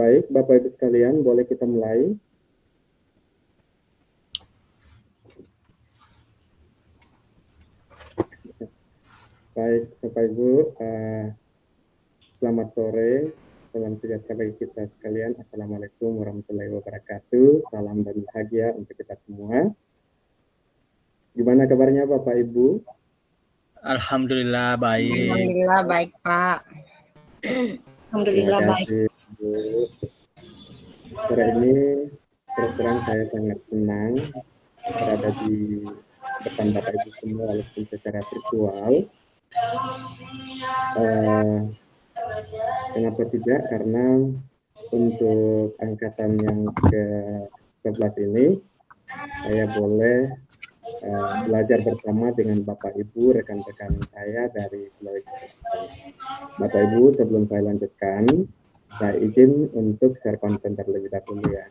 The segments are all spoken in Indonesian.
Baik, Bapak Ibu sekalian, boleh kita mulai. Baik, Bapak Ibu, selamat sore, salam sejahtera bagi kita sekalian. Assalamualaikum warahmatullahi wabarakatuh. Salam dan bahagia untuk kita semua. Gimana kabarnya Bapak Ibu? Alhamdulillah baik. Alhamdulillah baik, Pak. Alhamdulillah baik. Terima kasih, Bu. Sore ini terus terang saya sangat senang berada di depan Bapak Ibu semua walaupun secara virtual. Kenapa tidak? Karena untuk angkatan yang ke-11 ini saya boleh belajar bersama dengan Bapak Ibu, rekan-rekan saya dari Sulawesi Selatan. Bapak Ibu, sebelum saya lanjutkan, saya izin untuk share konten terlebih dahulu ya.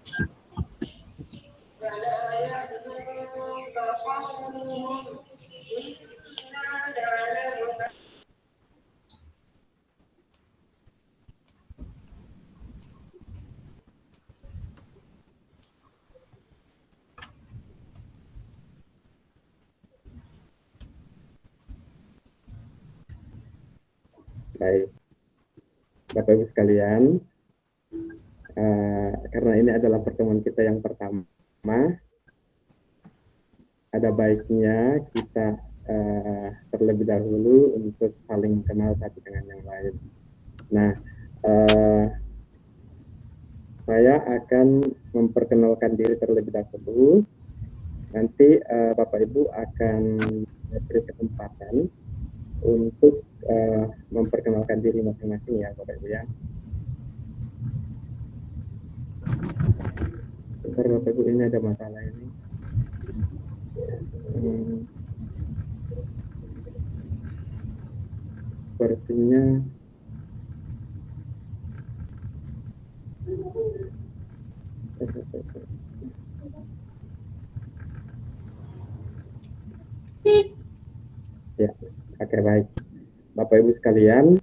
Baik, Bapak Ibu sekalian, karena ini adalah pertemuan kita yang pertama, ada baiknya kita terlebih dahulu untuk saling kenal satu dengan yang lain. Nah, saya akan memperkenalkan diri terlebih dahulu. Nanti Bapak Ibu akan beri kesempatan untuk memperkenalkan diri masing-masing ya Bapak Ibu ya. Bentar Bapak Ibu, ini ada masalah ini. Sepertinya ya, oke baik. Bapak Ibu sekalian,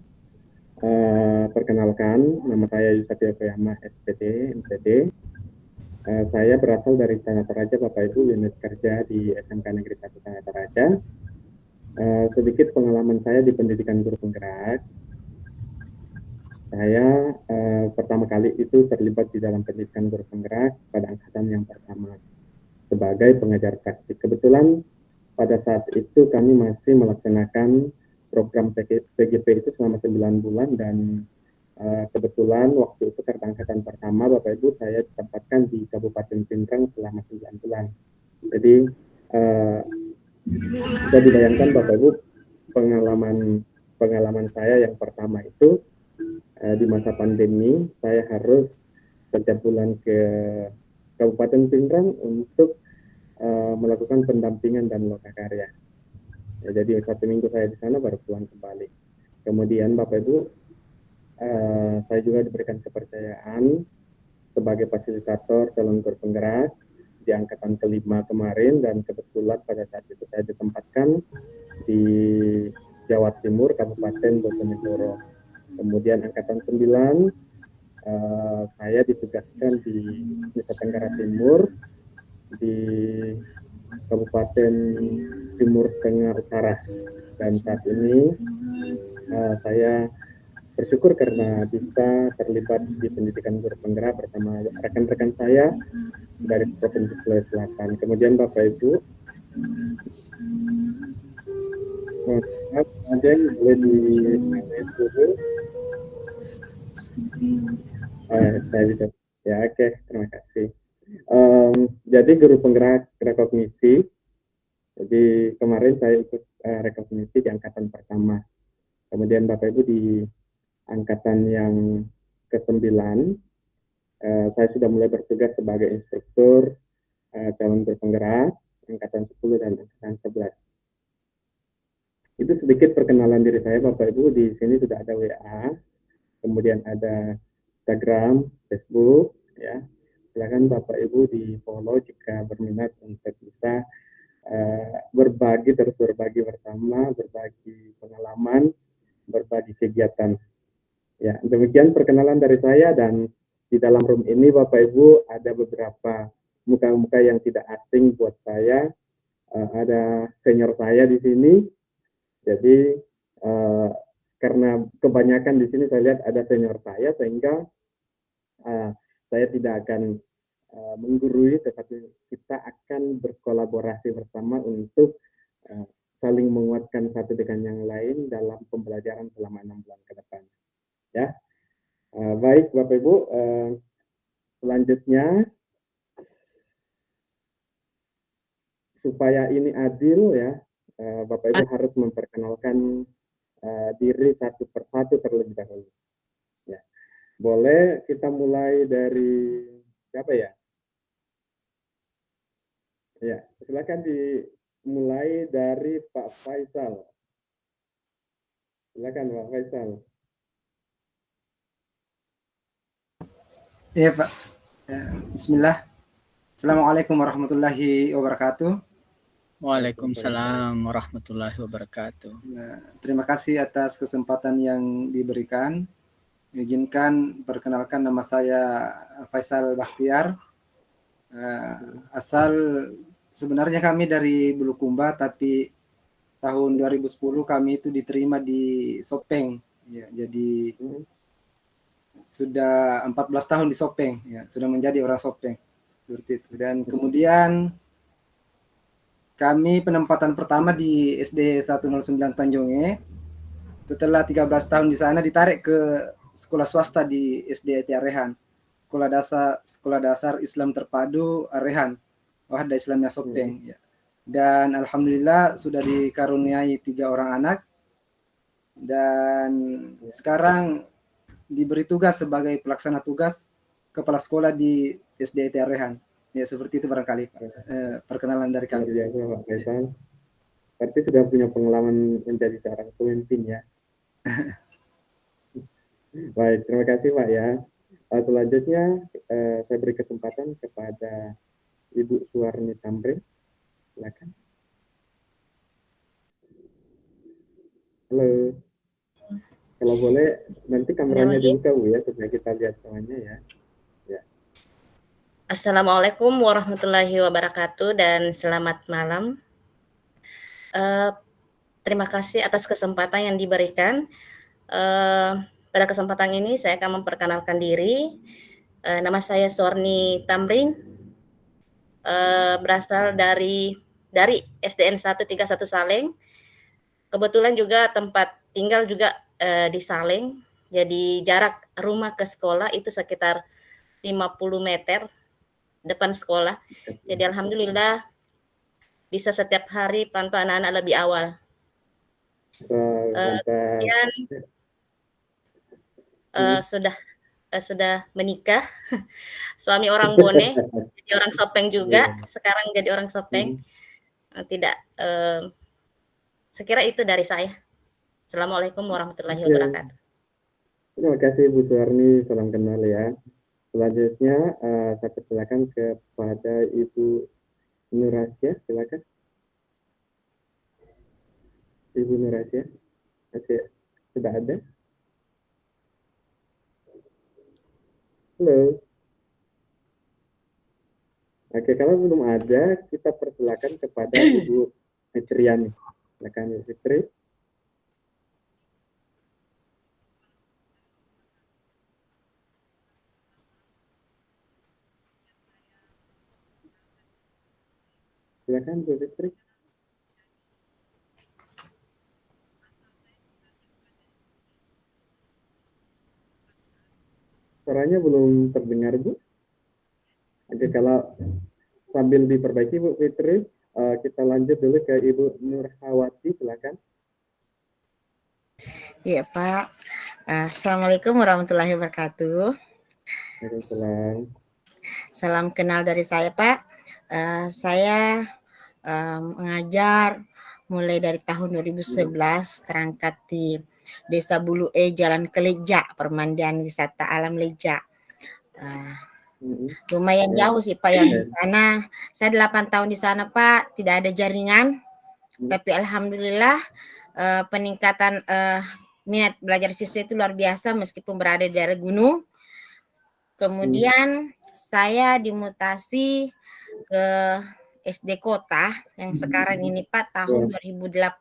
perkenalkan, nama saya Yusuf Yokoyama, SPD, MPD. Saya berasal dari Tanah Toraja, Bapak Ibu, unit kerja di SMK Negeri 1 Tanah Toraja. Sedikit pengalaman saya di pendidikan guru penggerak. Saya pertama kali itu terlibat di dalam pendidikan guru penggerak pada angkatan yang pertama sebagai pengajar praktik. Kebetulan pada saat itu kami masih melaksanakan program PGP itu selama 9 bulan dan kebetulan waktu itu karena angkatan pertama Bapak Ibu saya ditempatkan di Kabupaten Pindrang selama 9 bulan. Jadi bisa dibayangkan Bapak Ibu pengalaman saya yang pertama itu di masa pandemi saya harus setiap bulan ke Kabupaten Pindrang untuk melakukan pendampingan dan lokakarya. Ya, jadi 1 minggu saya di sana baru pulang kembali. Kemudian Bapak Ibu, saya juga diberikan kepercayaan sebagai fasilitator calon guru penggerak di angkatan kelima kemarin dan kebetulan pada saat itu saya ditempatkan di Jawa Timur, Kabupaten Bojonegoro. Kemudian angkatan 9 saya ditugaskan di Nusa Tenggara Timur di Kabupaten Timur Tengah Utara dan saat ini saya bersyukur karena bisa terlibat di pendidikan guru penggerak bersama rekan-rekan saya dari Provinsi Sulawesi Selatan. Kemudian Bapak Ibu, ada yang boleh dulu? Saya bisa ya, oke, terima kasih. Jadi guru penggerak rekognisi. Jadi kemarin saya ikut rekognisi di angkatan pertama. Kemudian Bapak Ibu di angkatan yang ke-9, saya sudah mulai bertugas sebagai instruktur calon guru penggerak angkatan 10 dan angkatan 11. Itu sedikit perkenalan diri saya Bapak Ibu. Di sini sudah ada WA, kemudian ada Instagram, Facebook, ya. Silakan Bapak Ibu di follow jika berminat untuk bisa berbagi bersama, berbagi pengalaman, berbagi kegiatan. Ya, demikian perkenalan dari saya dan di dalam room ini Bapak Ibu ada beberapa muka-muka yang tidak asing buat saya. Ada senior saya di sini, jadi karena kebanyakan di sini saya lihat ada senior saya, sehingga saya tidak akan menggurui, tetapi kita akan berkolaborasi bersama untuk saling menguatkan satu dengan yang lain dalam pembelajaran selama 6 bulan ke depan. Ya, baik Bapak Ibu, selanjutnya supaya ini adil ya, Bapak Ibu harus memperkenalkan diri satu persatu terlebih dahulu. Ya, boleh kita mulai dari siapa ya? Ya, silakan dimulai dari Pak Faisal. Silakan Pak Faisal. Iya Pak. Bismillah. Assalamualaikum warahmatullahi wabarakatuh. Waalaikumsalam warahmatullahi wabarakatuh. Nah, terima kasih atas kesempatan yang diberikan. Izinkan perkenalkan, nama saya Faisal Bakhtiar. Asal sebenarnya kami dari Bulukumba, tapi tahun 2010 kami itu diterima di Sopeng. Ya, jadi sudah 14 tahun di Sopeng, ya, sudah menjadi orang Sopeng. Seperti itu. Dan kemudian kami penempatan pertama di SD 109 Tanjonge. Setelah 13 tahun di sana ditarik ke sekolah swasta di SD Arehan. Sekolah dasar Islam Terpadu Arehan. Wahda Islamnya Sopeng. Ya. Dan alhamdulillah sudah dikaruniai 3 orang anak. Dan sekarang diberi tugas sebagai pelaksana tugas kepala sekolah di SD Arehan. Ya, seperti itu barangkali perkenalan dari kami. Luar biasa Pak Faisal. Berarti sudah punya pengalaman menjadi seorang pemimpin ya. Baik, terima kasih Pak ya. Selanjutnya saya beri kesempatan kepada Ibu Suwarni Tamrin. Silakan. Halo. Kalau boleh nanti kameranya dibuka Bu ya, supaya kita lihat semuanya ya. Assalamualaikum warahmatullahi wabarakatuh dan selamat malam. Terima kasih atas kesempatan yang diberikan. Pada kesempatan ini saya akan memperkenalkan diri. Nama saya Suwarni Tamrin, berasal dari SDN 131 Saleng. Kebetulan juga tempat tinggal juga di Saleng. Jadi jarak rumah ke sekolah itu sekitar 50 meter depan sekolah. Jadi alhamdulillah bisa setiap hari pantau anak-anak lebih awal. Kemudian sudah menikah, suami orang Bone, jadi orang Sopeng juga. Sekarang jadi orang Sopeng. Tidak, sekira itu dari saya. Assalamualaikum warahmatullahi wabarakatuh. Terima kasih Bu Suwarni, salam kenal ya. Selanjutnya saya persilakan kepada Ibu Nurasya, silakan. Ibu Nurasya, masih sudah ada? Halo. Oke, kalau belum ada, kita persilakan kepada Ibu Fitriani. Silakan Ibu Fitri. Silakan Bu Fitri. Suaranya belum terdengar Bu. Oke, kalau sambil diperbaiki Bu Fitri, kita lanjut dulu ke Ibu Nurhawati, silakan. Iya Pak. Assalamualaikum warahmatullahi wabarakatuh. Waalaikumsalam. Salam kenal dari saya Pak. Saya mengajar mulai dari tahun 2011, terangkat di Desa Bulu Jalan Keleja, Permandian Wisata Alam Leja. Lumayan jauh sih Pak yang di sana. Saya 8 tahun di sana Pak, tidak ada jaringan. Tapi alhamdulillah peningkatan minat belajar siswa itu luar biasa meskipun berada di daerah gunung. Kemudian saya dimutasi ke SD Kota yang sekarang ini Pak tahun 2018.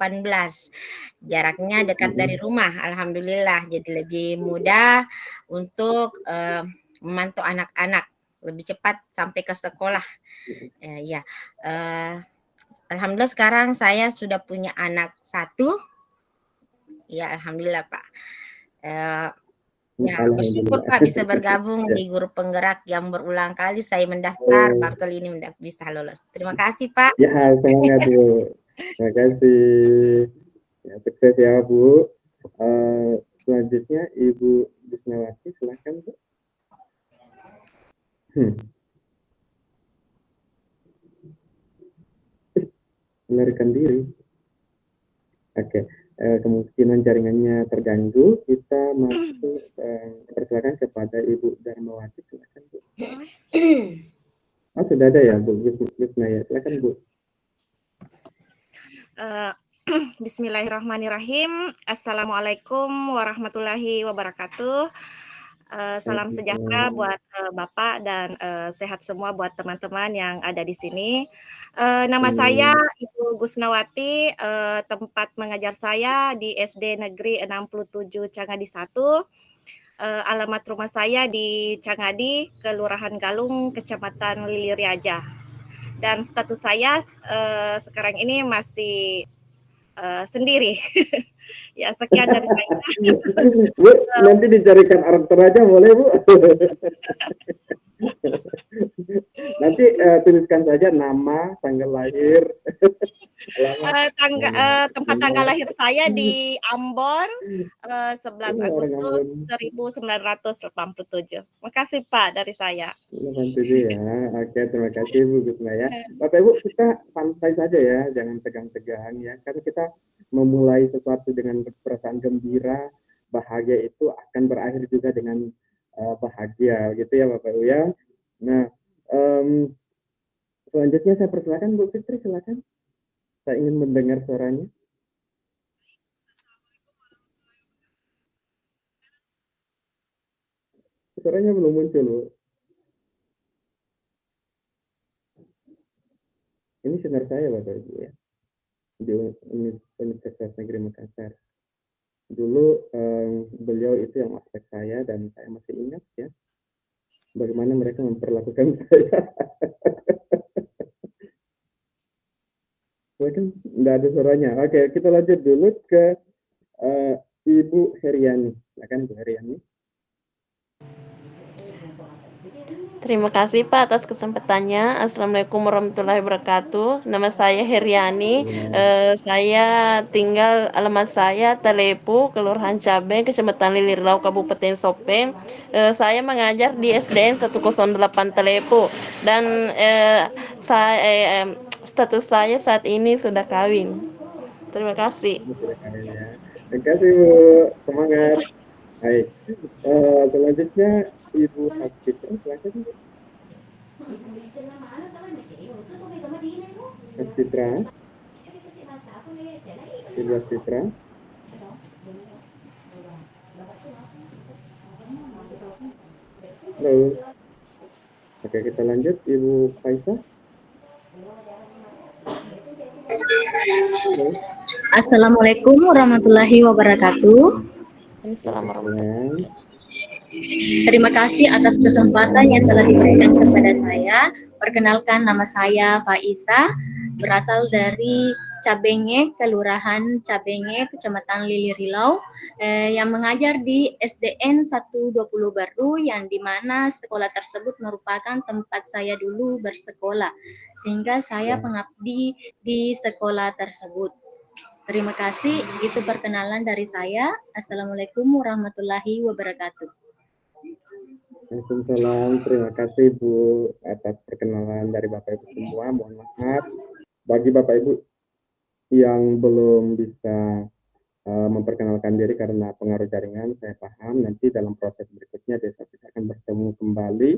Jaraknya dekat dari rumah, alhamdulillah. Jadi lebih mudah untuk memantau anak-anak, lebih cepat sampai ke sekolah. Ya, alhamdulillah sekarang saya sudah punya anak 1. Ya, alhamdulillah Pak. Ya, bersyukur Pak bisa bergabung di grup penggerak yang berulang kali saya mendaftar, baru kali ini bisa lolos. Terima kasih Pak. Ya, semangat Bu. Terima kasih. Ya, sukses ya Bu. Selanjutnya Ibu Bisnawati, silakan Bu. Melarikan diri. Oke. Kemungkinan jaringannya terganggu, kita masuk persilakan kepada Ibu Darmawati, silakan Bu. Sudah ada ya Bu Bisnaya, silakan Bu. Bismillahirrahmanirrahim. Assalamualaikum warahmatullahi wabarakatuh. Salam sejahtera buat Bapak dan sehat semua buat teman-teman yang ada di sini. Nama saya Ibu Gusnawati, tempat mengajar saya di SD Negeri 67 Cangadi 1. Alamat rumah saya di Cangadi, Kelurahan Galung, Kecamatan Lilireaja. Dan status saya sekarang ini masih sendiri. Ya, sekian dari saya. Bu, nanti dicarikan karakter aja boleh Bu. Nanti tuliskan saja nama, tanggal lahir, tempat tanggal lahir saya di Ambon, 11 Agustus 1987. Makasih Pak dari saya. 87 ya. Oke, terima kasih Bu Gusnaya. Bapak Ibu, kita santai saja ya, jangan tegang-tegang ya, karena kita memulai sesuatu dengan perasaan gembira, bahagia itu akan berakhir juga dengan bahagia, gitu ya Bapak Ibu ya. Nah, selanjutnya saya persilakan Bu Fitri, silakan. Saya ingin mendengar suaranya. Suaranya belum muncul Bu. Ini sinar saya Bapak Ibu ya, di Universitas Negeri Makassar. Dulu beliau itu yang ospek saya dan saya masih ingat ya bagaimana mereka memperlakukan saya. Bahkan tidak ada suaranya. Oke, kita lanjut dulu ke Ibu Heriani. Silakan Bu Heriani. Terima kasih Pak atas kesempatannya. Assalamualaikum warahmatullahi wabarakatuh. Nama saya Heriani. Saya tinggal alamat saya Talepu, Kelurahan Cabeng, Kecamatan Lilireaja, Kabupaten Sopeng. Saya mengajar di SDN 108 Talepu dan status saya saat ini sudah kawin. Terima kasih. Terima kasih Bu. Semangat. Baik. Selanjutnya Ibu Hasfitra, silakan. Hasfitra. Ibu Hasfitra. Halo. Oke, kita lanjut Ibu Faisa. Halo. Assalamualaikum warahmatullahi wabarakatuh. Assalamualaikum. Terima kasih atas kesempatan yang telah diberikan kepada saya. Perkenalkan, nama saya Faisa, berasal dari Cabenge, Kelurahan Cabenge, Kecamatan Lilireaja, yang mengajar di SDN 120 Baru, yang dimana sekolah tersebut merupakan tempat saya dulu bersekolah, sehingga saya pengabdi di sekolah tersebut. Terima kasih, itu perkenalan dari saya. Assalamualaikum warahmatullahi wabarakatuh. Waalaikumsalam, terima kasih Bu atas perkenalan dari Bapak Ibu semua. Mohon maaf bagi Bapak Ibu yang belum bisa memperkenalkan diri karena pengaruh jaringan. Saya paham nanti dalam proses berikutnya besok kita akan bertemu kembali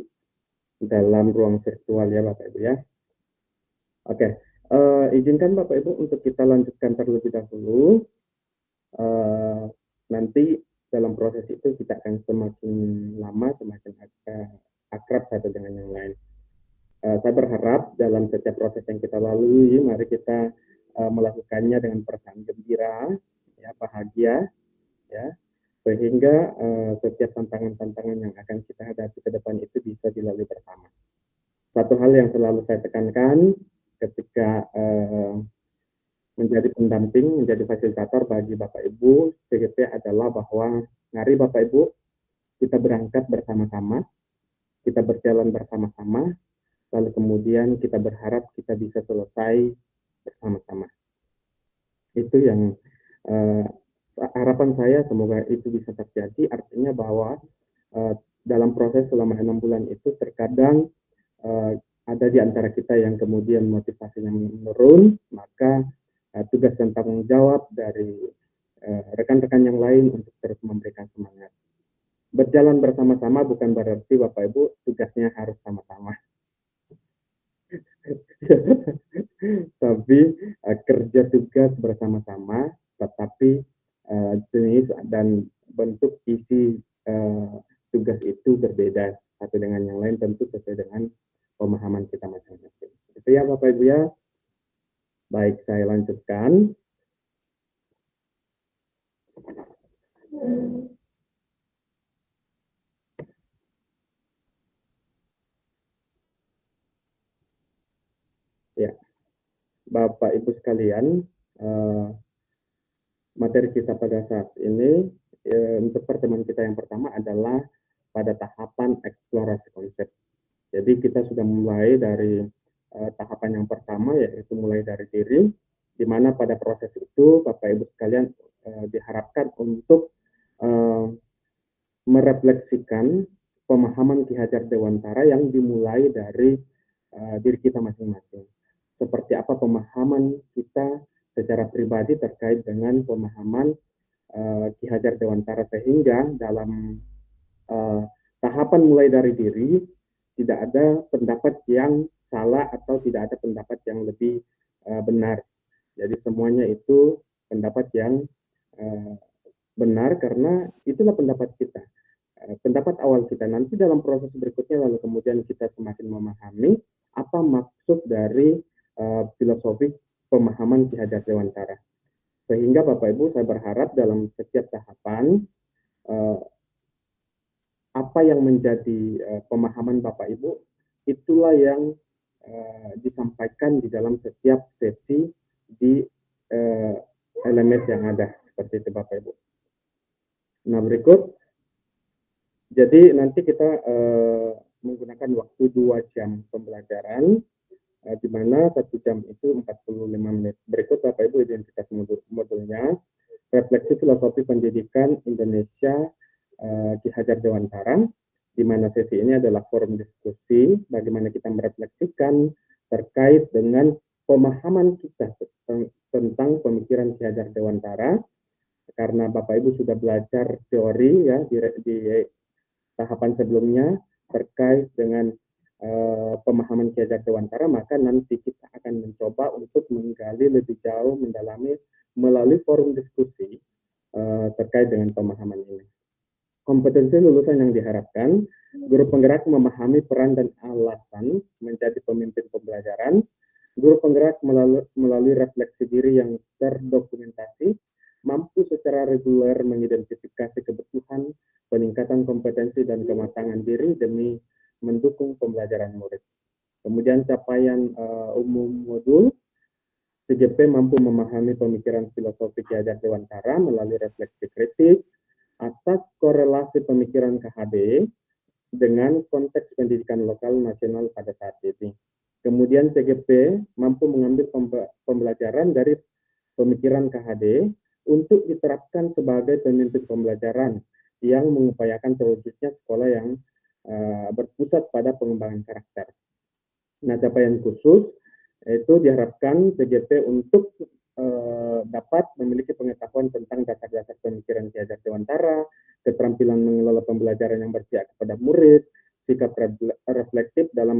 dalam ruang virtual ya Bapak Ibu ya. Oke. Izinkan Bapak Ibu untuk kita lanjutkan terlebih dahulu. Nanti dalam proses itu kita akan semakin lama, semakin dalam setiap proses yang kita lalui, mari kita melakukannya dengan perasaan gembira, ya, bahagia, ya, sehingga setiap tantangan-tantangan yang akan kita hadapi ke depan itu bisa dilalui bersama. Satu hal yang selalu saya tekankan ketika menjadi pendamping, menjadi fasilitator bagi Bapak Ibu CGP adalah bahwa mari Bapak Ibu kita berangkat bersama-sama, kita berjalan bersama-sama, lalu kemudian kita berharap kita bisa selesai bersama-sama. Itu yang harapan saya, semoga itu bisa terjadi. Artinya bahwa dalam proses selama 6 bulan itu terkadang ada di antara kita yang kemudian motivasinya menurun, maka tugas dan tanggung jawab dari rekan-rekan yang lain untuk terus memberikan semangat. Berjalan bersama-sama bukan berarti Bapak Ibu tugasnya harus sama-sama. Tapi kerja tugas bersama-sama, tetapi jenis dan bentuk isi tugas itu berbeda satu dengan yang lain, tentu sesuai dengan pemahaman kita masing-masing. Itu ya Bapak Ibu ya. Baik, saya lanjutkan. Ya, Bapak Ibu sekalian, materi kita pada saat ini untuk pertemuan kita yang pertama adalah pada tahapan eksplorasi konsep. Jadi kita sudah mulai dari tahapan yang pertama, yaitu mulai dari diri, di mana pada proses itu Bapak Ibu sekalian diharapkan untuk merefleksikan pemahaman Ki Hajar Dewantara yang dimulai dari diri kita masing-masing. Seperti apa pemahaman kita secara pribadi terkait dengan pemahaman Ki Hajar Dewantara, sehingga dalam tahapan mulai dari diri tidak ada pendapat yang salah atau tidak ada pendapat yang lebih benar. Jadi semuanya itu pendapat yang benar karena itulah pendapat kita. Pendapat awal kita. Nanti dalam proses berikutnya lalu kemudian kita semakin memahami apa maksud dari filosofi pemahaman Ki Hajar Dewantara. Sehingga Bapak Ibu saya berharap dalam setiap tahapan apa yang menjadi pemahaman Bapak Ibu itulah yang disampaikan di dalam setiap sesi di LMS yang ada, seperti itu Bapak Ibu. Nah berikut, jadi nanti kita menggunakan waktu 2 jam pembelajaran, di mana 1 jam itu 45 menit. Berikut Bapak Ibu identitas modulnya, refleksi filosofi pendidikan Indonesia Ki Hajar Dewantara, di mana sesi ini adalah forum diskusi bagaimana kita merefleksikan terkait dengan pemahaman kita tentang pemikiran Ki Hajar Dewantara, karena Bapak Ibu sudah belajar teori ya di tahapan sebelumnya terkait dengan pemahaman Ki Hajar Dewantara, maka nanti kita akan mencoba untuk menggali lebih jauh, mendalami melalui forum diskusi terkait dengan pemahaman ini. Kompetensi lulusan yang diharapkan, guru penggerak memahami peran dan alasan menjadi pemimpin pembelajaran, guru penggerak melalui refleksi diri yang terdokumentasi, mampu secara reguler mengidentifikasi kebutuhan, peningkatan kompetensi dan kematangan diri demi mendukung pembelajaran murid. Kemudian capaian umum modul, CGP mampu memahami pemikiran filosofi Ki Hajar Dewantara melalui refleksi kritis atas korelasi pemikiran KHD dengan konteks pendidikan lokal nasional pada saat ini. Kemudian CGP mampu mengambil pembelajaran dari pemikiran KHD untuk diterapkan sebagai pemimpin pembelajaran yang mengupayakan terwujudnya sekolah yang berpusat pada pengembangan karakter. Nah, capaian khusus itu diharapkan CGP untuk dapat memiliki pengetahuan tentang dasar-dasar pemikiran Ki Hajar Dewantara, keterampilan mengelola pembelajaran yang berpihak kepada murid, sikap reflektif dalam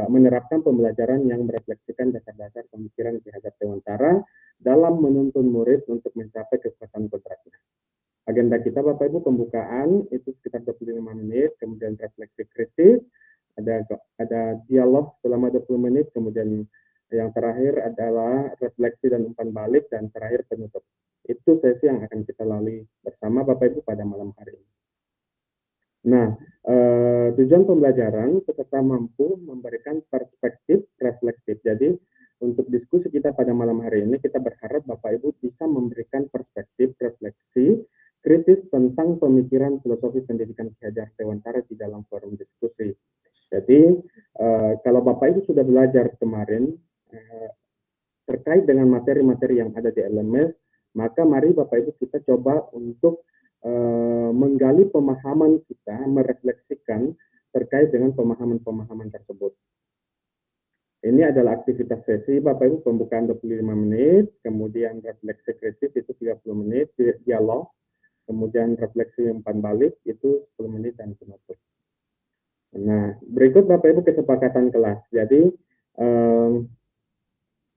menerapkan pembelajaran yang merefleksikan dasar-dasar pemikiran Ki Hajar Dewantara dalam menuntun murid untuk mencapai kekuatan kodratnya. Agenda kita Bapak Ibu pembukaan itu sekitar 25 menit, kemudian refleksi kritis, ada dialog selama 20 menit, kemudian yang terakhir adalah refleksi dan umpan balik, dan terakhir penutup. Itu sesi yang akan kita lalui bersama Bapak Ibu pada malam hari ini. Nah, tujuan pembelajaran peserta mampu memberikan perspektif reflektif. Jadi, untuk diskusi kita pada malam hari ini, kita berharap Bapak Ibu bisa memberikan perspektif refleksi kritis tentang pemikiran filosofi pendidikan Ki Hajar Dewantara di dalam forum diskusi. Jadi, kalau Bapak Ibu sudah belajar kemarin terkait dengan materi-materi yang ada di LMS, maka mari Bapak Ibu kita coba untuk menggali pemahaman kita, merefleksikan terkait dengan pemahaman-pemahaman tersebut. Ini adalah aktivitas sesi Bapak Ibu, pembukaan 25 menit, kemudian refleksi kritis itu 30 menit, dialog, kemudian refleksi umpan balik itu 10 menit dan penutup. Nah, berikut Bapak Ibu kesepakatan kelas. Jadi,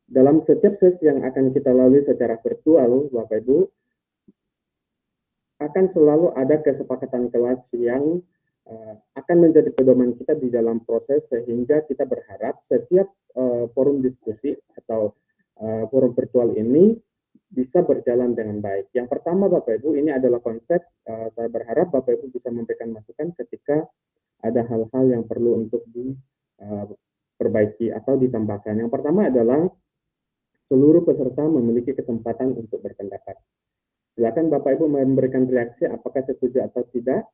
dalam setiap sesi yang akan kita lalui secara virtual, Bapak Ibu, akan selalu ada kesepakatan kelas yang akan menjadi pedoman kita di dalam proses, sehingga kita berharap setiap forum diskusi atau forum virtual ini bisa berjalan dengan baik. Yang pertama Bapak Ibu, ini adalah konsep, saya berharap Bapak Ibu bisa memberikan masukan ketika ada hal-hal yang perlu untuk diperbaiki atau ditambahkan. Yang pertama adalah seluruh peserta memiliki kesempatan untuk berpendapat. Silakan Bapak Ibu memberikan reaksi apakah setuju atau tidak.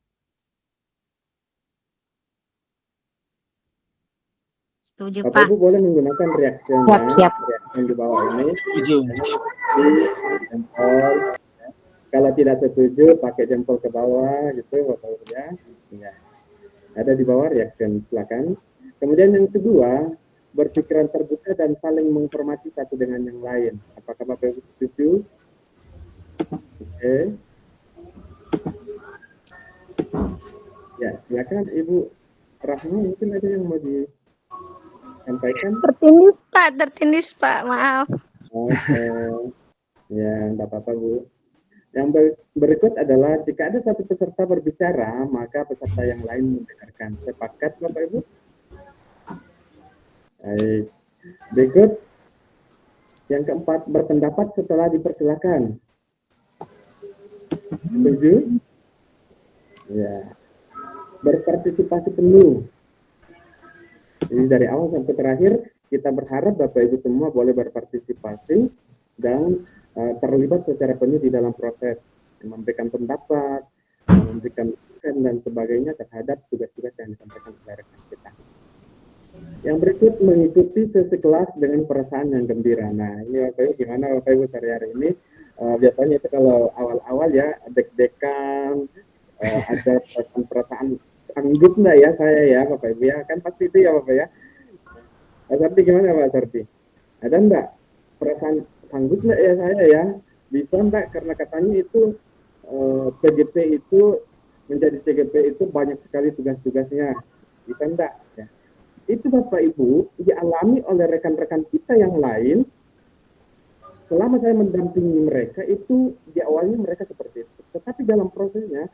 Setuju, Bapak Pak. Ibu boleh menggunakan reaksinya, Siap. reaksi yang di bawah ini. Setuju. Jempol. Kalau tidak setuju, pakai jempol ke bawah, gitu Bapak Ibu ya. Ya. Ada di bawah reaksi, silakan. Kemudian yang kedua, berpikiran terbuka dan saling menghormati satu dengan yang lain. Apakah Bapak Ibu setuju? Oke. Ya, silakan Ibu Rahma, mungkin ada yang mau disampaikan? Tertindis Pak, maaf. Oke. Ya, enggak apa-apa Bu. Yang berikut adalah jika ada satu peserta berbicara, maka peserta yang lain mendengarkan. Sepakat Bapak Ibu? Baik. Berikut yang keempat, berpendapat setelah dipersilakan. Setuju? Ya. Berpartisipasi penuh. Jadi dari awal sampai terakhir kita berharap Bapak Ibu semua boleh berpartisipasi dan terlibat secara penuh di dalam proses, memberikan pendapat, memberikan masukan dan sebagainya terhadap tugas-tugas yang disampaikan oleh rekan kita. Yang berikut, mengikuti sesi kelas dengan perasaan yang gembira. Nah, ini Bapak Ibu gimana Bapak Ibu sehari-hari ini? Biasanya itu kalau awal-awal ya deg-degan, ada perasaan sanggup nggak ya saya ya Bapak Ibu ya, kan pasti itu ya Bapak ya. Pak Sardi gimana Pak Sardi? Ada enggak perasaan sanggup nggak ya saya ya? Bisa enggak, karena katanya itu PGP itu menjadi CGP itu banyak sekali tugas-tugasnya. Bisa enggak ya? Itu Bapak Ibu dialami oleh rekan-rekan kita yang lain. Selama saya mendampingi mereka itu di awalnya mereka seperti itu, tetapi dalam prosesnya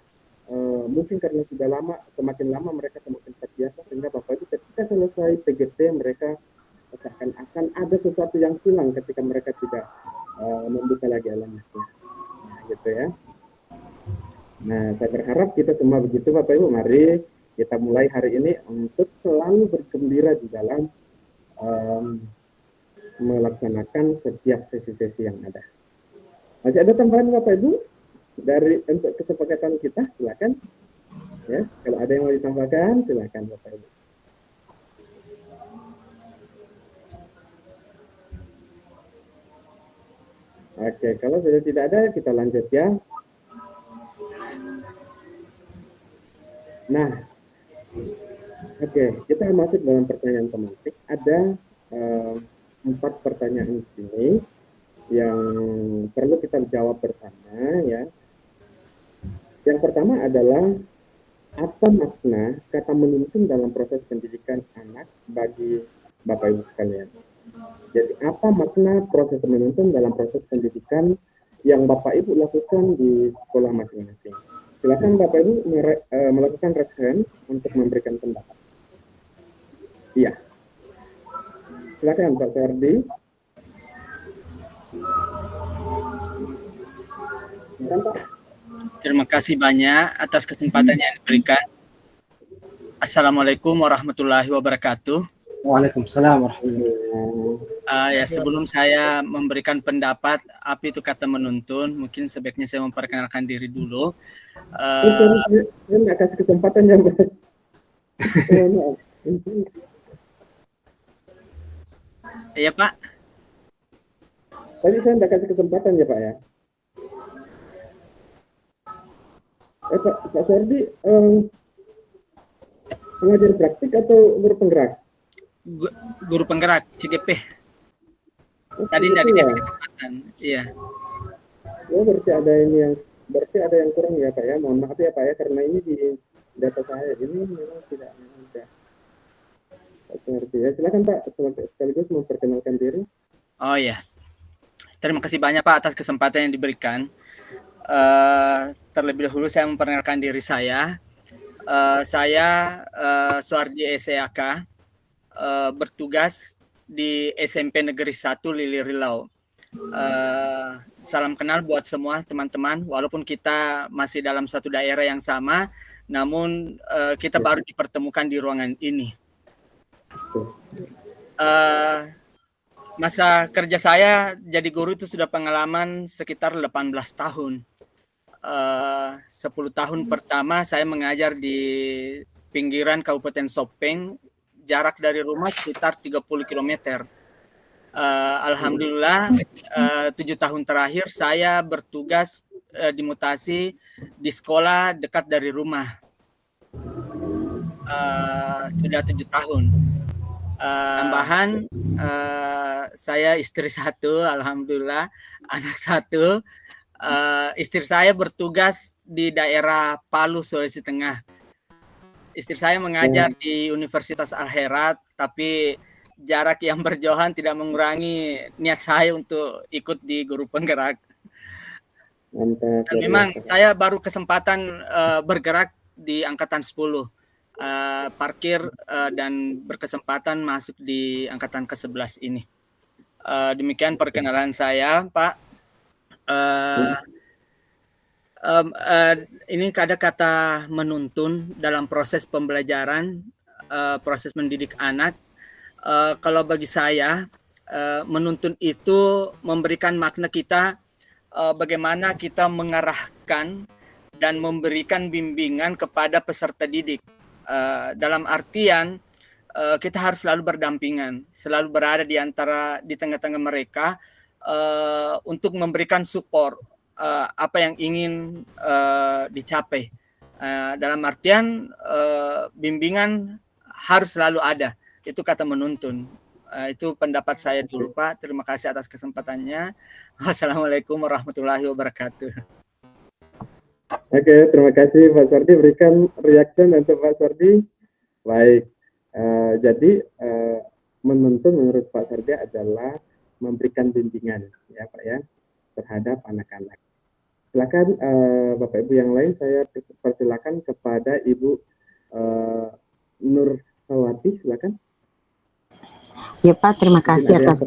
mungkin karena sudah lama, semakin lama mereka semakin terbiasa, sehingga Bapak Ibu ketika selesai PGP mereka seakan-akan ada sesuatu yang hilang ketika mereka tidak membuka lagi LMS-nya. Nah, gitu ya. Nah, saya berharap kita semua begitu Bapak Ibu. Mari kita mulai hari ini untuk selalu bergembira di dalam melaksanakan setiap sesi-sesi yang ada. Masih ada tambahan Bapak Ibu dari untuk kesepakatan kita? Silakan. Ya, kalau ada yang mau ditambahkan, silakan Bapak Ibu. Oke, kalau sudah tidak ada, kita lanjut ya. Nah, oke, kita masuk dalam pertanyaan pemantik. Ada 4 pertanyaan di sini yang perlu kita jawab bersama ya. Yang pertama adalah apa makna kata menuntun dalam proses pendidikan anak bagi Bapak Ibu sekalian. Jadi apa makna proses menuntun dalam proses pendidikan yang Bapak Ibu lakukan di sekolah masing-masing. Silakan Bapak Ibu melakukan raise hand untuk memberikan pendapat. Iya. Silakan Pak Suardi. Silakan, Pak. Terima kasih banyak atas kesempatan yang diberikan. Assalamualaikum warahmatullahi wabarakatuh. Waalaikumsalam warahmatullahi wabarakatuh. Ya, sebelum saya memberikan pendapat, apa itu kata menuntun, mungkin sebaiknya saya memperkenalkan diri dulu. Saya nggak kasih kesempatan ya, Pak. Iya, Pak. Tadi saya nggak kasih kesempatan ya, Pak ya. Pak Suardi, pengajar praktik atau guru penggerak? Guru penggerak CGP. Tadi tidak dikasih kesempatan. Iya. Oh, berarti ada yang kurang ya, Pak ya. Mohon maaf ya, Pak ya, karena ini di data saya ini memang tidak ada. Ya, silakan Pak, sekaligus memperkenalkan diri. Oh ya, terima kasih banyak Pak atas kesempatan yang diberikan. Terlebih dahulu saya memperkenalkan diri saya. Saya Suardi SEAK, bertugas di SMP Negeri 1 Lili Rilau. Salam kenal buat semua teman-teman, walaupun kita masih dalam satu daerah yang sama, namun kita baru dipertemukan di ruangan ini. Masa kerja saya jadi guru itu sudah pengalaman sekitar 18 tahun. 10 tahun pertama saya mengajar di pinggiran Kabupaten Sopeng, jarak dari rumah sekitar 30 km. Alhamdulillah 7 tahun terakhir saya bertugas dimutasi di sekolah dekat dari rumah. Sudah 7 tahun. Tambahan saya istri 1, alhamdulillah, anak 1. Istri saya bertugas di daerah Palu, Sulawesi Tengah. Istri saya mengajar di Universitas Al-Herat, tapi jarak yang berjauhan tidak mengurangi niat saya untuk ikut di guru penggerak. Mantap. Dan memang saya baru kesempatan bergerak di angkatan 10. Parkir dan berkesempatan masuk di angkatan ke-11 ini. Demikian perkenalan saya, Pak. Ini ada kata menuntun dalam proses pembelajaran, proses mendidik anak. Kalau bagi saya, menuntun itu memberikan makna kita, bagaimana kita mengarahkan dan memberikan bimbingan kepada peserta didik. Dalam artian kita harus selalu berdampingan, selalu berada di tengah-tengah mereka untuk memberikan support apa yang ingin dicapai. Dalam artian bimbingan harus selalu ada. Itu kata menuntun. Itu pendapat saya dulu, Pak. Terima kasih atas kesempatannya. Wassalamualaikum warahmatullahi wabarakatuh. Oke, terima kasih Pak Suardi. Berikan reaction untuk Pak Suardi. Baik, jadi menuntun menurut Pak Suardi adalah memberikan bimbingan, ya Pak ya, terhadap anak-anak. Silakan Bapak Ibu yang lain, saya persilakan kepada Ibu Nur Sawati, silakan. Ya Pak, terima kasih atas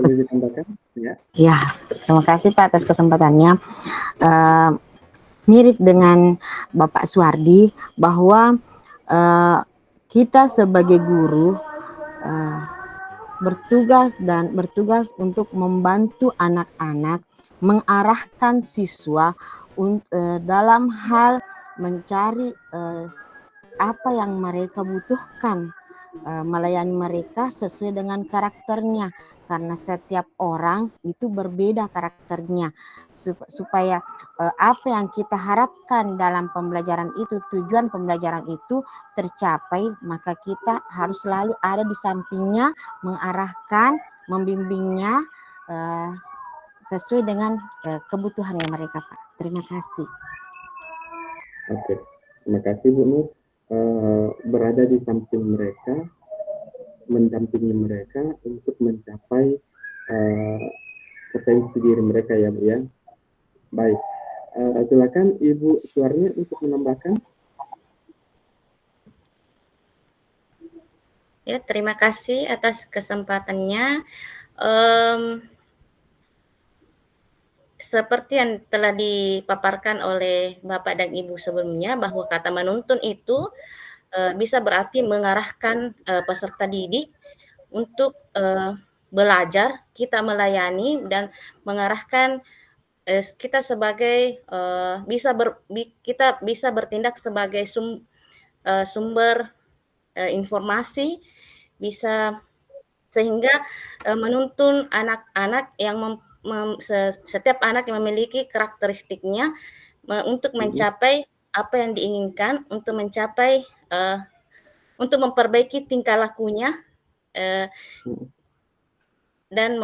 ya, terima kasih Pak atas kesempatannya. Mirip dengan Bapak Suardi bahwa kita sebagai guru bertugas untuk membantu anak-anak mengarahkan siswa dalam hal mencari apa yang mereka butuhkan, melayani mereka sesuai dengan karakternya, karena setiap orang itu berbeda karakternya, supaya apa yang kita harapkan dalam pembelajaran itu, tujuan pembelajaran itu tercapai, maka kita harus selalu ada di sampingnya, mengarahkan, membimbingnya sesuai dengan kebutuhannya mereka, Pak. Terima kasih. Oke, terima kasih Bu Nur. Berada di samping mereka, mendampingi mereka untuk mencapai potensi diri mereka ya Bu ya. Baik, silakan Ibu Suarni untuk menambahkan. Ya, terima kasih atas kesempatannya. Em, Seperti yang telah dipaparkan oleh Bapak dan Ibu sebelumnya, bahwa kata menuntun itu bisa berarti mengarahkan peserta didik untuk belajar, kita melayani dan mengarahkan kita sebagai kita bisa bertindak sebagai sumber informasi, bisa sehingga menuntun anak-anak yang setiap anak yang memiliki karakteristiknya untuk mencapai apa yang diinginkan, untuk mencapai untuk memperbaiki tingkah lakunya dan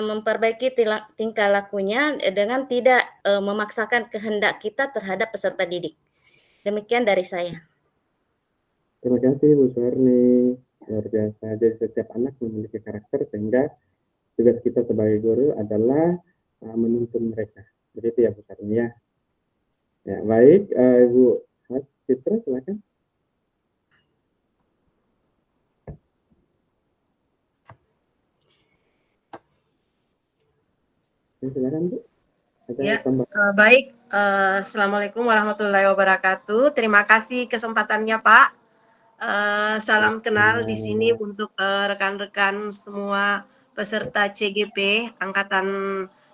memperbaiki tingkah lakunya dengan tidak memaksakan kehendak kita terhadap peserta didik. Demikian dari saya. Terima kasih Bu Suwarni, luar biasa. Jadi setiap anak memiliki karakter sehingga tugas kita sebagai guru adalah menuntun mereka. Begitu ya Bu Suwarni ya. Ya baik, Ibu Mas Citra silakan. Silakan Bu. Ya, baik. Assalamualaikum warahmatullahi wabarakatuh. Terima kasih kesempatannya Pak. Salam kenal di sini untuk rekan-rekan semua peserta CGP angkatan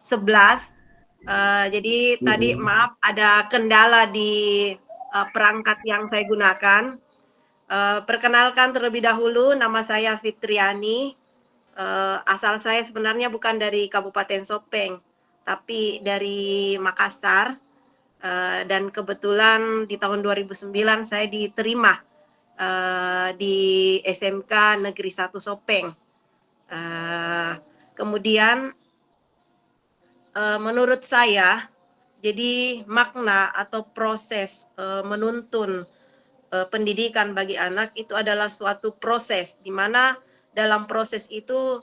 11. Jadi tadi maaf ada kendala di perangkat yang saya gunakan. Perkenalkan terlebih dahulu, nama saya Fitriani. Asal saya sebenarnya bukan dari Kabupaten Sopeng, tapi dari Makassar. Dan kebetulan di tahun 2009 saya diterima di SMK Negeri 1 Sopeng. Kemudian menurut saya, jadi makna atau proses menuntun pendidikan bagi anak itu adalah suatu proses di mana dalam proses itu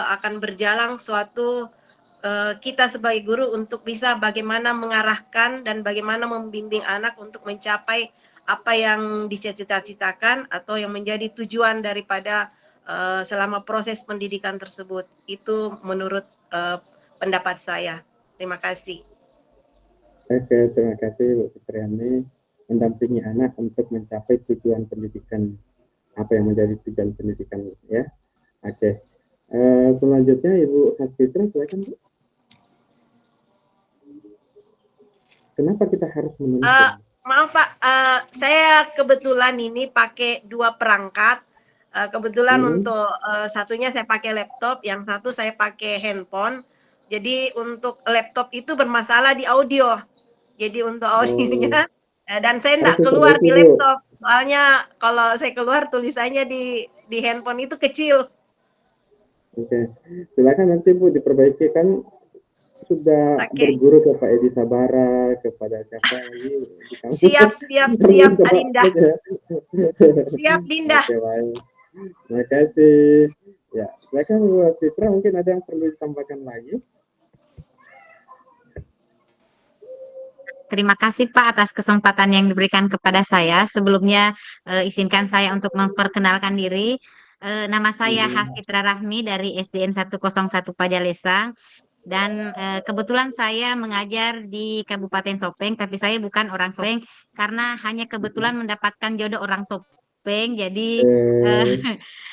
akan berjalan suatu kita sebagai guru untuk bisa bagaimana mengarahkan dan bagaimana membimbing anak untuk mencapai apa yang dicita-citakan atau yang menjadi tujuan daripada selama proses pendidikan tersebut. Itu menurut pendapat saya. Terima kasih. Oke, terima kasih Bu Fitriani, mendampingi anak untuk mencapai tujuan pendidikan, apa yang menjadi tujuan pendidikan ya. Oke. Selanjutnya Ibu Hasfitra silakan Bu. Kenapa kita harus menuntun? Maaf Pak, saya kebetulan ini pakai dua perangkat. Kebetulan untuk satunya saya pakai laptop, yang satu saya pakai handphone. Jadi untuk laptop itu bermasalah di audio. Jadi untuk audionya dan saya enggak keluar di laptop. Soalnya kalau saya keluar tulisannya di handphone itu kecil. Oke. Silakan nanti Bu diperbaiki, kan sudah berguru ke Pak Edi Sabara, kepada siapa lagi? Siap Adinda. Siap Dinda. Oke, baik. Terima kasih. Ya, silakan Bu Citra, mungkin ada yang perlu ditambahkan lagi. Terima kasih Pak atas kesempatan yang diberikan kepada saya. Sebelumnya izinkan saya untuk memperkenalkan diri. Nama saya Hasfitra Rahmi dari SDN 101 Pajalesang. Dan kebetulan saya mengajar di Kabupaten Sopeng, tapi saya bukan orang Sopeng karena hanya kebetulan mendapatkan jodoh orang Sopeng. Jadi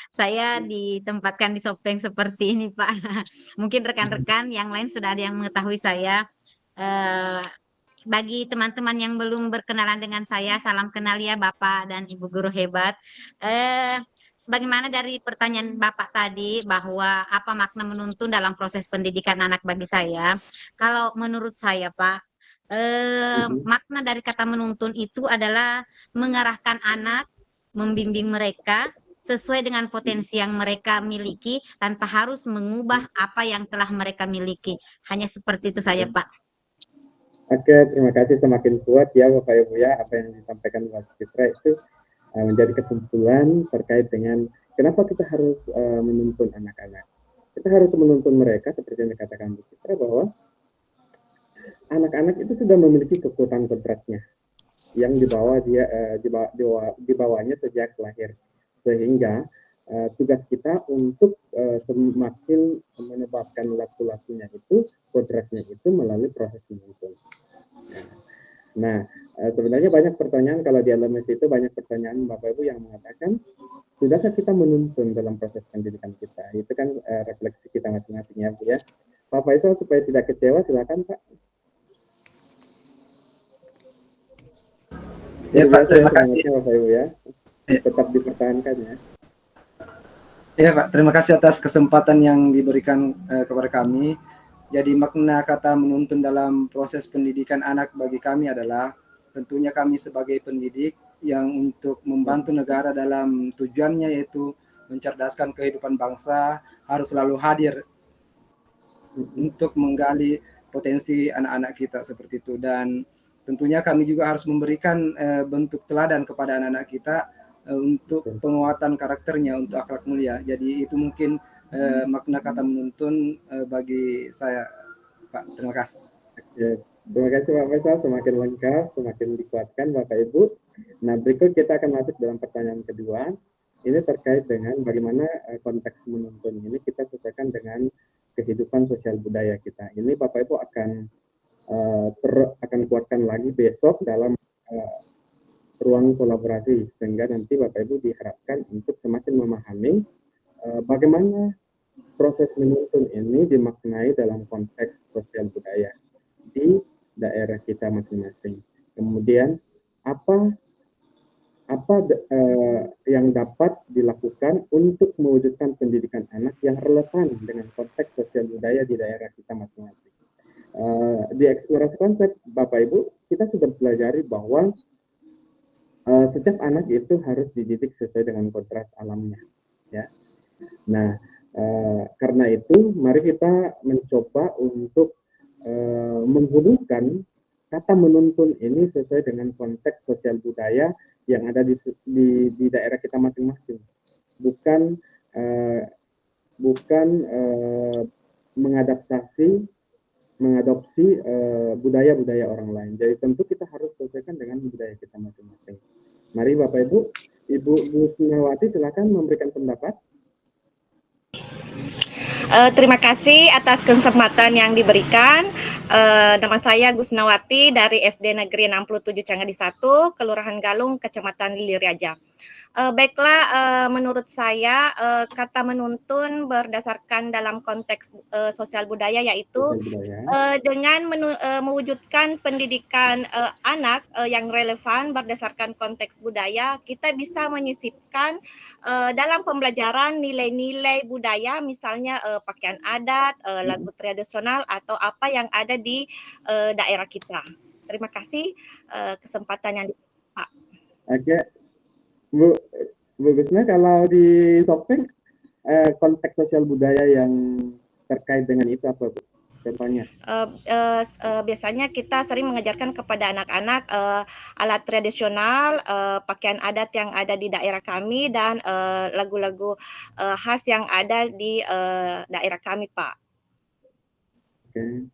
saya ditempatkan di Sopeng seperti ini Pak. Mungkin rekan-rekan yang lain sudah ada yang mengetahui saya. Bagi teman-teman yang belum berkenalan dengan saya, salam kenal ya Bapak dan Ibu guru hebat. Sebagaimana dari pertanyaan Bapak tadi bahwa apa makna menuntun dalam proses pendidikan anak bagi saya, kalau menurut saya Pak, makna dari kata menuntun itu adalah mengarahkan anak, membimbing mereka sesuai dengan potensi yang mereka miliki tanpa harus mengubah apa yang telah mereka miliki. Hanya seperti itu saja Pak. Oke, terima kasih, semakin kuat ya Bapak Ibu ya, apa yang disampaikan Mas Citra itu menjadi kesimpulan terkait dengan kenapa kita harus menuntun anak-anak. Kita harus menuntun mereka seperti yang dikatakan Bu Citra, bahwa anak-anak itu sudah memiliki kekuatan kodratnya. yang dibawanya sejak lahir, sehingga tugas kita untuk semakin menyebabkan laku-lakunya itu, kodratnya itu melalui proses menuntun. Nah, sebenarnya banyak pertanyaan kalau di LMS itu, banyak pertanyaan Bapak Ibu yang mengatakan, sudahkah kita menuntun dalam proses pendidikan kita? Itu kan refleksi kita masing-masing ya, Bu ya. Pak Faisal, supaya tidak kecewa, silakan Pak. Ya Pak, terima kasih. Bapak Ibu ya. Tetap dipertahankan ya. Ya Pak, terima kasih atas kesempatan yang diberikan kepada kami. Jadi makna kata menuntun dalam proses pendidikan anak bagi kami adalah tentunya kami sebagai pendidik yang untuk membantu negara dalam tujuannya, yaitu mencerdaskan kehidupan bangsa, harus selalu hadir untuk menggali potensi anak-anak kita seperti itu. Dan tentunya kami juga harus memberikan bentuk teladan kepada anak-anak kita untuk penguatan karakternya, untuk akhlak mulia. Jadi itu mungkin makna kata menuntun bagi saya, Pak. Terima kasih. Ya, terima kasih Pak Faisal, semakin lengkap, semakin dikuatkan Bapak Ibu. Nah, berikut kita akan masuk dalam pertanyaan kedua. Ini terkait dengan bagaimana konteks menuntun ini kita sesuaikan dengan kehidupan sosial budaya kita. Ini Bapak Ibu akan kuatkan lagi besok dalam ruang kolaborasi, sehingga nanti Bapak Ibu diharapkan untuk semakin memahami bagaimana proses menuntun ini dimaknai dalam konteks sosial budaya di daerah kita masing-masing. Kemudian apa yang dapat dilakukan untuk mewujudkan pendidikan anak yang relevan dengan konteks sosial budaya di daerah kita masing-masing. Di eksplorasi konsep Bapak Ibu, kita sudah pelajari bahwa setiap anak itu harus dididik sesuai dengan kodrat alamnya, ya. Nah, karena itu mari kita mencoba untuk menghubungkan kata menuntun ini sesuai dengan konteks sosial budaya yang ada di daerah kita masing-masing, bukan mengadopsi budaya-budaya orang lain. Jadi tentu kita harus sesuaikan dengan budaya kita masing-masing. Mari Bapak Ibu, Ibu Gusnawati silakan memberikan pendapat. Terima kasih atas kesempatan yang diberikan. Nama saya Gusnawati dari SD Negeri 67 Canggadi 1, Kelurahan Galung, Kecamatan Liriaja. Baiklah, menurut saya kata menuntun berdasarkan dalam konteks sosial budaya, yaitu dengan mewujudkan pendidikan anak yang relevan berdasarkan konteks budaya, kita bisa menyisipkan dalam pembelajaran nilai-nilai budaya, misalnya pakaian adat, lagu tradisional, atau apa yang ada di daerah kita. Terima kasih kesempatan yang diberikan, Pak. Oke, Bu Gusna, kalau di Sopeng konteks sosial budaya yang terkait dengan itu apa, Bu? Contohnya? Biasanya kita sering mengajarkan kepada anak-anak alat tradisional, pakaian adat yang ada di daerah kami, dan lagu-lagu khas yang ada di daerah kami, Pak. Oke,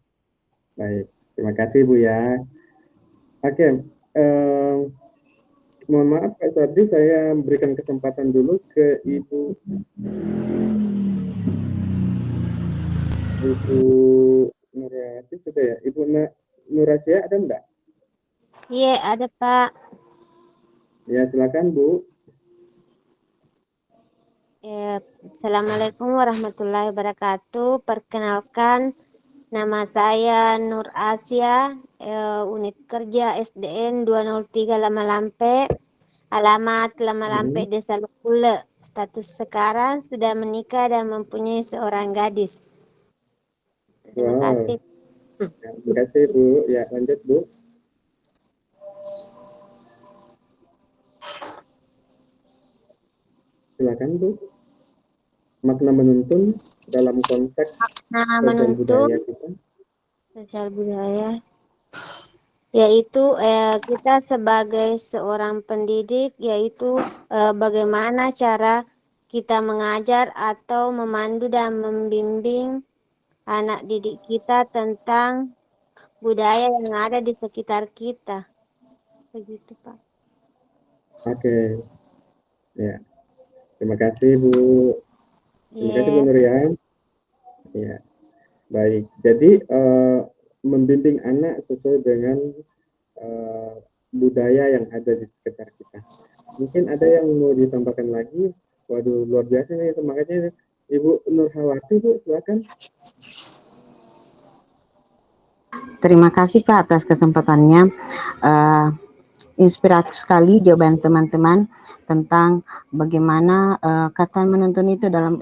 baik. Terima kasih, Bu ya. Oke, mohon maaf Pak Sardi, saya berikan kesempatan dulu ke Ibu Nurati, sudah ya? Ibu Nurasia ada enggak? Iya, ada Pak. Ya, silakan Bu. Ya, Assalamualaikum warahmatullahi wabarakatuh. Perkenalkan, nama saya Nur Asia, unit kerja SDN 203 Lama Lampe, alamat Lama Lampe, Desa Lukule. Status sekarang sudah menikah dan mempunyai seorang gadis. Terima kasih. Terima kasih Bu. Ya, lanjut Bu. Silakan Bu. Makna menuntun dalam konteks sosial budaya kita. Sosial budaya, yaitu kita sebagai seorang pendidik, yaitu bagaimana cara kita mengajar atau memandu dan membimbing anak didik kita tentang budaya yang ada di sekitar kita. begitu Pak. Oke, ya. Terima kasih Bu. Terima kasih Bu Yes. Nurian. Ya, baik. Jadi membimbing anak sesuai dengan budaya yang ada di sekitar kita. Mungkin ada yang mau ditambahkan lagi? Waduh, luar biasa nih semangatnya. Ibu Nurhawati, Bu, silakan. Terima kasih Pak atas kesempatannya. Inspiratif sekali jawaban teman-teman tentang bagaimana kata menuntun itu dalam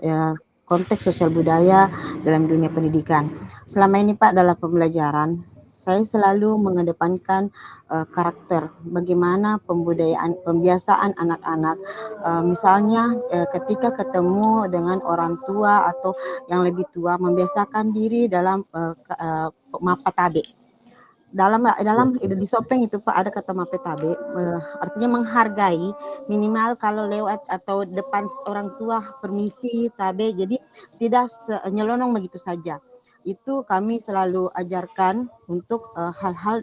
konteks sosial budaya dalam dunia pendidikan. Selama ini Pak dalam pembelajaran saya selalu mengedepankan karakter, bagaimana pembiasaan anak-anak. Misalnya ketika ketemu dengan orang tua atau yang lebih tua, membiasakan diri dalam mapatabe. Dalam di Sopeng itu Pak ada kata mapetabe, artinya menghargai, minimal kalau lewat atau depan orang tua permisi tabe, jadi tidak nyelonong begitu saja. Itu kami selalu ajarkan untuk hal-hal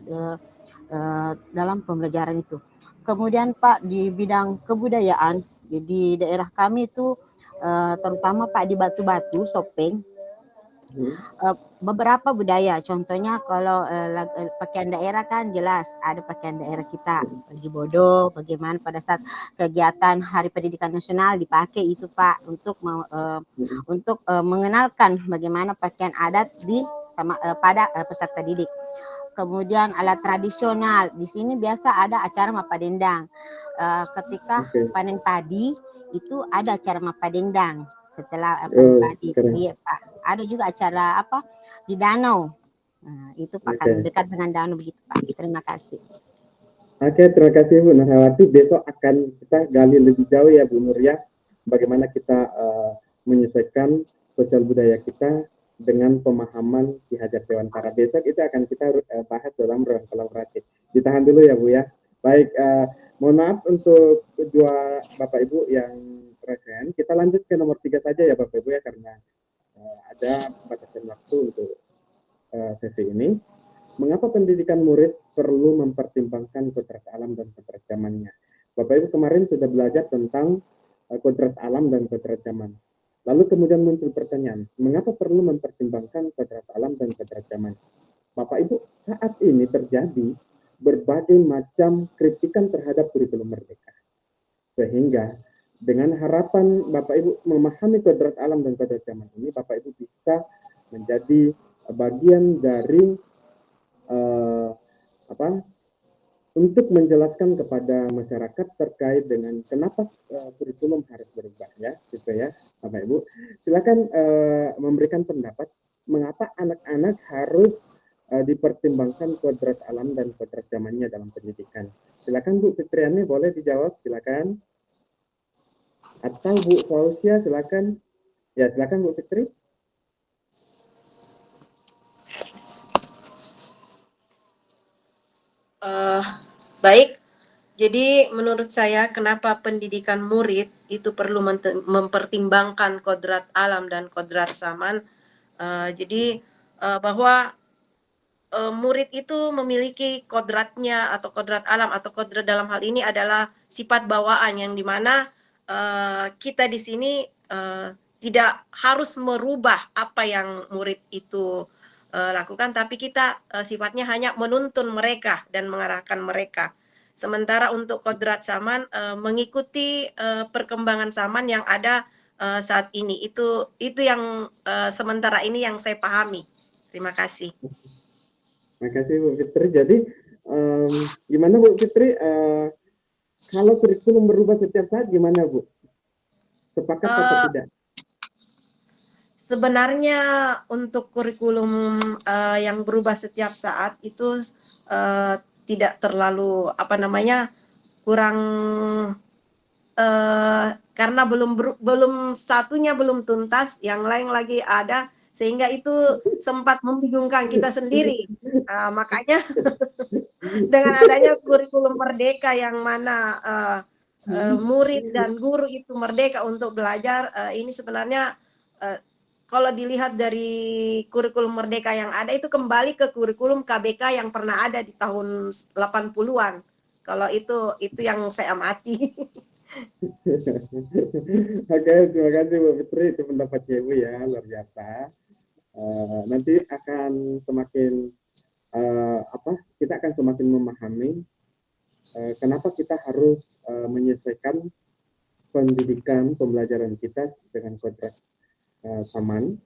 dalam pembelajaran itu. Kemudian Pak di bidang kebudayaan di daerah kami itu terutama Pak di Batu-Batu Sopeng, beberapa budaya, contohnya kalau pakaian daerah kan jelas ada pakaian daerah kita, baju bodoh, bagaimana pada saat kegiatan Hari Pendidikan Nasional dipakai itu Pak untuk mengenalkan bagaimana pakaian adat pada peserta didik. Kemudian alat tradisional, di sini biasa ada acara mapadendang. Ketika panen padi itu ada acara mapadendang. Setelah panen padi, iya Pak. Ada juga acara di danau. Nah, itu Pak kan dekat dengan danau begitu Pak. Terima kasih. Oke, terima kasih Bu Nurhawati. Besok akan kita gali lebih jauh ya Bu Nur ya, bagaimana kita menyesuaikan sosial budaya kita dengan pemahaman Ki Hajar Dewantara. Besok itu akan kita bahas dalam ruang kolaborasi. Ditahan dulu ya Bu ya. Baik, mohon maaf untuk kedua Bapak Ibu yang present. Kita lanjut ke nomor 3 saja ya Bapak Ibu ya, karena ada batasan waktu untuk sesi ini. Mengapa pendidikan murid perlu mempertimbangkan kodrat alam dan kodrat zamannya? Bapak Ibu kemarin sudah belajar tentang kodrat alam dan kodrat zaman. Lalu kemudian muncul pertanyaan, mengapa perlu mempertimbangkan kodrat alam dan kodrat zaman? Bapak Ibu, saat ini terjadi berbagai macam kritikan terhadap kurikulum merdeka. Sehingga dengan harapan Bapak Ibu memahami kodrat alam dan kodrat zaman ini, Bapak Ibu bisa menjadi bagian dari untuk menjelaskan kepada masyarakat terkait dengan kenapa kurikulum harus berubah ya, gitu ya, Bapak Ibu. Silakan memberikan pendapat mengapa anak-anak harus dipertimbangkan kodrat alam dan kodrat zamannya dalam pendidikan. Silakan Bu Fitriani, boleh dijawab, silakan. Atau Bu Fausia, silakan. Ya, silakan Bu Fitri. Baik, jadi menurut saya kenapa pendidikan murid itu perlu mempertimbangkan kodrat alam dan kodrat zaman. Jadi bahwa murid itu memiliki kodratnya atau kodrat alam atau kodrat dalam hal ini adalah sifat bawaan yang dimana kita di sini tidak harus merubah apa yang murid itu lakukan, tapi kita sifatnya hanya menuntun mereka dan mengarahkan mereka. Sementara untuk kodrat zaman mengikuti perkembangan zaman yang ada saat ini. Itu yang sementara ini yang saya pahami. Terima kasih. Terima kasih Bu Fitri. Jadi gimana Bu Fitri? Kalau kurikulum berubah setiap saat gimana Bu? Sepakat atau tidak? Sebenarnya untuk kurikulum yang berubah setiap saat itu tidak terlalu kurang karena belum satunya belum tuntas, yang lain lagi ada, sehingga itu sempat membingungkan kita sendiri. Makanya dengan adanya kurikulum merdeka yang mana murid dan guru itu merdeka untuk belajar, ini sebenarnya kalau dilihat dari kurikulum merdeka yang ada itu kembali ke kurikulum KBK yang pernah ada di tahun 80-an. Kalau itu yang saya amati. Oke, terima kasih Bu Fitri, itu pendapatnya Ibu ya, luar biasa. Nanti akan semakin kita akan semakin memahami kenapa kita harus menyesuaikan pendidikan pembelajaran kita dengan kodrat zaman,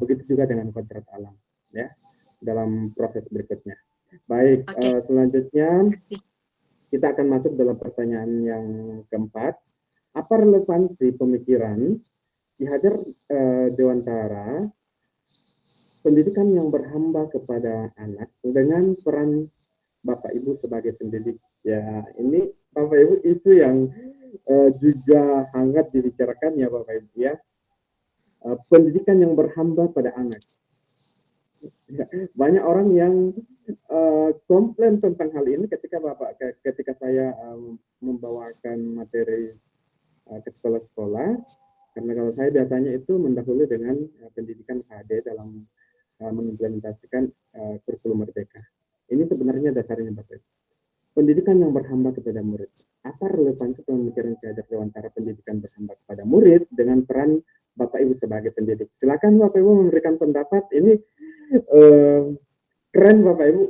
begitu juga dengan kodrat alam, ya, dalam proses berikutnya. Baik, selanjutnya kita akan masuk dalam pertanyaan yang keempat. Apa relevansi pemikiran Ki Hajar Dewantara pendidikan yang berhamba kepada anak dengan peran Bapak Ibu sebagai pendidik? Ya, ini Bapak Ibu isu yang juga hangat dibicarakan ya Bapak Ibu ya. Pendidikan yang berhamba pada anak. Ya, banyak orang yang komplain tentang hal ini ketika saya membawakan materi ke sekolah-sekolah, karena kalau saya biasanya itu mendahului dengan pendidikan KD dalam mengimplementasikan kurikulum Merdeka. Ini sebenarnya dasarnya Bapak Ibu. Pendidikan yang berhamba kepada murid. Apa relevansi pemikiran Ki Hajar Dewantara pendidikan berhamba kepada murid dengan peran Bapak Ibu sebagai pendidik? Silakan Bapak Ibu memberikan pendapat. Ini keren Bapak Ibu.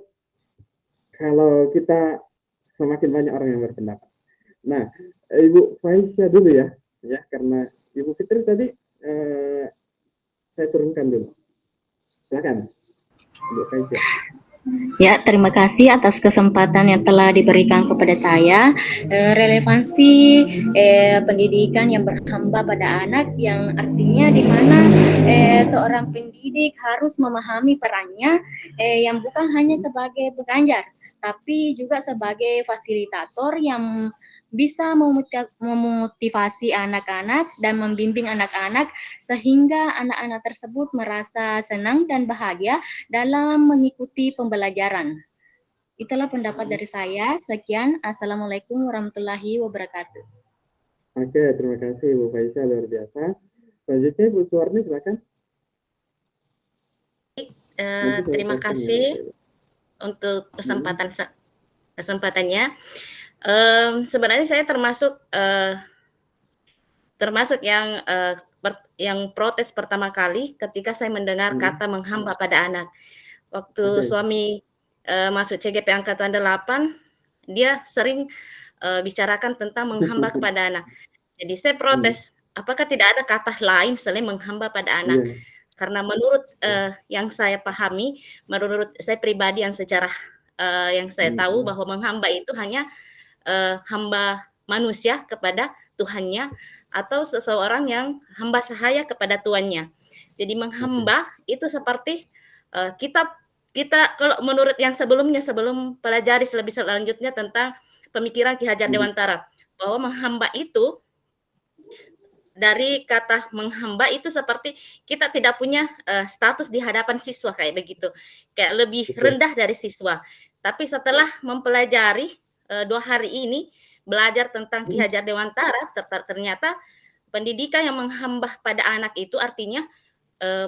Kalau kita semakin banyak orang yang berpendapat. Nah, Ibu Faisyah dulu ya, karena Ibu Fitri tadi saya turunkan dulu. Silakan, Ibu Faisyah. Ya, terima kasih atas kesempatan yang telah diberikan kepada saya. Relevansi pendidikan yang berhamba pada anak, yang artinya di mana seorang pendidik harus memahami perannya yang bukan hanya sebagai pengajar, tapi juga sebagai fasilitator yang bisa memotivasi anak-anak dan membimbing anak-anak sehingga anak-anak tersebut merasa senang dan bahagia dalam mengikuti pembelajaran. Itulah pendapat dari saya. Sekian. Assalamualaikum warahmatullahi wabarakatuh. Oke, terima kasih Bu Faisyah, luar biasa. Selanjutnya Bu Suwarni, silakan. Terima kasih untuk kesempatannya. Sebenarnya saya termasuk yang protes pertama kali ketika saya mendengar kata menghamba pada anak. Waktu suami masuk CGP Angkatan 8, dia sering bicarakan tentang menghamba kepada anak. Jadi saya protes, apakah tidak ada kata lain selain menghamba pada anak? Karena menurut yang saya pahami, menurut saya pribadi yang secara yang saya tahu bahwa menghamba itu hanya hamba manusia kepada Tuhannya, atau seseorang yang hamba sahaya kepada tuannya. Jadi menghamba itu seperti kita kalau menurut yang sebelumnya, sebelum pelajari lebih selanjutnya tentang pemikiran Ki Hajar Dewantara, bahwa menghamba itu dari kata menghamba itu seperti kita tidak punya status di hadapan siswa kayak begitu, kayak lebih rendah dari siswa. Tapi setelah mempelajari 2 hari ini belajar tentang Ki Hajar Dewantara, ternyata pendidikan yang menghamba pada anak itu artinya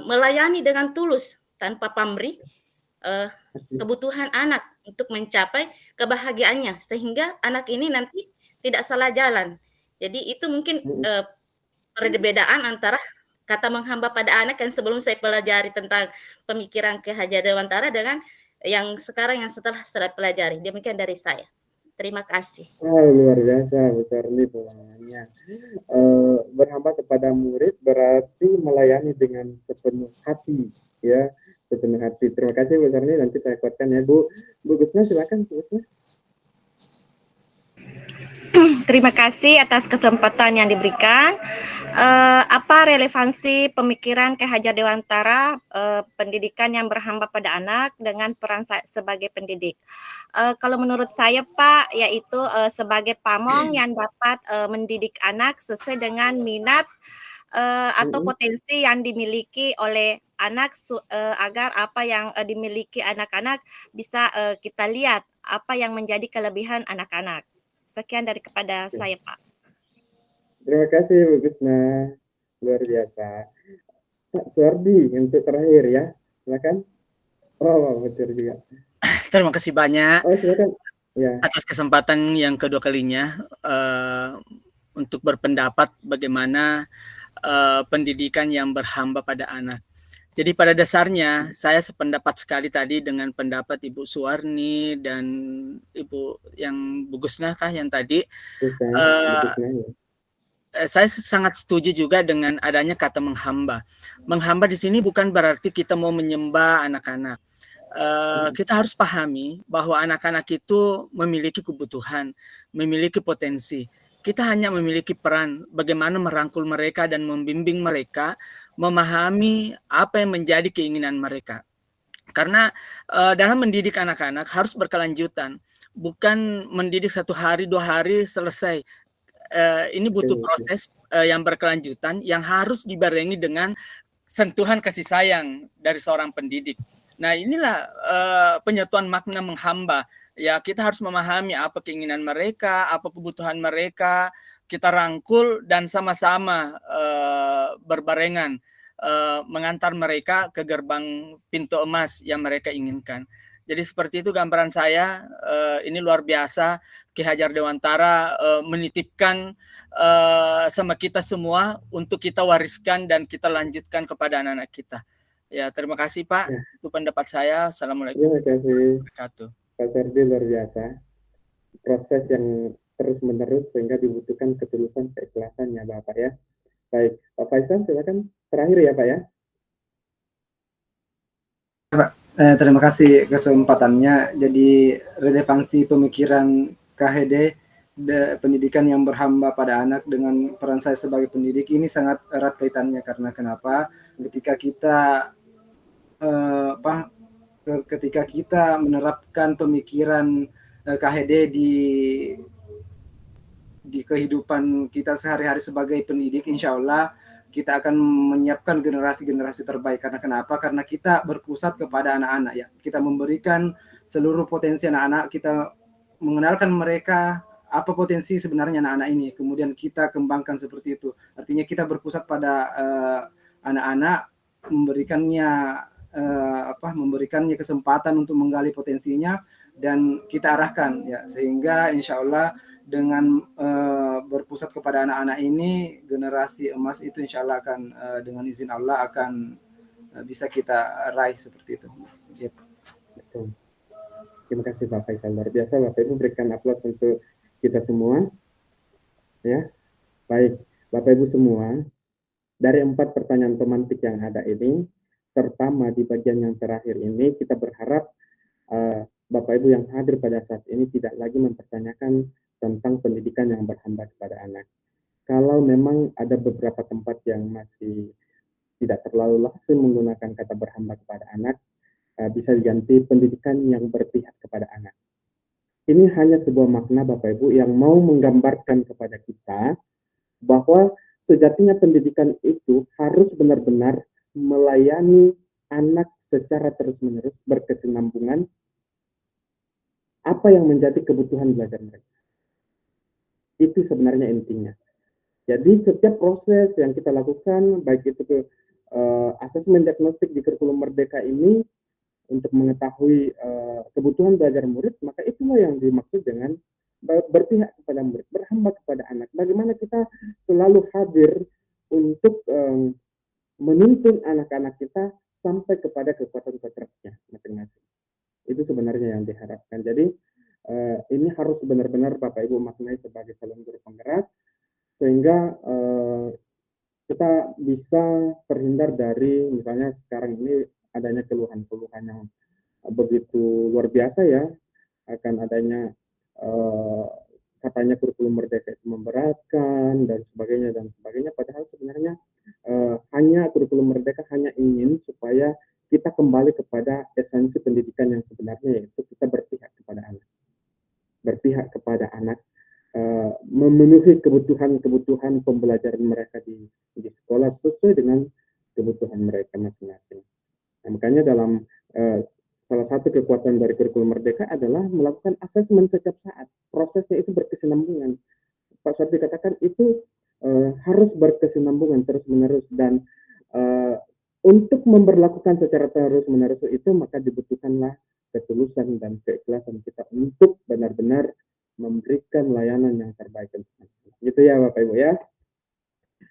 melayani dengan tulus tanpa pamrih kebutuhan anak untuk mencapai kebahagiaannya, sehingga anak ini nanti tidak salah jalan. Jadi itu mungkin perbedaan antara kata menghamba pada anak yang sebelum saya pelajari tentang pemikiran Ki Hajar Dewantara dengan yang sekarang yang setelah saya pelajari. Demikian dari saya. Terima kasih. Luar biasa Bu Suwarni pemahamannya. Berhamba kepada murid berarti melayani dengan sepenuh hati, ya, sepenuh hati. Terima kasih Bu Suwarni, nanti saya kuatkan ya Bu. Bu Gusna, silakan Bu Gusna. Terima kasih atas kesempatan yang diberikan. Apa relevansi pemikiran Ki Hajar Dewantara pendidikan yang berhamba pada anak dengan peran sebagai pendidik? Kalau menurut saya Pak, yaitu sebagai pamong yang dapat mendidik anak sesuai dengan minat atau potensi yang dimiliki oleh anak agar apa yang dimiliki anak-anak bisa kita lihat apa yang menjadi kelebihan anak-anak. Sekian kepada saya, Pak. Terima kasih Bu Gusna, luar biasa. Pak Suwardi untuk terakhir ya, silakan. Oh, betul juga. Terima kasih banyak. Silakan. Ya, atas kesempatan yang kedua kalinya untuk berpendapat bagaimana pendidikan yang berhamba pada anak. Jadi pada dasarnya saya sependapat sekali tadi dengan pendapat Ibu Suwarni dan Ibu yang Bu Gusna kah yang tadi. bukan, Eh, bukan ya. Saya sangat setuju juga dengan adanya kata menghamba. Menghamba di sini bukan berarti kita mau menyembah anak-anak. Kita harus pahami bahwa anak-anak itu memiliki kebutuhan, memiliki potensi. Kita hanya memiliki peran bagaimana merangkul mereka dan membimbing mereka memahami apa yang menjadi keinginan mereka. Karena dalam mendidik anak-anak harus berkelanjutan, bukan mendidik 1 hari 2 hari selesai. Ini butuh proses yang berkelanjutan yang harus dibarengi dengan sentuhan kasih sayang dari seorang pendidik. Nah, inilah penyatuan makna menghamba. Ya, kita harus memahami apa keinginan mereka, apa kebutuhan mereka, kita rangkul dan sama-sama berbarengan mengantar mereka ke gerbang pintu emas yang mereka inginkan. Jadi seperti itu gambaran saya. Ini luar biasa Ki Hajar Dewantara menitipkan sama kita semua untuk kita wariskan dan kita lanjutkan kepada anak-anak kita. Ya, terima kasih Pak. Ya. Itu pendapat saya. Assalamualaikum Terima kasih warahmatullahi wabarakatuh. Pak Serdi, luar biasa. Proses yang terus-menerus sehingga dibutuhkan ketulusan keikhlasan ya Bapak ya. Baik, Pak Faisal silakan terakhir ya Pak ya. Terima kasih kesempatannya. Jadi relevansi pemikiran KHD pendidikan yang berhamba pada anak dengan peran saya sebagai pendidik ini sangat erat kaitannya, karena kenapa? Ketika kita menerapkan pemikiran KHD di kehidupan kita sehari-hari sebagai pendidik, insya Allah kita akan menyiapkan generasi-generasi terbaik. Karena kenapa? Karena kita berpusat kepada anak-anak ya. Kita memberikan seluruh potensi anak-anak, kita mengenalkan mereka apa potensi sebenarnya anak-anak ini. Kemudian kita kembangkan seperti itu. Artinya kita berpusat pada anak-anak, memberikannya kesempatan untuk menggali potensinya dan kita arahkan ya, sehingga insya Allah dengan berpusat kepada anak-anak ini, generasi emas itu insya Allah akan dengan izin Allah akan bisa kita raih seperti itu. Betul. Terima kasih Pak Faisal, luar biasa. Bapak Ibu berikan aplaus untuk kita semua. Ya, baik Bapak Ibu semua. Dari 4 pertanyaan pemantik yang ada ini, terutama di bagian yang terakhir ini, kita berharap Bapak Ibu yang hadir pada saat ini tidak lagi mempertanyakan tentang pendidikan yang berhamba kepada anak. Kalau memang ada beberapa tempat yang masih tidak terlalu langsung menggunakan kata berhamba kepada anak, bisa diganti pendidikan yang berpihak kepada anak. Ini hanya sebuah makna Bapak Ibu yang mau menggambarkan kepada kita bahwa sejatinya pendidikan itu harus benar-benar melayani anak secara terus-menerus, berkesinambungan apa yang menjadi kebutuhan belajar mereka. Itu sebenarnya intinya. Jadi setiap proses yang kita lakukan, baik itu asesmen diagnostik di kurikulum Merdeka ini untuk mengetahui kebutuhan belajar murid, maka itulah yang dimaksud dengan berpihak kepada murid, berhamba kepada anak. Bagaimana kita selalu hadir untuk menuntun anak-anak kita sampai kepada kekuatan kodratnya masing-masing. Itu sebenarnya yang diharapkan. Jadi ini harus benar-benar Bapak Ibu maknai sebagai calon guru penggerak, sehingga kita bisa terhindar dari misalnya sekarang ini adanya keluhan-keluhan yang begitu luar biasa ya, akan adanya katanya kurikulum Merdeka itu memberatkan dan sebagainya, padahal sebenarnya hanya kurikulum Merdeka hanya ingin supaya kita kembali kepada esensi pendidikan yang sebenarnya, yaitu kita berpihak kepada anak. Berpihak kepada anak, memenuhi kebutuhan pembelajaran mereka di sekolah sesuai dengan kebutuhan mereka masing-masing. Nah, makanya dalam salah satu kekuatan dari kurikulum Merdeka adalah melakukan asesmen setiap saat. Prosesnya itu berkesinambungan. Pak Sardi katakan itu harus berkesinambungan terus-menerus, dan untuk memberlakukan secara terus-menerus itu maka dibutuhkanlah ketulusan dan keikhlasan kita untuk benar-benar memberikan layanan yang terbaik untuk anak. Gitu ya Bapak Ibu ya.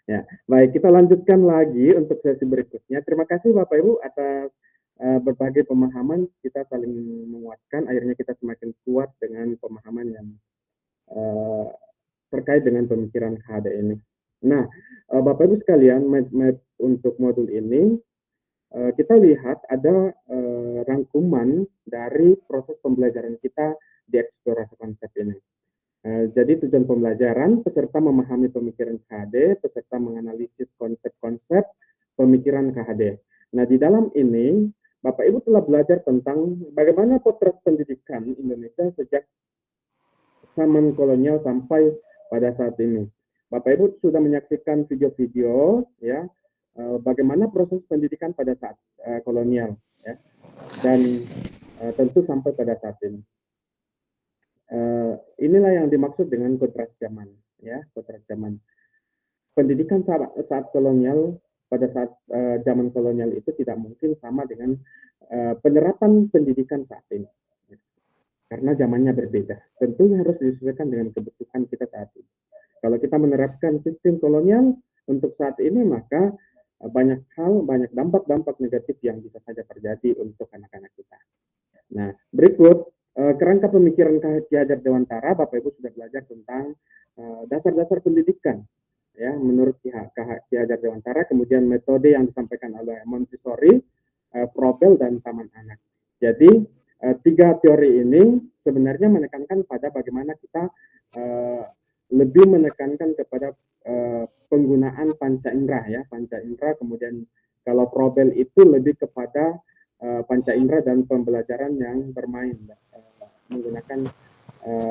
Ya, baik, kita lanjutkan lagi untuk sesi berikutnya. Terima kasih Bapak Ibu atas berbagai pemahaman, kita saling menguatkan, akhirnya kita semakin kuat dengan pemahaman yang terkait dengan pemikiran KHD ini. Nah, Bapak Ibu sekalian, untuk modul ini kita lihat ada rangkuman dari proses pembelajaran kita di eksplorasi konsep ini. Jadi tujuan pembelajaran, peserta memahami pemikiran KHD, peserta menganalisis konsep-konsep pemikiran KHD. Nah, di dalam ini, Bapak Ibu telah belajar tentang bagaimana potret pendidikan Indonesia sejak zaman kolonial sampai pada saat ini. Bapak Ibu sudah menyaksikan video-video ya, bagaimana proses pendidikan pada saat kolonial ya, dan tentu sampai pada saat ini. Inilah yang dimaksud dengan kontrak zaman ya, kontrak zaman. Pendidikan saat kolonial, pada saat zaman kolonial itu tidak mungkin sama dengan penerapan pendidikan saat ini karena zamannya berbeda. Tentunya harus disesuaikan dengan kebutuhan kita saat ini. Kalau kita menerapkan sistem kolonial untuk saat ini, maka banyak hal, banyak dampak-dampak negatif yang bisa saja terjadi untuk anak-anak kita. Nah, berikut kerangka pemikiran Ki Hajar Dewantara. Bapak Ibu sudah belajar tentang dasar-dasar pendidikan ya menurut Ki Hajar Dewantara, kemudian metode yang disampaikan oleh Montessori, Froebel, dan Taman Anak. Jadi tiga teori ini sebenarnya menekankan pada bagaimana kita lebih menekankan kepada penggunaan panca indera ya, panca indera. Kemudian kalau Froebel itu lebih kepada panca indera dan pembelajaran yang bermain, menggunakan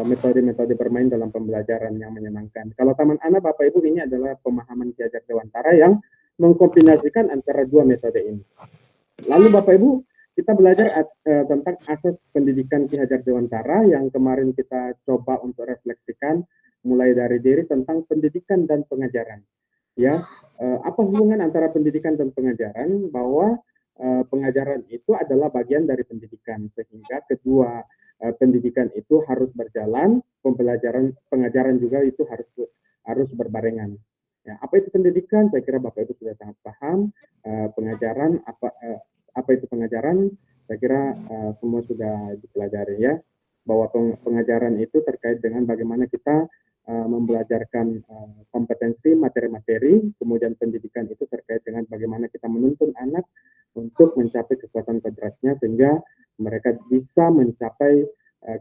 metode-metode bermain dalam pembelajaran yang menyenangkan. Kalau Taman Anak, Bapak Ibu, ini adalah pemahaman Ki Hajar Dewantara yang mengkombinasikan antara dua metode ini. Lalu Bapak Ibu, kita belajar tentang asas pendidikan Ki Hajar Dewantara yang kemarin kita coba untuk refleksikan mulai dari diri tentang pendidikan dan pengajaran. Ya, apa hubungan antara pendidikan dan pengajaran? Bahwa pengajaran itu adalah bagian dari pendidikan, sehingga kedua pendidikan itu harus berjalan, pengajaran juga itu harus berbarengan. Ya, apa itu pendidikan? Saya kira Bapak Ibu sudah sangat paham. Pengajaran apa itu pengajaran? Saya kira semua sudah dipelajari ya, bahwa pengajaran itu terkait dengan bagaimana kita membelajarkan kompetensi materi-materi, kemudian pendidikan itu terkait dengan bagaimana kita menuntun anak untuk mencapai kekuatan kodratnya sehingga mereka bisa mencapai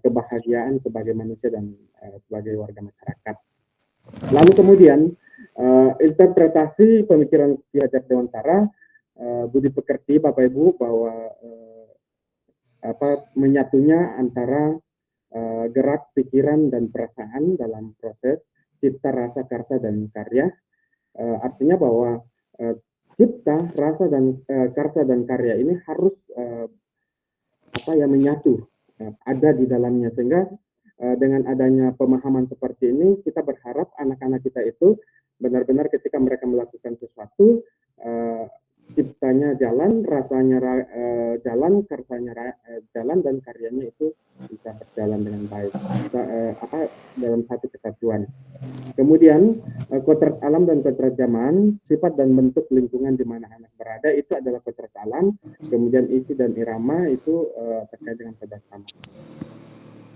kebahagiaan sebagai manusia dan sebagai warga masyarakat. Lalu kemudian interpretasi pemikiran Ki Hajar Dewantara, budi pekerti Bapak Ibu, bahwa menyatunya antara gerak, pikiran, dan perasaan dalam proses cipta, rasa, karsa, dan karya. Artinya bahwa cipta, rasa, dan karsa, dan karya ini harus menyatu, ada di dalamnya, sehingga dengan adanya pemahaman seperti ini, kita berharap anak-anak kita itu benar-benar ketika mereka melakukan sesuatu, ciptanya jalan, rasanya jalan, karsanya jalan, dan karyanya itu bisa berjalan dengan baik, dalam satu kesatuan. Kemudian kodrat alam dan kodrat zaman, sifat dan bentuk lingkungan di mana anak berada itu adalah kodrat alam. Kemudian isi dan irama itu terkait dengan kodrat zaman.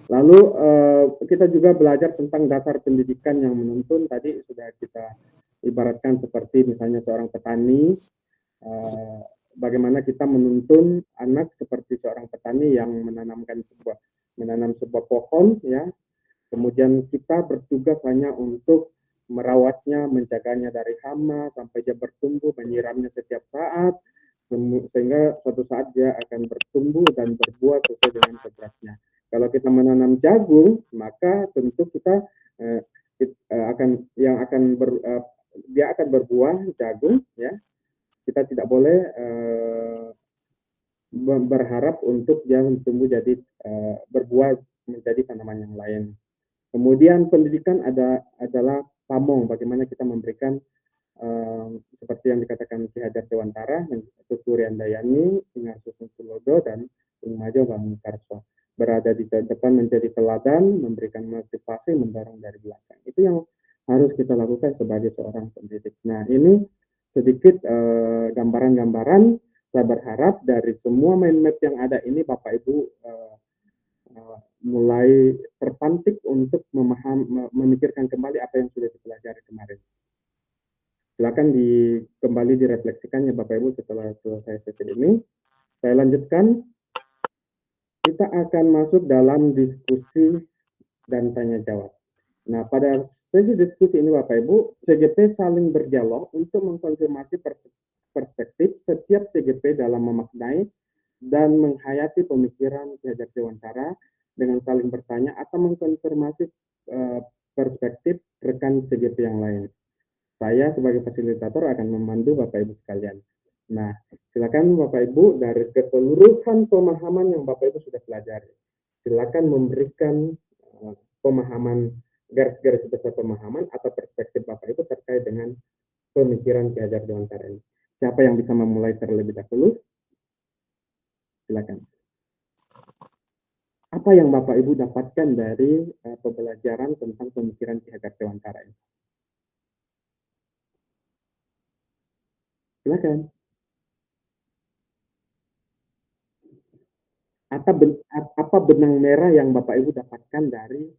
Lalu kita juga belajar tentang dasar pendidikan yang menuntun. Tadi sudah kita ibaratkan seperti misalnya seorang petani, bagaimana kita menuntun anak seperti seorang petani yang menanam sebuah pohon ya. Kemudian kita bertugas hanya untuk merawatnya, menjaganya dari hama sampai dia bertumbuh, menyiramnya setiap saat sehingga suatu saat dia akan bertumbuh dan berbuah sesuai dengan kodratnya. Kalau kita menanam jagung, maka tentu kita dia akan berbuah jagung ya. Kita tidak boleh berharap untuk dia tumbuh jadi berbuah menjadi tanaman yang lain. Kemudian pendidikan adalah pamong, bagaimana kita memberikan seperti yang dikatakan Ki Hajar Dewantara, Tuturi Andayani, Ingar Susun Tulodo, dan maju bangun karso, berada di depan menjadi teladan, memberikan motivasi, mendorong dari belakang. Itu yang harus kita lakukan sebagai seorang pendidik. Nah, ini sedikit gambaran-gambaran. Saya berharap dari semua mind map yang ada ini Bapak Ibu mulai terpantik untuk memikirkan kembali apa yang sudah dipelajari kemarin. Silakan kembali direfleksikan ya Bapak Ibu setelah selesai sesi ini. Saya lanjutkan. Kita akan masuk dalam diskusi dan tanya jawab. Nah, pada sesi diskusi ini Bapak Ibu, CGP saling berdialog untuk mengkonfirmasi perspektif setiap CGP dalam memaknai dan menghayati pemikiran Ki Hajar Dewantara dengan saling bertanya atau mengkonfirmasi perspektif rekan CGP yang lain. Saya sebagai fasilitator akan memandu Bapak Ibu sekalian. Nah, silakan Bapak Ibu dari keseluruhan pemahaman yang Bapak Ibu sudah pelajari, silakan memberikan pemahaman, garis-garis besar pemahaman atau perspektif Bapak Ibu terkait dengan pemikiran Ki Hajar Dewantara ini. Siapa yang bisa memulai terlebih dahulu? Silakan. Apa yang Bapak Ibu dapatkan dari pembelajaran tentang pemikiran Ki Hajar Dewantara ini? Silakan. Apa benang merah yang Bapak Ibu dapatkan dari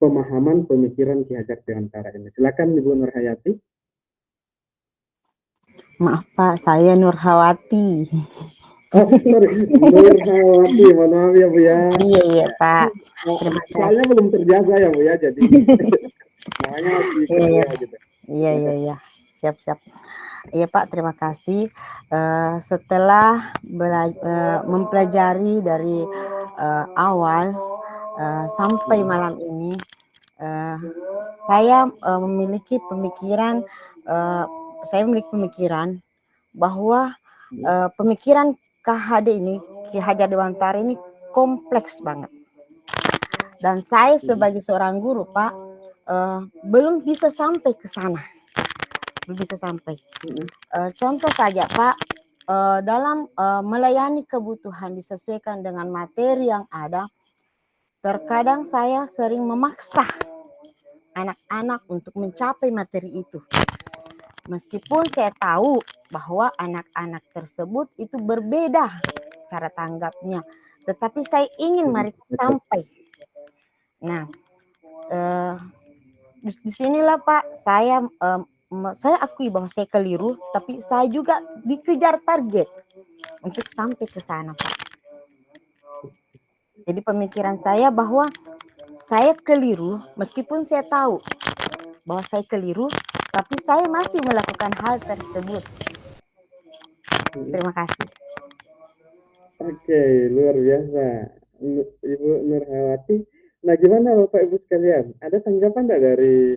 pemahaman pemikiran Ki Hajar Dewantara ini? Silakan Ibu Nurhayati. Maaf Pak, saya Nurhawati. Oh, sorry, Nurhawati, mohon maaf ya Bu ya. Iya Pak. Terima kasih. Soalnya belum terbiasa ya Bu ya, jadi namanya masih kerja gitu. Iya. Siap. Iya Pak, terima kasih. Setelah mempelajari dari awal sampai malam ini, saya memiliki pemikiran bahwa pemikiran KHD ini, Ki Hajar Dewantara ini kompleks banget. Dan saya sebagai seorang guru Pak, belum bisa sampai ke sana. Contoh saja Pak, dalam melayani kebutuhan disesuaikan dengan materi yang ada, terkadang saya sering memaksa anak-anak untuk mencapai materi itu. Meskipun saya tahu bahwa anak-anak tersebut itu berbeda cara tanggapnya, tetapi saya ingin mereka sampai. Nah, disinilah Pak, saya akui bahwa saya keliru, tapi saya juga dikejar target untuk sampai ke sana Pak. Jadi pemikiran saya bahwa saya keliru, meskipun saya tahu bahwa saya keliru, tapi saya masih melakukan hal tersebut. Terima kasih. Oke, luar biasa Ibu Nurhawati. Nah, gimana Bapak Ibu sekalian? Ada tanggapan enggak dari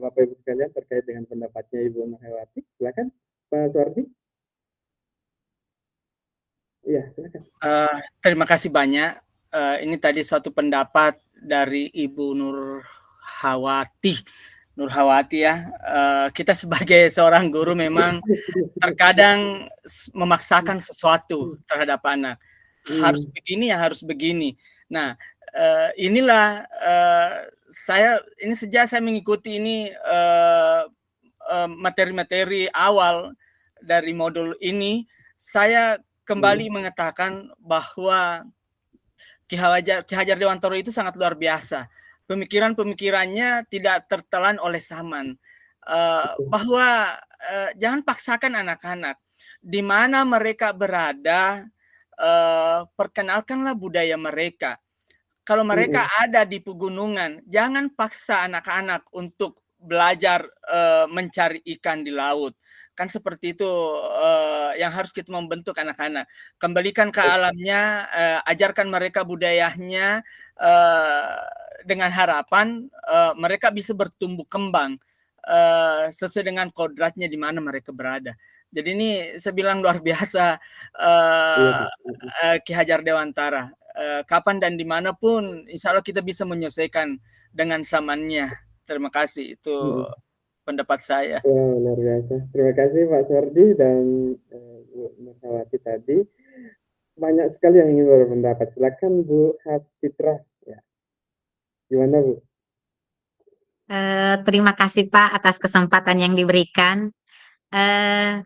Bapak Ibu sekalian terkait dengan pendapatnya Ibu Nurhawati? Silakan Pak Suardi. Iya, silakan. Terima kasih banyak. Ini tadi suatu pendapat dari Ibu Nurhawati ya. Kita sebagai seorang guru memang terkadang memaksakan sesuatu terhadap anak. Harus begini ya harus begini. Nah, inilah sejak saya mengikuti ini materi-materi awal dari modul ini, saya kembali mengatakan bahwa Ki Hajar Dewantara itu sangat luar biasa. Pemikirannya tidak tertelan oleh zaman. Bahwa jangan paksakan anak-anak. Di mana mereka berada, perkenalkanlah budaya mereka. Kalau mereka ada di pegunungan, jangan paksa anak-anak untuk belajar mencari ikan di laut. Kan seperti itu yang harus kita membentuk anak-anak. Kembalikan ke alamnya, ajarkan mereka budayanya dengan harapan mereka bisa bertumbuh kembang sesuai dengan kodratnya di mana mereka berada. Jadi ini saya bilang luar biasa Ki Hajar Dewantara. Kapan dan dimanapun, insya Allah kita bisa menyesuaikan dengan zamannya. Terima kasih, itu pendapat saya. Luar biasa. Terima kasih Pak Suardi dan Bu Nurhawati tadi. banyak sekali yang ingin berpendapat. Silakan Bu Hascitra. Ya. Gimana Bu? Terima kasih Pak atas kesempatan yang diberikan. Eh,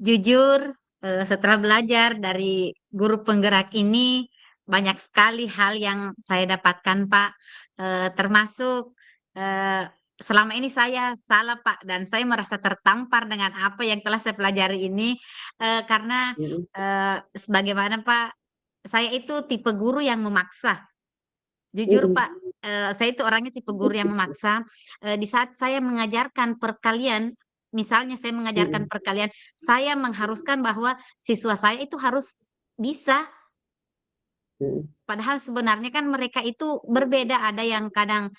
Jujur, setelah belajar dari guru penggerak ini, banyak sekali hal yang saya dapatkan Pak. Termasuk eh, selama ini saya salah Pak, dan saya merasa tertampar dengan apa yang telah saya pelajari ini. Karena sebagaimana Pak, saya itu tipe guru yang memaksa. Jujur Pak, saya itu orangnya tipe guru yang memaksa. Di saat saya mengajarkan perkalian, misalnya saya mengajarkan perkalian, saya mengharuskan bahwa siswa saya itu harus bisa. Padahal sebenarnya kan mereka itu berbeda. Ada yang kadang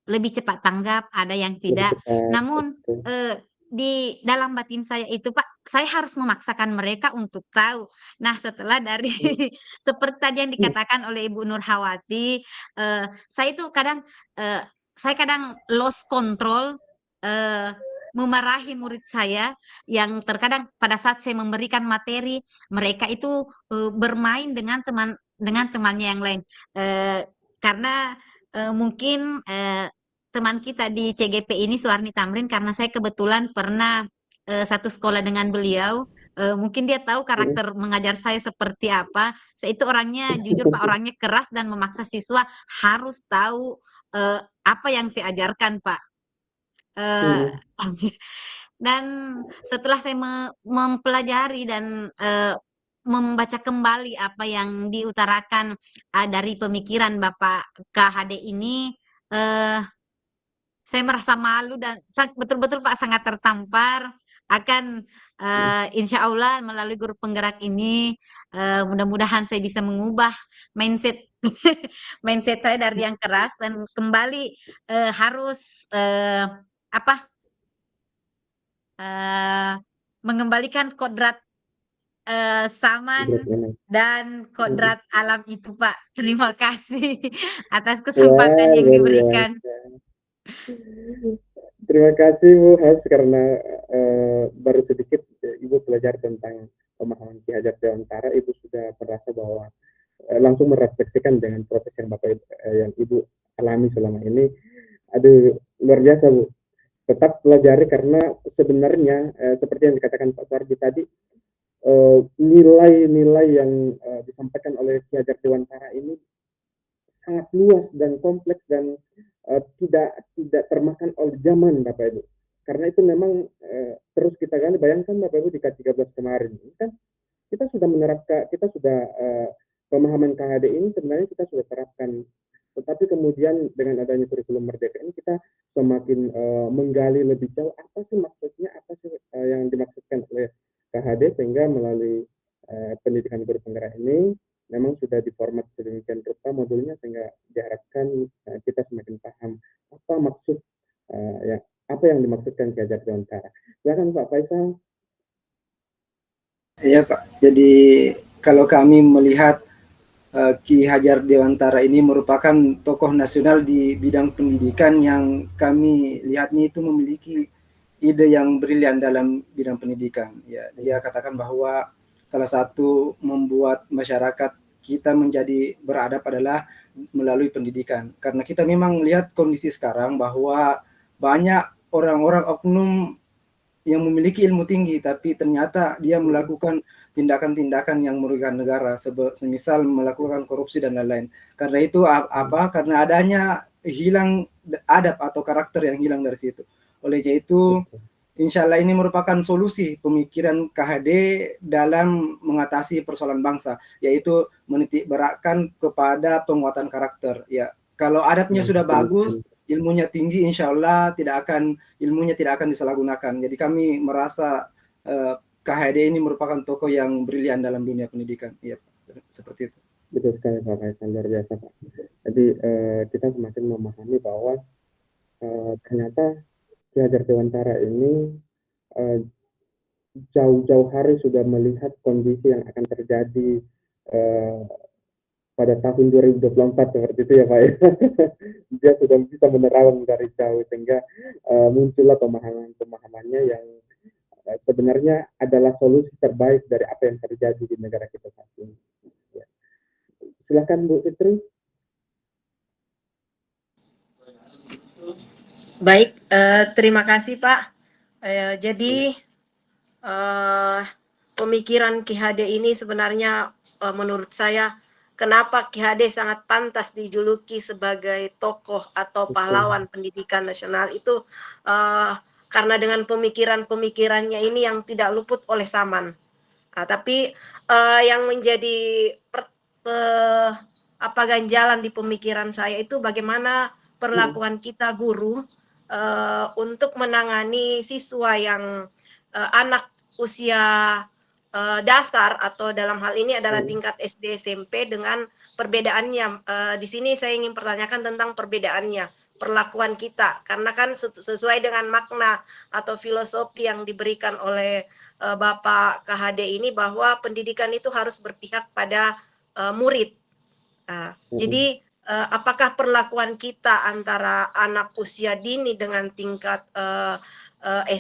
lebih cepat tanggap, ada yang Lebih tidak. cepat, Namun betul. di dalam batin saya itu Pak, saya harus memaksakan mereka untuk tahu. Nah, setelah dari seperti tadi yang dikatakan oleh Ibu Nurhawati, saya itu kadang saya kadang lost control, memarahi murid saya yang terkadang pada saat saya memberikan materi, mereka itu bermain dengan temannya yang lain. Karena mungkin teman kita di CGP ini Suwarni Tamrin, karena saya kebetulan pernah satu sekolah dengan beliau. Mungkin dia tahu karakter mengajar saya seperti apa. Saya itu orangnya jujur Pak, orangnya keras dan memaksa siswa harus tahu apa yang saya ajarkan Pak. Dan setelah saya mempelajari dan membaca kembali apa yang diutarakan dari pemikiran Bapak KHD ini, saya merasa malu dan betul-betul Pak sangat tertampar. Akan insya Allah melalui guru penggerak ini, mudah-mudahan saya bisa mengubah mindset mindset saya dari yang keras dan kembali harus mengembalikan kodrat Saman dan kodrat alam itu Pak. Terima kasih atas kesempatan yang luar diberikan. biasa. Terima kasih Bu Has, karena baru sedikit Ibu belajar tentang pemahaman Ki Hajar Dewantara, Ibu sudah merasa bahwa langsung merefleksikan dengan proses yang yang Ibu alami selama ini. Aduh, luar biasa Bu. Tetap pelajari, karena sebenarnya seperti yang dikatakan Pak Suwardi tadi, nilai-nilai yang disampaikan oleh Ki Hajar Dewantara ini sangat luas dan kompleks dan tidak termakan oleh zaman Bapak Ibu. Karena itu memang terus kita gali. Bayangkan Bapak Ibu di K13 kemarin kan kita sudah menerapkan, kita sudah pemahaman KHD ini sebenarnya kita sudah terapkan. Tetapi kemudian dengan adanya kurikulum Merdeka ini kita semakin menggali lebih jauh apa sih maksudnya, apa sih yang dimaksudkan oleh KHD, sehingga melalui pendidikan guru penggerak ini memang sudah diformat sedemikian rupa modulnya, sehingga diharapkan kita semakin paham apa maksud apa yang dimaksudkan Ki Hajar Dewantara. Silakan Pak Faisal. Iya Pak, jadi kalau kami melihat Ki Hajar Dewantara ini merupakan tokoh nasional di bidang pendidikan yang kami lihatnya itu memiliki ide yang brilian dalam bidang pendidikan. Ya, dia katakan bahwa salah satu membuat masyarakat kita menjadi beradab adalah melalui pendidikan. Karena kita memang lihat kondisi sekarang bahwa banyak orang-orang oknum yang memiliki ilmu tinggi, tapi ternyata dia melakukan tindakan-tindakan yang merugikan negara, semisal melakukan korupsi dan lain-lain. Karena itu karena adanya hilang adab atau karakter yang hilang dari situ. Oleh itu, insya Allah ini merupakan solusi pemikiran KHD dalam mengatasi persoalan bangsa, yaitu menitik beratkan kepada penguatan karakter. Ya, kalau adabnya sudah bagus, ilmunya tinggi, insya Allah ilmunya tidak akan disalahgunakan. Jadi kami merasa KHD ini merupakan tokoh yang brilian dalam dunia pendidikan. Iya, seperti itu. Betul sekali Pak Faisal, luar biasa Pak. Jadi kita semakin memahami bahwa ternyata Ki Hajar Dewantara ini jauh-jauh hari sudah melihat kondisi yang akan terjadi pada tahun 2024 seperti itu ya Pak ya. Dia sudah bisa menerawang dari jauh, sehingga muncullah pemahamannya yang sebenarnya adalah solusi terbaik dari apa yang terjadi di negara kita saat ini. Ya. Silakan Bu Fitri. Baik, terima kasih Pak. Jadi pemikiran Ki Hade ini sebenarnya menurut saya kenapa Ki Hade sangat pantas dijuluki sebagai tokoh atau pahlawan pendidikan nasional itu karena dengan pemikiran-pemikirannya ini yang tidak luput oleh zaman. Nah, tapi yang menjadi ganjalan di pemikiran saya itu bagaimana perlakuan kita guru untuk menangani siswa yang anak usia dasar atau dalam hal ini adalah tingkat SD SMP dengan perbedaannya. Di sini saya ingin pertanyakan tentang perbedaannya, perlakuan kita, karena kan sesuai dengan makna atau filosofi yang diberikan oleh Bapak KHD ini bahwa pendidikan itu harus berpihak pada murid. Jadi apakah perlakuan kita antara anak usia dini dengan tingkat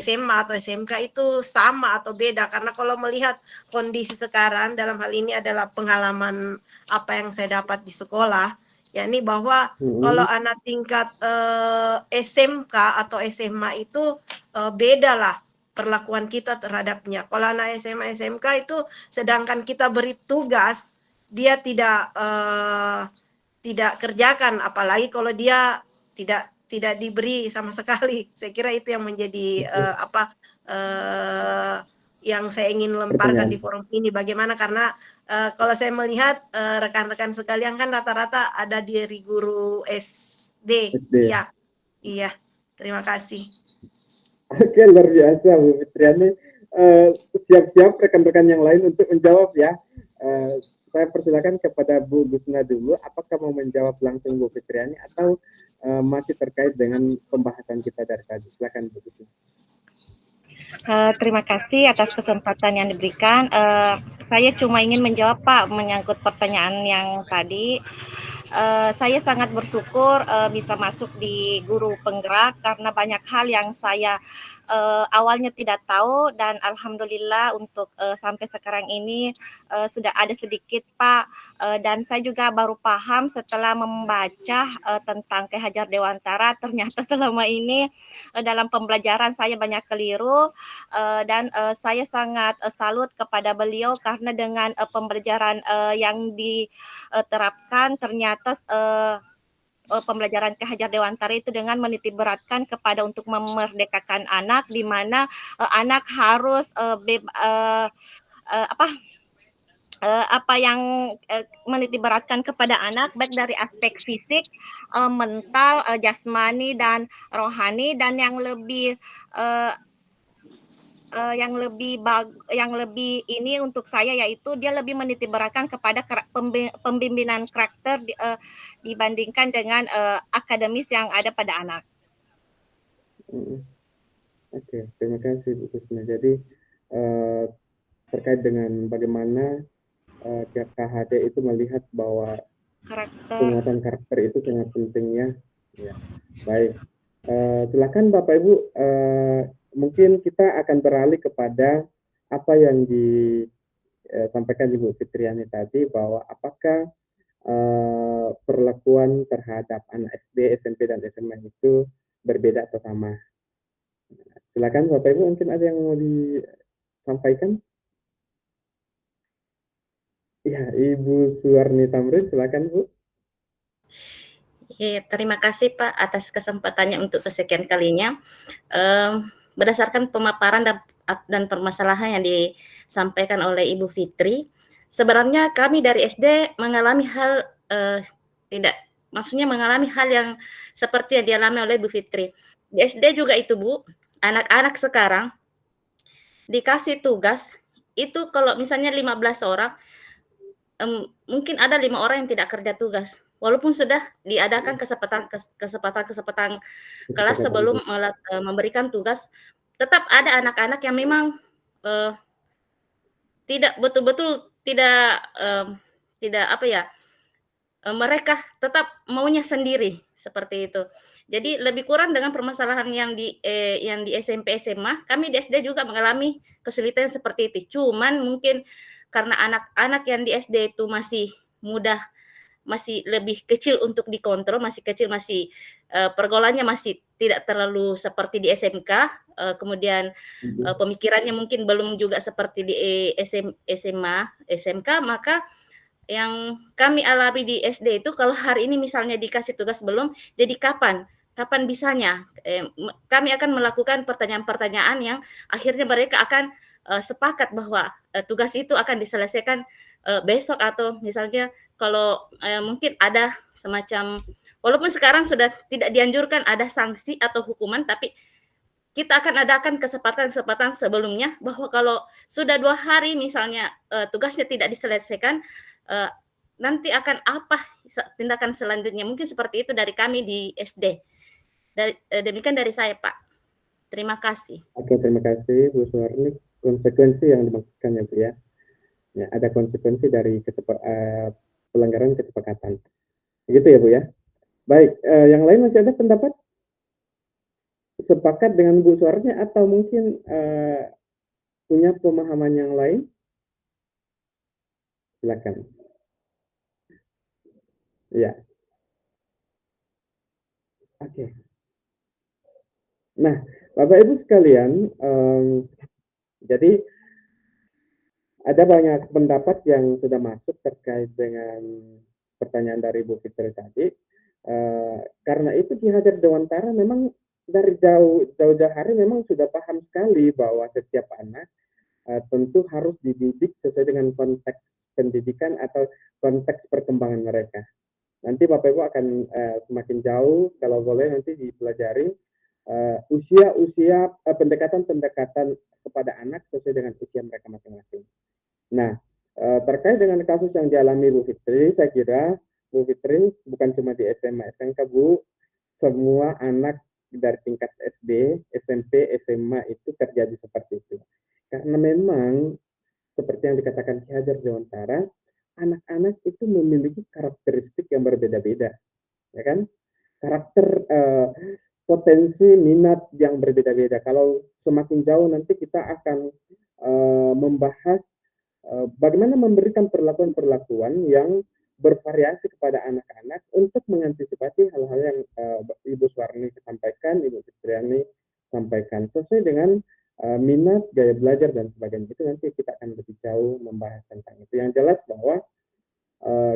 SMA atau SMK itu sama atau beda? Karena kalau melihat kondisi sekarang dalam hal ini adalah pengalaman apa yang saya dapat di sekolah, yakni bahwa kalau anak tingkat SMK atau SMA itu beda lah perlakuan kita terhadapnya. Kalau anak SMA SMK itu sedangkan kita beri tugas, dia tidak kerjakan, apalagi kalau dia tidak diberi sama sekali. Saya kira itu yang menjadi yang saya ingin lemparkan di forum ini. Bagaimana, karena kalau saya melihat rekan-rekan sekalian kan rata-rata ada dari guru SD. Iya. Terima kasih. Oke, luar biasa Bu Fitriani. Siap-siap rekan-rekan yang lain untuk menjawab ya. Saya persilakan kepada Bu Gusna dulu, apakah mau menjawab langsung Bu Fitriani atau masih terkait dengan pembahasan kita dari tadi? Silakan Bu Gusna. Terima kasih atas kesempatan yang diberikan. Saya cuma ingin menjawab Pak menyangkut pertanyaan yang tadi. Saya sangat bersyukur bisa masuk di guru penggerak karena banyak hal yang saya awalnya tidak tahu, dan alhamdulillah untuk sampai sekarang ini sudah ada sedikit Pak, dan saya juga baru paham setelah membaca tentang Ki Hajar Dewantara. Ternyata selama ini dalam pembelajaran saya banyak keliru, dan saya sangat salut kepada beliau karena dengan pembelajaran yang diterapkan ternyata pembelajaran Ki Hajar Dewantara itu dengan menitik beratkan kepada untuk memerdekakan anak, di mana anak harus apa yang menitik beratkan kepada anak baik dari aspek fisik, mental, jasmani dan rohani, dan yang lebih yang lebih ini untuk saya yaitu dia lebih menitik beratkan kepada pembimbingan karakter dibandingkan dengan akademis yang ada pada anak. Oke, terima kasih Bu Kusna. Jadi terkait dengan bagaimana KHD itu melihat bahwa penguatan karakter itu sangat pentingnya. Ya. Baik, silakan Bapak Ibu. Mungkin kita akan beralih kepada apa yang disampaikan Ibu Fitriani tadi, bahwa apakah perlakuan terhadap anak SD, SMP, dan SMA itu berbeda atau sama. Silakan Bapak Ibu, mungkin ada yang mau disampaikan? Ya, Ibu Suwarni Tamrin, silakan Bu. Terima kasih Pak atas kesempatannya untuk kesekian kalinya. Berdasarkan pemaparan dan permasalahan yang disampaikan oleh Ibu Fitri, sebenarnya kami dari SD mengalami hal mengalami hal yang seperti yang dialami oleh Ibu Fitri. Di SD juga itu Bu, anak-anak sekarang dikasih tugas itu kalau misalnya 15 orang, mungkin ada 5 orang yang tidak kerja tugas. Walaupun sudah diadakan kesempatan kelas sebelum memberikan tugas, tetap ada anak-anak yang memang tidak betul-betul tidak mereka tetap maunya sendiri, seperti itu. Jadi lebih kurang dengan permasalahan yang di SMP, SMA, kami di SD juga mengalami kesulitan seperti itu. Cuman mungkin karena anak-anak yang di SD itu masih mudah, masih lebih kecil untuk dikontrol, masih kecil, masih pergaulannya masih tidak terlalu seperti di SMK, kemudian pemikirannya mungkin belum juga seperti di SMA, SMK, maka yang kami alami di SD itu kalau hari ini misalnya dikasih tugas belum, jadi kapan? Kapan bisanya? Kami akan melakukan pertanyaan-pertanyaan yang akhirnya mereka akan sepakat bahwa tugas itu akan diselesaikan besok, atau misalnya kalau mungkin ada semacam, walaupun sekarang sudah tidak dianjurkan ada sanksi atau hukuman, tapi kita akan adakan kesempatan-kesempatan sebelumnya bahwa kalau sudah 2 hari misalnya tugasnya tidak diselesaikan, nanti akan apa tindakan selanjutnya. Mungkin seperti itu dari kami di SD. Demikian dari saya, Pak. Terima kasih. Oke, terima kasih Bu Suwarni. Konsekuensi yang dimaksudkan ya Bu ya. Ya, ada konsekuensi dari pelanggaran kesepakatan. Begitu ya Bu ya. Baik, yang lain masih ada pendapat? Sepakat dengan Bu Suwarni atau mungkin punya pemahaman yang lain? Silakan. Ya. Oke. Nah, Bapak Ibu sekalian, jadi ada banyak pendapat yang sudah masuk terkait dengan pertanyaan dari Bu Fitri tadi. Karena itu Ki Hajar Dewantara memang dari jauh hari memang sudah paham sekali bahwa setiap anak tentu harus dididik sesuai dengan konteks pendidikan atau konteks perkembangan mereka. Nanti Bapak Ibu akan semakin jauh, kalau boleh nanti dipelajari usia-usia pendekatan-pendekatan kepada anak sesuai dengan usia mereka masing-masing. Nah, terkait dengan kasus yang dialami Bu Fitri, saya kira Bu Fitri bukan cuma di SMA, SMK Bu, semua anak dari tingkat SD, SMP, SMA itu terjadi seperti itu. Karena memang seperti yang dikatakan Ki Hajar Dewantara, anak-anak itu memiliki karakteristik yang berbeda-beda, ya kan? Karakter potensi minat yang berbeda-beda. Kalau semakin jauh nanti kita akan membahas bagaimana memberikan perlakuan-perlakuan yang bervariasi kepada anak-anak untuk mengantisipasi hal-hal yang Ibu Suwarni sampaikan, Ibu Fitriani sampaikan, sesuai dengan minat, gaya belajar, dan sebagainya. Itu nanti kita akan lebih jauh membahas tentang itu. Yang jelas bahwa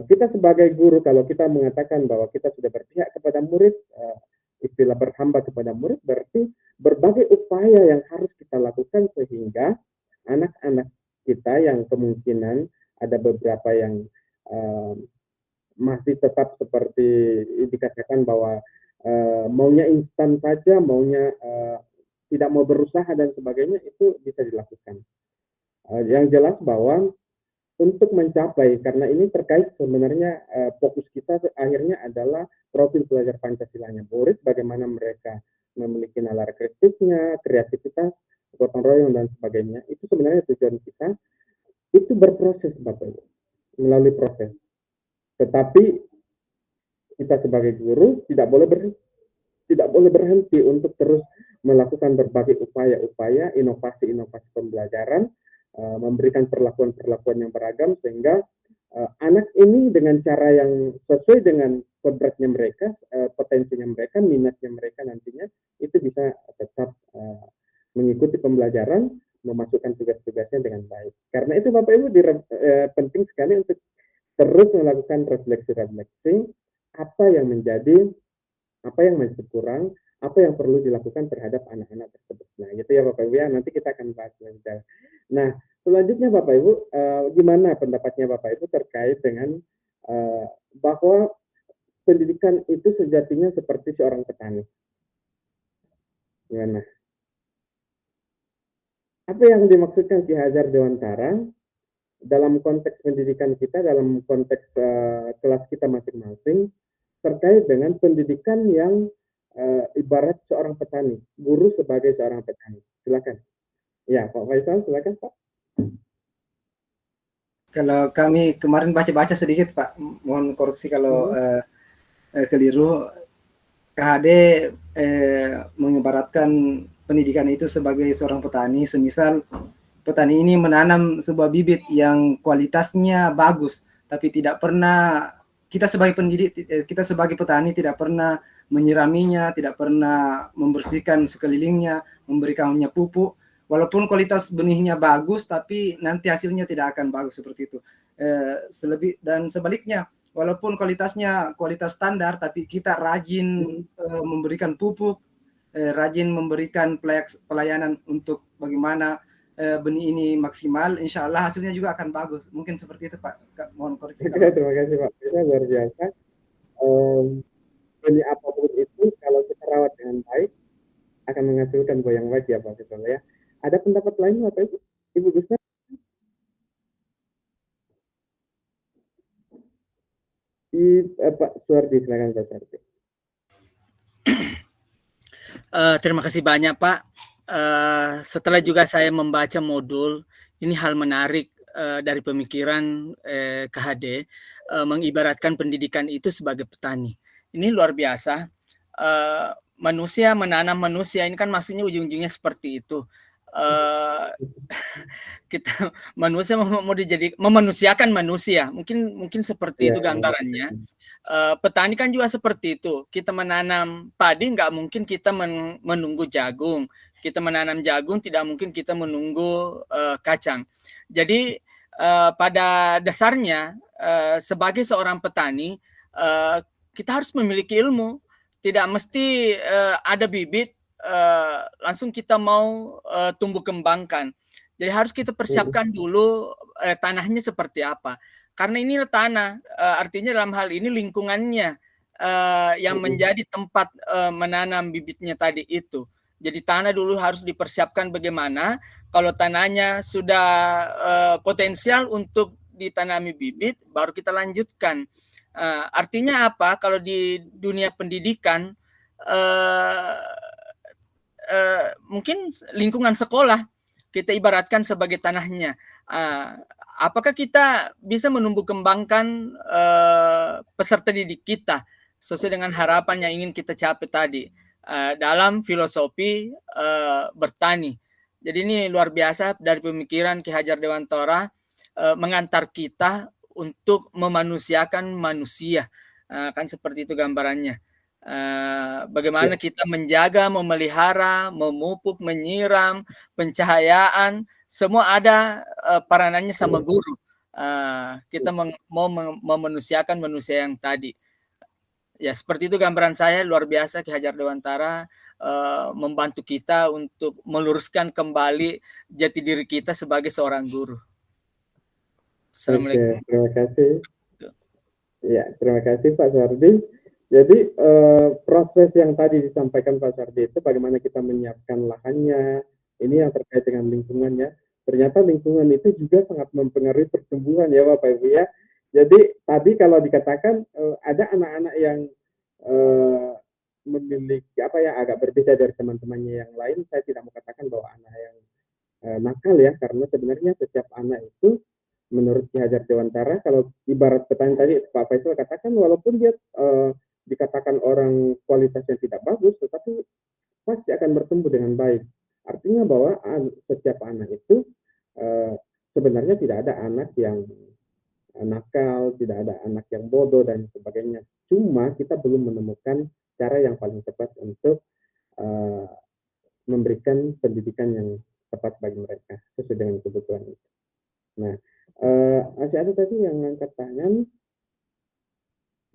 kita sebagai guru, kalau kita mengatakan bahwa kita sudah berpihak kepada murid, istilah berhamba kepada murid, berarti berbagai upaya yang harus kita lakukan sehingga anak-anak kita yang kemungkinan ada beberapa yang masih tetap seperti dikatakan bahwa maunya instan saja, maunya tidak mau berusaha dan sebagainya, itu bisa dilakukan. Yang jelas bahwa untuk mencapai, karena ini terkait sebenarnya fokus kita akhirnya adalah profil pelajar Pancasilanya murid, bagaimana mereka memiliki nalar kritisnya, kreativitas, gotong royong, dan sebagainya. Itu sebenarnya tujuan kita, itu berproses Bapak Ibu, melalui proses. Tetapi kita sebagai guru tidak boleh berhenti untuk terus melakukan berbagai upaya-upaya, inovasi-inovasi pembelajaran, memberikan perlakuan-perlakuan yang beragam sehingga anak ini dengan cara yang sesuai dengan kodratnya mereka, potensinya mereka, minatnya mereka nantinya, itu bisa tetap mengikuti pembelajaran, memasukkan tugas-tugasnya dengan baik. Karena itu Bapak Ibu penting sekali untuk terus melakukan refleksi-refleksi apa yang menjadi, apa yang masih kurang, apa yang perlu dilakukan terhadap anak-anak tersebut. Nah, gitu ya Bapak Ibu ya, nanti kita akan bahas lanjut. Nah, selanjutnya Bapak Ibu, gimana pendapatnya Bapak Ibu terkait dengan bahwa pendidikan itu sejatinya seperti seorang petani. Gimana? Apa yang dimaksudkan Ki Hajar Dewantara dalam konteks pendidikan kita, dalam konteks kelas kita masing-masing, terkait dengan pendidikan yang ibarat seorang petani, guru sebagai seorang petani. Silakan. Ya, Pak Faisal, silakan Pak. Kalau kami kemarin baca-baca sedikit Pak, mohon koreksi kalau keliru. KHD mengibaratkan pendidikan itu sebagai seorang petani, semisal petani ini menanam sebuah bibit yang kualitasnya bagus, tapi tidak pernah kita sebagai pendidik, kita sebagai petani tidak pernah menyiraminya, tidak pernah membersihkan sekelilingnya, memberikannya pupuk. Walaupun kualitas benihnya bagus, tapi nanti hasilnya tidak akan bagus seperti itu. Dan sebaliknya, walaupun kualitasnya kualitas standar, tapi kita rajin memberikan pupuk, rajin memberikan pelayanan untuk bagaimana benih ini maksimal, insya Allah hasilnya juga akan bagus. Mungkin seperti itu Pak. Mohon koreksi. Terima kasih Pak. Itu luar biasa. Benih apapun itu kalau kita rawat dengan baik akan menghasilkan buah yang baik ya Pak Fitul ya. Ada pendapat lain Bapak Ibu? Ibu Gusna? Pak Suardi, silakan Pak Suardi. Terima kasih banyak Pak. Setelah juga saya membaca modul, ini hal menarik dari pemikiran KHD, mengibaratkan pendidikan itu sebagai petani. Ini luar biasa. Manusia menanam manusia, ini kan maksudnya ujung-ujungnya seperti itu. Kita manusia mau memanusiakan manusia, mungkin seperti itu gambarannya. Petani kan juga seperti itu. Kita menanam padi, nggak mungkin kita menunggu jagung. Kita menanam jagung, tidak mungkin kita menunggu kacang. Jadi pada dasarnya sebagai seorang petani kita harus memiliki ilmu. Tidak mesti ada bibit langsung kita mau tumbuh kembangkan. Jadi harus kita persiapkan dulu tanahnya seperti apa. Karena ini tanah, artinya dalam hal ini lingkungannya yang menjadi tempat menanam bibitnya tadi itu. Jadi tanah dulu harus dipersiapkan bagaimana. Kalau tanahnya sudah potensial untuk ditanami bibit, baru kita lanjutkan. Artinya apa? Kalau di dunia pendidikan mungkin lingkungan sekolah kita ibaratkan sebagai tanahnya. Apakah kita bisa menumbuh kembangkan peserta didik kita sesuai dengan harapan yang ingin kita capai tadi dalam filosofi bertani. Jadi ini luar biasa dari pemikiran Ki Hajar Dewantara mengantar kita untuk memanusiakan manusia. Kan seperti itu gambarannya. Bagaimana kita menjaga, memelihara, memupuk, menyiram, pencahayaan, semua ada peranannya sama guru. Kita mau memanusiakan manusia yang tadi. Ya seperti itu gambaran saya, luar biasa Ki Hajar Dewantara membantu kita untuk meluruskan kembali jati diri kita sebagai seorang guru. Assalamualaikum. Oke, terima kasih. Ya, terima kasih Pak Suardi. Jadi proses yang tadi disampaikan Pak Suardi itu bagaimana kita menyiapkan lahannya, ini yang terkait dengan lingkungannya. Ternyata lingkungan itu juga sangat mempengaruhi pertumbuhan ya Bapak Ibu ya. Jadi tadi kalau dikatakan ada anak-anak yang memiliki apa ya agak berbeda dari teman-temannya yang lain, saya tidak mau katakan bahwa anak yang nakal ya, karena sebenarnya setiap anak itu menurut Ki Hajar Dewantara, kalau ibarat petani tadi Pak Faisal katakan, walaupun dia dikatakan orang kualitasnya tidak bagus, tetapi pasti akan bertumbuh dengan baik. Artinya bahwa setiap anak itu sebenarnya tidak ada anak yang nakal, tidak ada anak yang bodoh dan sebagainya. Cuma kita belum menemukan cara yang paling tepat untuk memberikan pendidikan yang tepat bagi mereka sesuai dengan kebutuhan itu. Nah, masih ada tadi yang angkat tangan.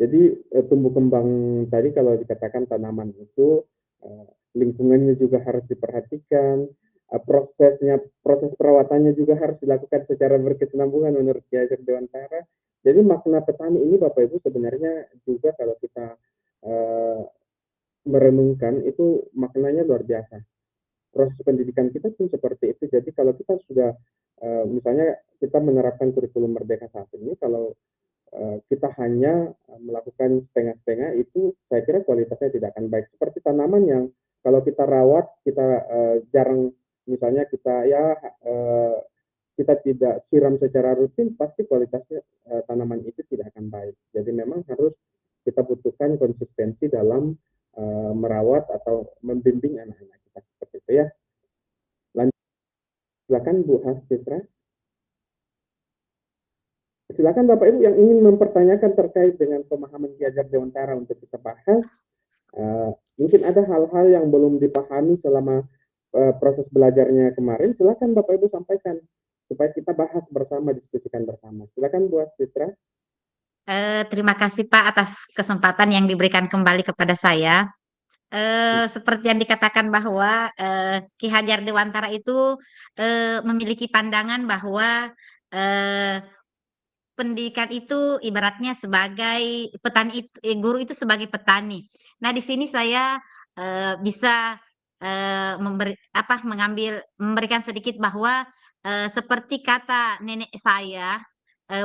Jadi tumbuh kembang tadi kalau dikatakan tanaman itu lingkungannya juga harus diperhatikan, proses perawatannya juga harus dilakukan secara berkesinambungan menurut Ki Hajar Dewantara. Jadi makna petani ini Bapak Ibu sebenarnya juga kalau kita merenungkan itu maknanya luar biasa. Proses pendidikan kita pun seperti itu. Jadi kalau kita sudah misalnya kita menerapkan kurikulum Merdeka saat ini, kalau kita hanya melakukan setengah-setengah, itu saya kira kualitasnya tidak akan baik. Seperti tanaman yang kalau kita rawat, kita jarang, misalnya kita kita tidak siram secara rutin, pasti kualitasnya tanaman itu tidak akan baik. Jadi memang harus kita butuhkan konsistensi dalam merawat atau membimbing anak-anak kita seperti itu ya. Lanjut, silakan Bu Hastitra. Silakan Bapak Ibu yang ingin mempertanyakan terkait dengan pemahaman Ki Hajar Dewantara untuk kita bahas. Mungkin ada hal-hal yang belum dipahami selama proses belajarnya kemarin. Silakan Bapak Ibu sampaikan supaya kita bahas bersama, diskusikan bersama. Silakan Bu Hastitra. Terima kasih Pak atas kesempatan yang diberikan kembali kepada saya. Seperti yang dikatakan bahwa Ki Hajar Dewantara itu memiliki pandangan bahwa pendidikan itu ibaratnya sebagai petani, guru itu sebagai petani. Nah, di sini saya bisa memberikan sedikit bahwa seperti kata nenek saya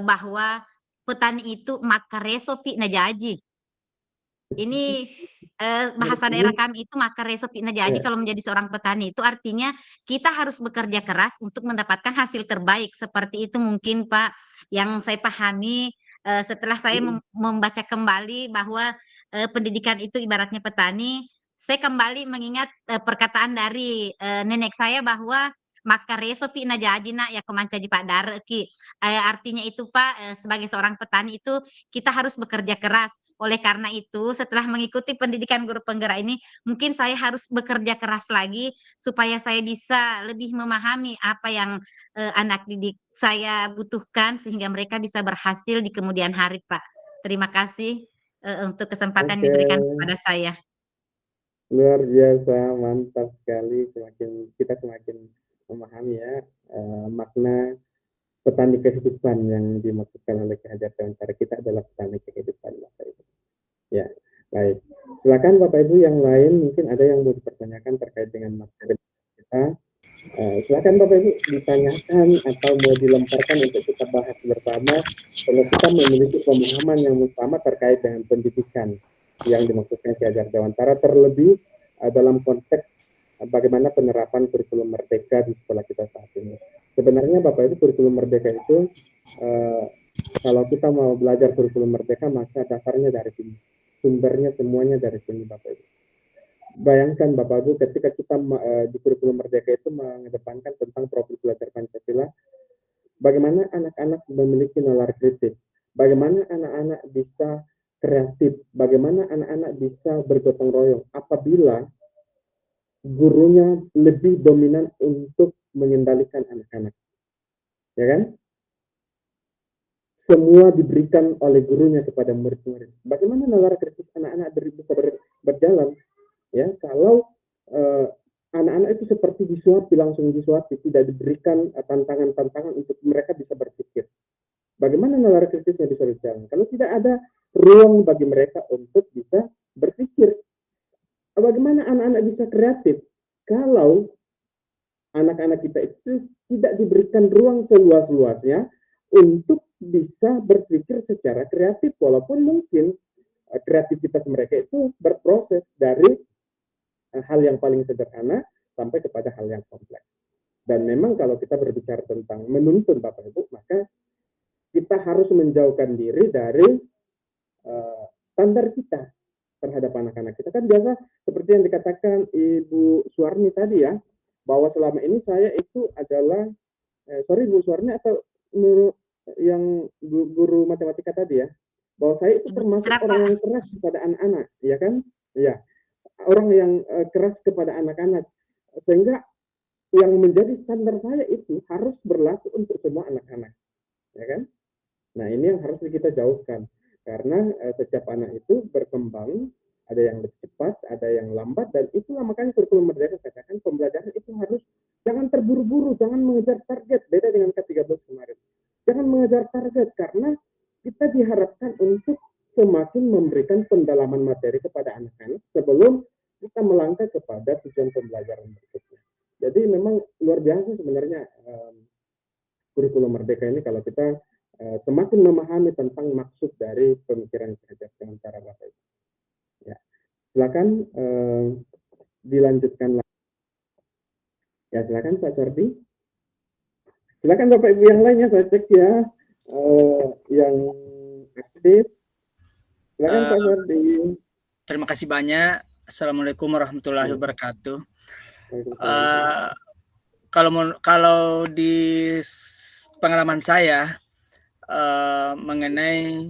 bahwa petani itu makareso pi najaji. Ini bahasa daerah kami itu makareso pi najaji. Kalau menjadi seorang petani itu artinya kita harus bekerja keras untuk mendapatkan hasil terbaik. Seperti itu mungkin Pak yang saya pahami setelah saya membaca kembali bahwa pendidikan itu ibaratnya petani. Saya kembali mengingat perkataan dari nenek saya bahwa makareso pi najaji nak ya kemanca ji Pak dareki. Artinya itu Pak sebagai seorang petani itu kita harus bekerja keras. Oleh karena itu, setelah mengikuti pendidikan guru penggerak ini, mungkin saya harus bekerja keras lagi supaya saya bisa lebih memahami apa yang anak didik saya butuhkan sehingga mereka bisa berhasil di kemudian hari, Pak. Terima kasih untuk kesempatan yang diberikan kepada saya. Luar biasa, mantap sekali. Kita semakin memahami ya makna petani kehidupan yang dimaksudkan oleh Ki Hajar Dewantara. Kita adalah petani kehidupan, Bapak Ibu. Ya, baik. Silakan Bapak Ibu yang lain, mungkin ada yang mau dipertanyakan terkait dengan materi kita. Silakan Bapak Ibu ditanyakan atau mau dilemparkan untuk kita bahas bersama. Kalau kita memiliki pemahaman yang sama terkait dengan pendidikan yang dimaksudkan Ki Hajar Dewantara, terlebih dalam konteks bagaimana penerapan kurikulum merdeka di sekolah kita saat ini. Sebenarnya Bapak Ibu, kurikulum merdeka itu kalau kita mau belajar kurikulum merdeka maka dasarnya dari sini. Sumbernya semuanya dari sini Bapak Ibu. Bayangkan Bapak Ibu ketika kita di kurikulum merdeka itu mengedepankan tentang profil belajar Pancasila, bagaimana anak-anak memiliki nalar kritis, bagaimana anak-anak bisa kreatif, bagaimana anak-anak bisa bergotong royong apabila gurunya lebih dominan untuk mengendalikan anak-anak. Ya kan? Semua diberikan oleh gurunya kepada murid-murid. Bagaimana nalar kritis anak-anak bisa berjalan? Ya, kalau anak-anak itu seperti disuapi, langsung disuapi, tidak diberikan tantangan-tantangan untuk mereka bisa berpikir. Bagaimana nalar kritisnya bisa berjalan? Kalau tidak ada ruang bagi mereka untuk bisa berpikir. Bagaimana anak-anak bisa kreatif? Kalau anak-anak kita itu tidak diberikan ruang seluas-luasnya untuk bisa berpikir secara kreatif, walaupun mungkin kreativitas mereka itu berproses dari hal yang paling sederhana sampai kepada hal yang kompleks. Dan memang kalau kita berbicara tentang menuntun Bapak Ibu, maka kita harus menjauhkan diri dari standar kita terhadap anak-anak kita. Kan biasa seperti yang dikatakan Ibu Suwarni tadi ya, bahwa selama ini saya itu adalah Bu Suwarni atau yang guru matematika tadi ya, bahwa saya itu termasuk orang yang keras kepada anak-anak, ya kan? Ya, orang yang keras kepada anak-anak, sehingga yang menjadi standar saya itu harus berlaku untuk semua anak-anak, ya kan? Nah, ini yang harus kita jauhkan, karena setiap anak itu berkembang, ada yang lebih cepat, ada yang lambat, dan itulah makanya kurikulum merdeka katakan pembelajaran itu harus jangan terburu-buru, jangan mengejar target, beda dengan K13 kemarin. Jangan mengejar target, karena kita diharapkan untuk semakin memberikan pendalaman materi kepada anak-anak sebelum kita melangkah kepada tujuan pembelajaran berikutnya. Jadi memang luar biasa sebenarnya kurikulum merdeka ini kalau kita semakin memahami tentang maksud dari pemikiran Ki Hajar Dewantara Bapak Ibu. Ya, silakan dilanjutkan lagi. Ya, silakan Pak Sordi. Silakan Bapak Ibu yang lainnya saya cek ya, yang aktif. Silakan Pak Ferdi. Terima kasih banyak. Assalamualaikum warahmatullahi wabarakatuh. Kalau di pengalaman saya mengenai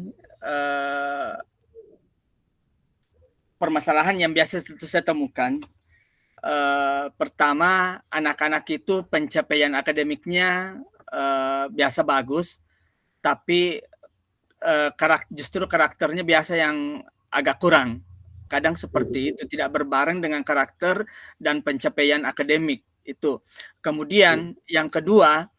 permasalahan yang biasa saya temukan, pertama anak-anak itu pencapaian akademiknya biasa bagus, tapi justru karakternya biasa yang agak kurang. Kadang seperti itu, tidak berbareng dengan karakter dan pencapaian akademik itu. Kemudian yang kedua,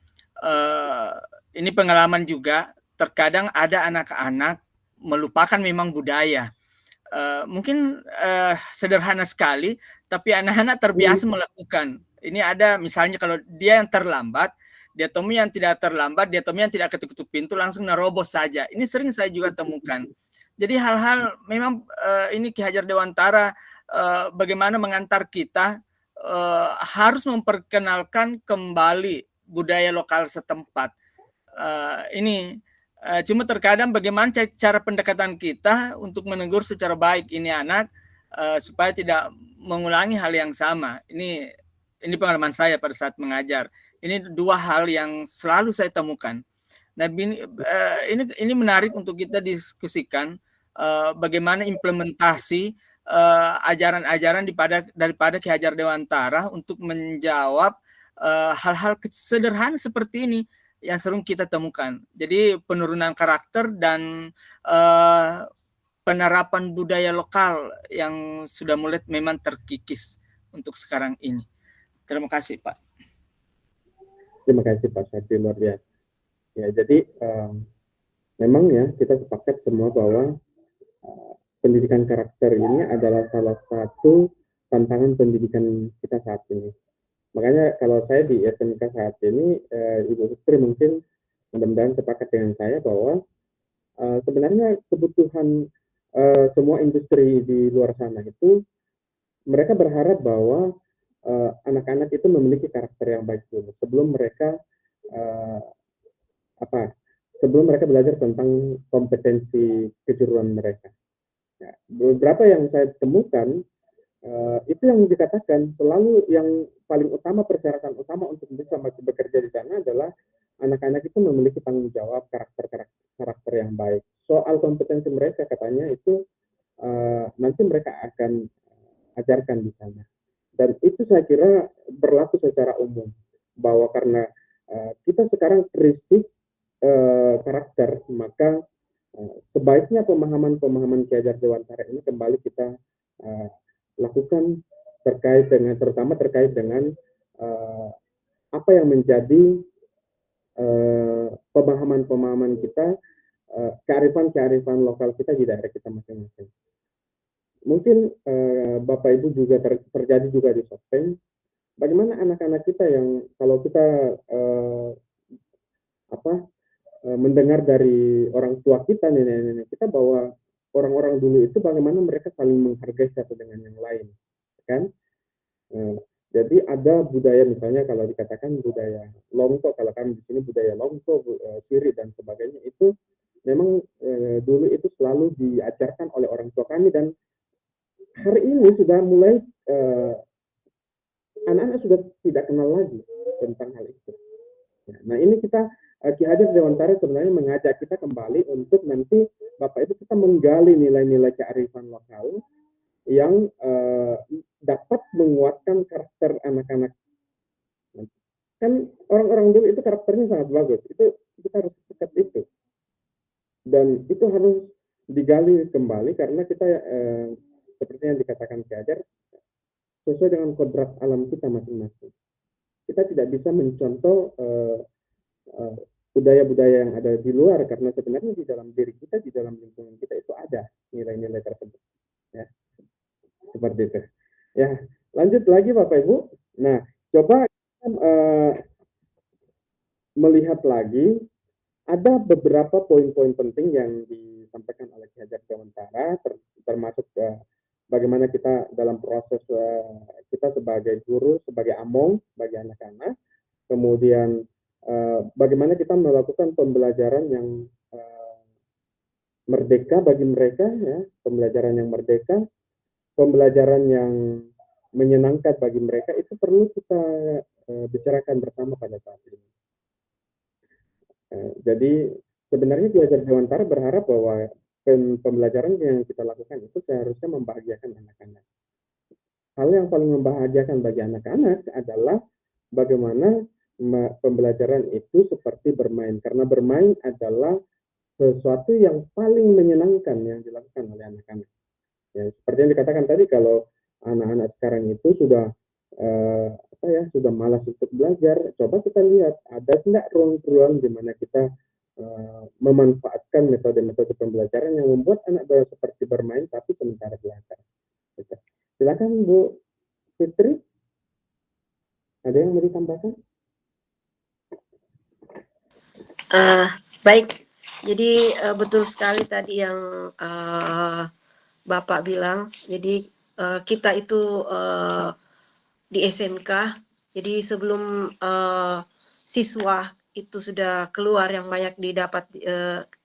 ini pengalaman juga, terkadang ada anak-anak melupakan memang budaya. Mungkin sederhana sekali, tapi anak-anak terbiasa melakukan. Ini ada misalnya kalau dia yang terlambat, dia temui yang tidak terlambat, dia temui yang tidak ketuk-ketuk pintu, langsung nerobos saja. Ini sering saya juga temukan. Jadi hal-hal memang ini Ki Hajar Dewantara bagaimana mengantar kita harus memperkenalkan kembali budaya lokal setempat. Ini cuma terkadang bagaimana cara pendekatan kita untuk menegur secara baik ini anak supaya tidak mengulangi hal yang sama. Ini pengalaman saya pada saat mengajar. Ini dua hal yang selalu saya temukan. Nah, ini menarik untuk kita diskusikan bagaimana implementasi ajaran-ajaran daripada Ki Hajar Dewantara untuk menjawab hal-hal sederhana seperti ini yang sering kita temukan. Jadi penurunan karakter dan penerapan budaya lokal yang sudah mulai memang terkikis untuk sekarang ini. Terima kasih Pak. Terima kasih Pak Syarif, luar biasa. Ya, jadi memang ya kita sepakat semua bahwa pendidikan karakter ini adalah salah satu tantangan pendidikan kita saat ini. Makanya kalau saya di SMK saat ini, Ibu Putri mungkin mudah-mudahan sepakat dengan saya bahwa sebenarnya kebutuhan semua industri di luar sana itu, mereka berharap bahwa anak-anak itu memiliki karakter yang baik dulu sebelum mereka sebelum mereka belajar tentang kompetensi kejuruan mereka. Nah, beberapa yang saya temukan itu yang dikatakan selalu yang paling utama, persyaratan utama untuk bisa bekerja di sana adalah anak-anak itu memiliki tanggung jawab, karakter yang baik. Soal kompetensi mereka katanya itu nanti mereka akan ajarkan di sana. Dan itu saya kira berlaku secara umum bahwa karena kita sekarang krisis karakter, maka sebaiknya pemahaman Ki Hajar Dewantara ini kembali kita lakukan terutama terkait dengan apa yang menjadi pemahaman kita, kearifan lokal kita di daerah kita masing-masing. Mungkin Bapak Ibu juga terjadi juga di Sopeng. Bagaimana anak-anak kita yang kalau kita mendengar dari orang tua kita, nenek-nenek kita, bahwa orang-orang dulu itu bagaimana mereka saling menghargai satu dengan yang lain, kan? Jadi ada budaya, misalnya kalau dikatakan budaya Longko, kalau kami di sini budaya Longko, Siri dan sebagainya, itu memang dulu itu selalu diajarkan oleh orang tua kami, dan hari ini sudah mulai anak-anak sudah tidak kenal lagi tentang hal itu. Nah, ini kita Ki Hajar Dewantara sebenarnya mengajak kita kembali untuk nanti Bapak Ibu kita menggali nilai-nilai kearifan lokal yang dapat menguatkan karakter anak-anak. Kan orang-orang dulu itu karakternya sangat bagus, itu kita harus dekat itu, dan itu harus digali kembali karena kita seperti yang dikatakan Ki Hajar, sesuai dengan kodrat alam kita masing-masing. Kita tidak bisa mencontoh budaya-budaya yang ada di luar, karena sebenarnya di dalam diri kita, di dalam lingkungan kita itu ada nilai-nilai tersebut. Ya, seperti itu. Ya, lanjut lagi Bapak Ibu. Nah, coba melihat lagi, ada beberapa poin-poin penting yang disampaikan oleh Ki Hajar Dewantara, termasuk bagaimana kita dalam proses kita sebagai guru, sebagai among bagi anak-anak, kemudian bagaimana kita melakukan pembelajaran yang merdeka bagi mereka, ya, pembelajaran yang merdeka, pembelajaran yang menyenangkan bagi mereka, itu perlu kita bicarakan bersama pada saat ini. Jadi sebenarnya Ki Hajar Dewantara berharap bahwa pembelajaran yang kita lakukan itu seharusnya membahagiakan anak-anak. Hal yang paling membahagiakan bagi anak-anak adalah bagaimana pembelajaran itu seperti bermain, karena bermain adalah sesuatu yang paling menyenangkan yang dilakukan oleh anak-anak. Ya, seperti yang dikatakan tadi, kalau anak-anak sekarang itu sudah sudah malas untuk belajar, coba kita lihat ada tidak ruang-ruang di mana kita memanfaatkan metode-metode pembelajaran yang membuat anak seperti bermain tapi sementara belajar. Silakan Bu Fitri, ada yang mau ditambahkan? Baik, jadi betul sekali tadi yang Bapak bilang. Jadi kita itu di SMK, jadi sebelum siswa itu sudah keluar yang banyak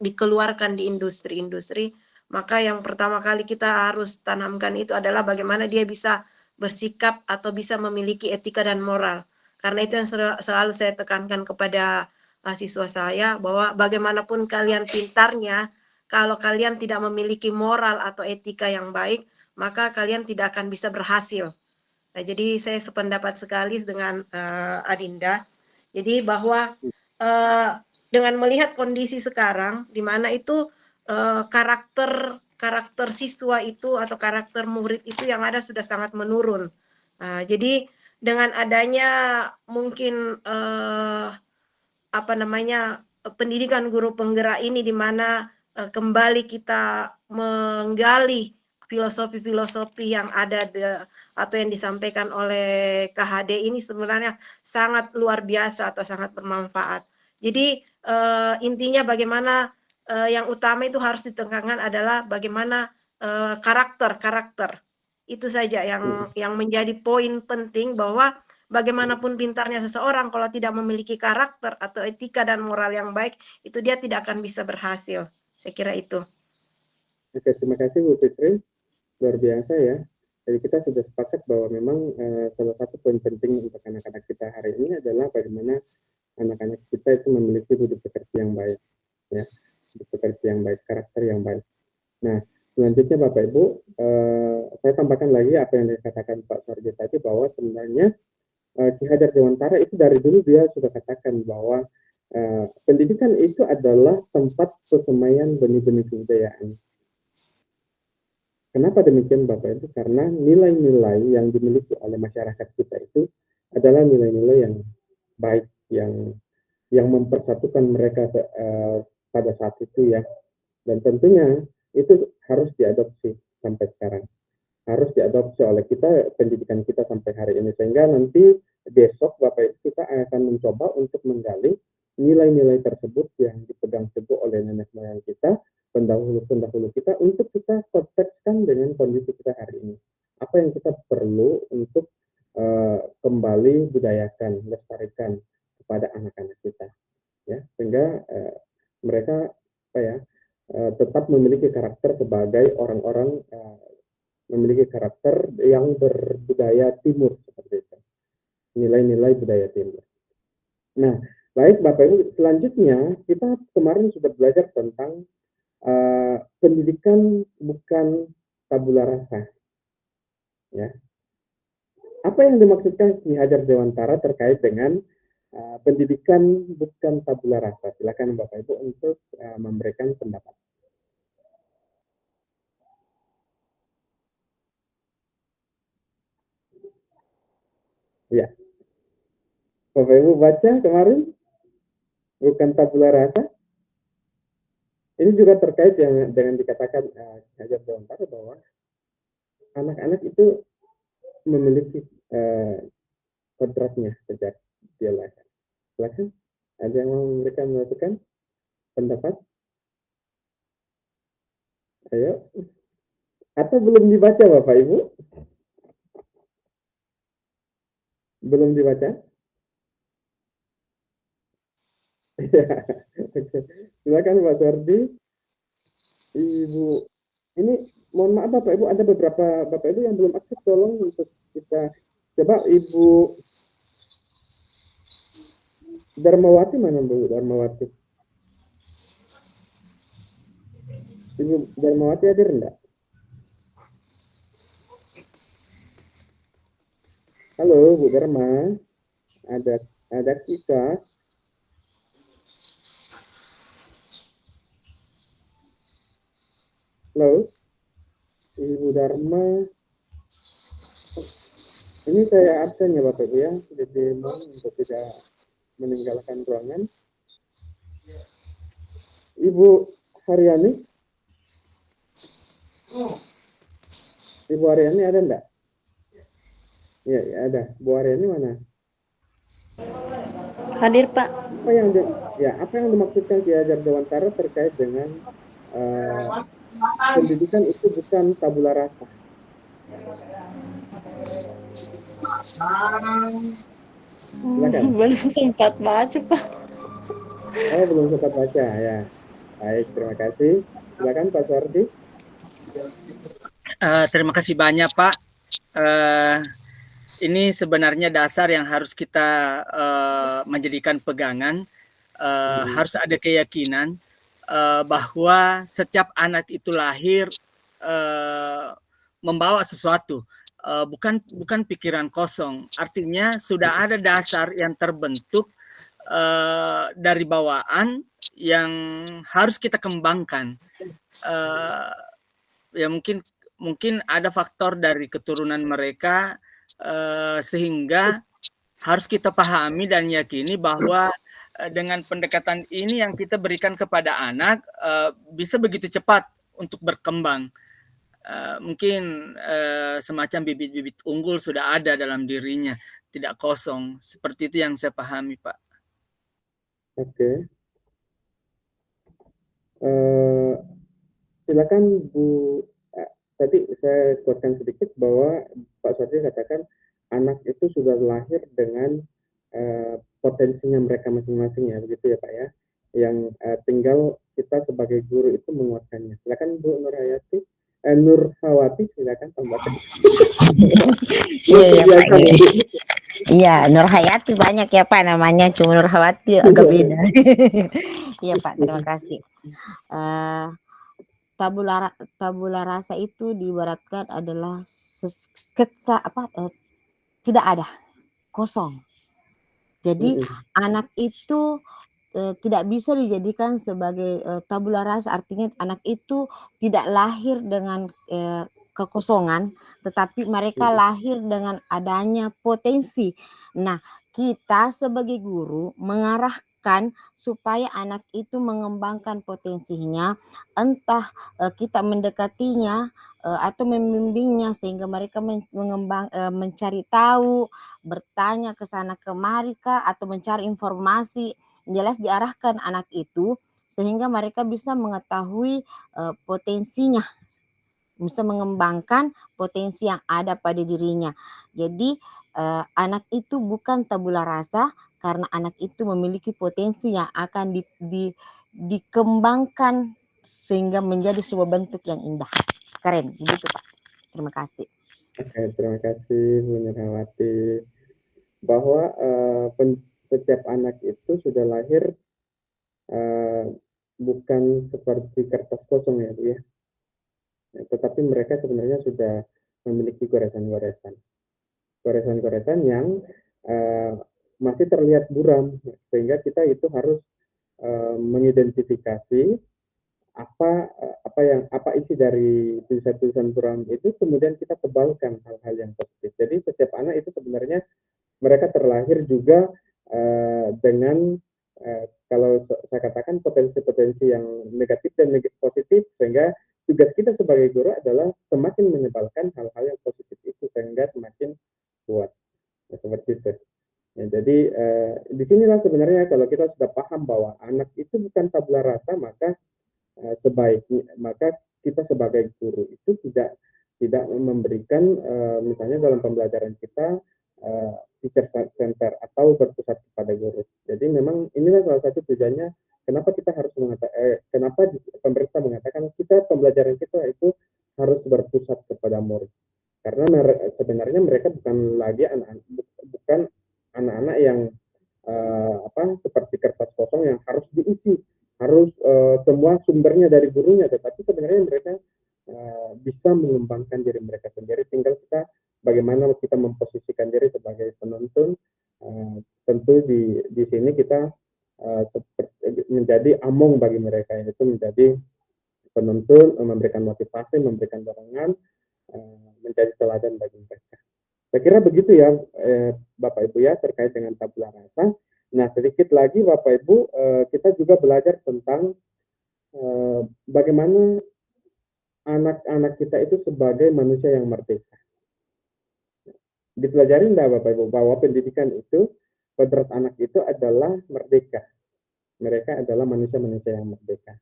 dikeluarkan di industri-industri, maka yang pertama kali kita harus tanamkan itu adalah bagaimana dia bisa bersikap atau bisa memiliki etika dan moral. Karena itu yang selalu saya tekankan kepada siswa saya, bahwa bagaimanapun kalian pintarnya, kalau kalian tidak memiliki moral atau etika yang baik, maka kalian tidak akan bisa berhasil. Nah, jadi saya sependapat sekali dengan Adinda. Jadi bahwa dengan melihat kondisi sekarang, di mana itu karakter siswa itu atau karakter murid itu yang ada sudah sangat menurun. Jadi dengan adanya mungkin pendidikan guru penggerak ini, di mana kembali kita menggali filosofi-filosofi yang ada atau yang disampaikan oleh KHD ini sebenarnya sangat luar biasa atau sangat bermanfaat. Jadi intinya bagaimana yang utama itu harus ditekankan adalah bagaimana karakter. Itu saja yang menjadi poin penting, bahwa bagaimanapun pintarnya seseorang, kalau tidak memiliki karakter atau etika dan moral yang baik, itu dia tidak akan bisa berhasil. Saya kira itu. Oke, terima kasih Bu Fitri. Luar biasa ya. Jadi kita sudah sepakat bahwa memang salah satu poin penting untuk anak-anak kita hari ini adalah bagaimana anak-anak kita itu memiliki budi pekerti yang baik, ya, budi pekerti yang baik, karakter yang baik. Nah, selanjutnya Bapak Ibu, saya tambahkan lagi apa yang dikatakan Pak Sarjo tadi, bahwa sebenarnya Ki Hajar Dewantara itu dari dulu dia sudah katakan bahwa pendidikan itu adalah tempat persemaian benih-benih kebudayaan. Kenapa demikian Bapak Ibu? Karena nilai-nilai yang dimiliki oleh masyarakat kita itu adalah nilai-nilai yang baik, yang mempersatukan mereka pada saat itu, ya. Dan tentunya itu harus diadopsi sampai sekarang. Harus diadopsi oleh kita, pendidikan kita sampai hari ini, sehingga nanti besok Bapak Ibu kita akan mencoba untuk menggali nilai-nilai tersebut yang dipegang teguh oleh nenek moyang kita, pendahulu kita, untuk kita kontekskan dengan kondisi kita hari ini. Apa yang kita perlu untuk kembali budayakan, lestarikan kepada anak-anak kita, ya, sehingga mereka tetap memiliki karakter sebagai orang-orang memiliki karakter yang berbudaya timur, seperti itu, nilai-nilai budaya timur. Nah, baik Bapak Ibu, selanjutnya kita kemarin sudah belajar tentang pendidikan bukan tabula rasa, ya. Apa yang dimaksudkan Ki Hajar Dewantara terkait dengan pendidikan bukan tabula rasa? Silakan Bapak Ibu untuk memberikan pendapat. Ya, Bapak Ibu baca kemarin bukan tabula rasa. Ini juga terkait dengan dikatakan Ki Hajar Dewantara bahwa anak-anak itu memiliki kodratnya sejak dia lahir. Silakan, ada yang mau memberikan masukan, pendapat? Ayo. Atau belum dibaca Bapak Ibu? Belum dibaca? Ya, oke. Silakan Pak Sardi. Ibu, ini mohon maaf Bapak Ibu, ada beberapa Bapak Ibu yang belum aktif, tolong untuk kita coba. Ibu Darmawati mana Bu Darmawati? Ibu Darmawati hadir enggak? Halo Bu Darma, ada kita. Halo, Ibu Darma. Ini saya absen ya Bapak Ibu ya, jadi mohon untuk tidak meninggalkan ruangan. Ibu Haryani, Ibu Haryani ada enggak? Ya, ya ada. Bu Haryani mana? Hadir Pak. Apa yang dimaksudkan Ki Hajar Dewantara terkait dengan pendidikan itu bukan tabula rasa? Silakan. Belum sempat baca Pak. Oh, belum sempat baca ya. Baik, terima kasih. Silakan Pak Sardi. Terima kasih banyak Pak. Ini sebenarnya dasar yang harus kita menjadikan pegangan. Harus ada keyakinan bahwa setiap anak itu lahir membawa sesuatu, bukan pikiran kosong. Artinya sudah ada dasar yang terbentuk dari bawaan yang harus kita kembangkan. Ya mungkin ada faktor dari keturunan mereka sehingga harus kita pahami dan yakini bahwa dengan pendekatan ini yang kita berikan kepada anak bisa begitu cepat untuk berkembang. Mungkin semacam bibit-bibit unggul sudah ada dalam dirinya, tidak kosong. Seperti itu yang saya pahami, Pak. Oke. Silakan Bu. Tadi saya kuatkan sedikit bahwa Pak Sardi katakan anak itu sudah lahir dengan potensinya mereka masing-masing ya, begitu ya Pak ya. Yang tinggal kita sebagai guru itu menguatkannya. Silakan Bu Nurhawati, silakan tambahkan. Iya Pak. Iya, Nurhayati banyak ya Pak namanya, cuma Nurhawati agak beda. Iya Pak, terima kasih. Tabula rasa itu diibaratkan adalah sketsa tidak ada, kosong. Jadi anak itu tidak bisa dijadikan sebagai tabula rasa, artinya anak itu tidak lahir dengan kekosongan, tetapi mereka lahir dengan adanya potensi. Nah, kita sebagai guru mengarahkan supaya anak itu mengembangkan potensinya, entah kita mendekatinya atau membimbingnya sehingga mereka mencari tahu, bertanya ke sana kemari kah, atau mencari informasi. Jelas diarahkan anak itu sehingga mereka bisa mengetahui potensinya, bisa mengembangkan potensi yang ada pada dirinya. Jadi anak itu bukan tabula rasa karena anak itu memiliki potensi yang akan dikembangkan sehingga menjadi sebuah bentuk yang indah. Keren, begitu Pak. Terima kasih. Oke, terima kasih Bu Nurhawati. Bahwa setiap anak itu sudah lahir bukan seperti kertas kosong ya Bu ya. Tetapi mereka sebenarnya sudah memiliki goresan-goresan yang masih terlihat buram, sehingga kita itu harus mengidentifikasi apa isi dari tulisan-tulisan buram itu, kemudian kita tebalkan hal-hal yang positif. Jadi setiap anak itu sebenarnya mereka terlahir juga dengan kalau saya katakan potensi-potensi yang negatif dan positif, sehingga tugas kita sebagai guru adalah semakin menyebalkan hal-hal yang positif itu sehingga semakin kuat. Nah, seperti itu. Ya, jadi disinilah sebenarnya kalau kita sudah paham bahwa anak itu bukan tabula rasa, maka kita sebagai guru itu tidak memberikan misalnya dalam pembelajaran kita teacher center atau berpusat kepada guru. Jadi memang inilah salah satu tujuannya kenapa kita harus kenapa pemerintah mengatakan kita pembelajaran kita itu harus berpusat kepada murid. Karena sebenarnya mereka bukan lagi anak-anak yang seperti kertas kosong yang harus diisi, harus semua sumbernya dari gurunya, tetapi sebenarnya mereka bisa mengembangkan diri mereka sendiri. Tinggal kita bagaimana kita memposisikan diri sebagai penuntun. Tentu di sini kita menjadi among bagi mereka, yaitu menjadi penuntun, memberikan motivasi, memberikan dorongan, menjadi teladan bagi mereka. Saya kira begitu ya Bapak Ibu ya terkait dengan tabula rasa. Nah sedikit lagi Bapak Ibu, kita juga belajar tentang bagaimana anak-anak kita itu sebagai manusia yang merdeka. Dipelajari enggak Bapak Ibu bahwa pendidikan itu, kodrat anak itu adalah merdeka. Mereka adalah manusia-manusia yang merdeka.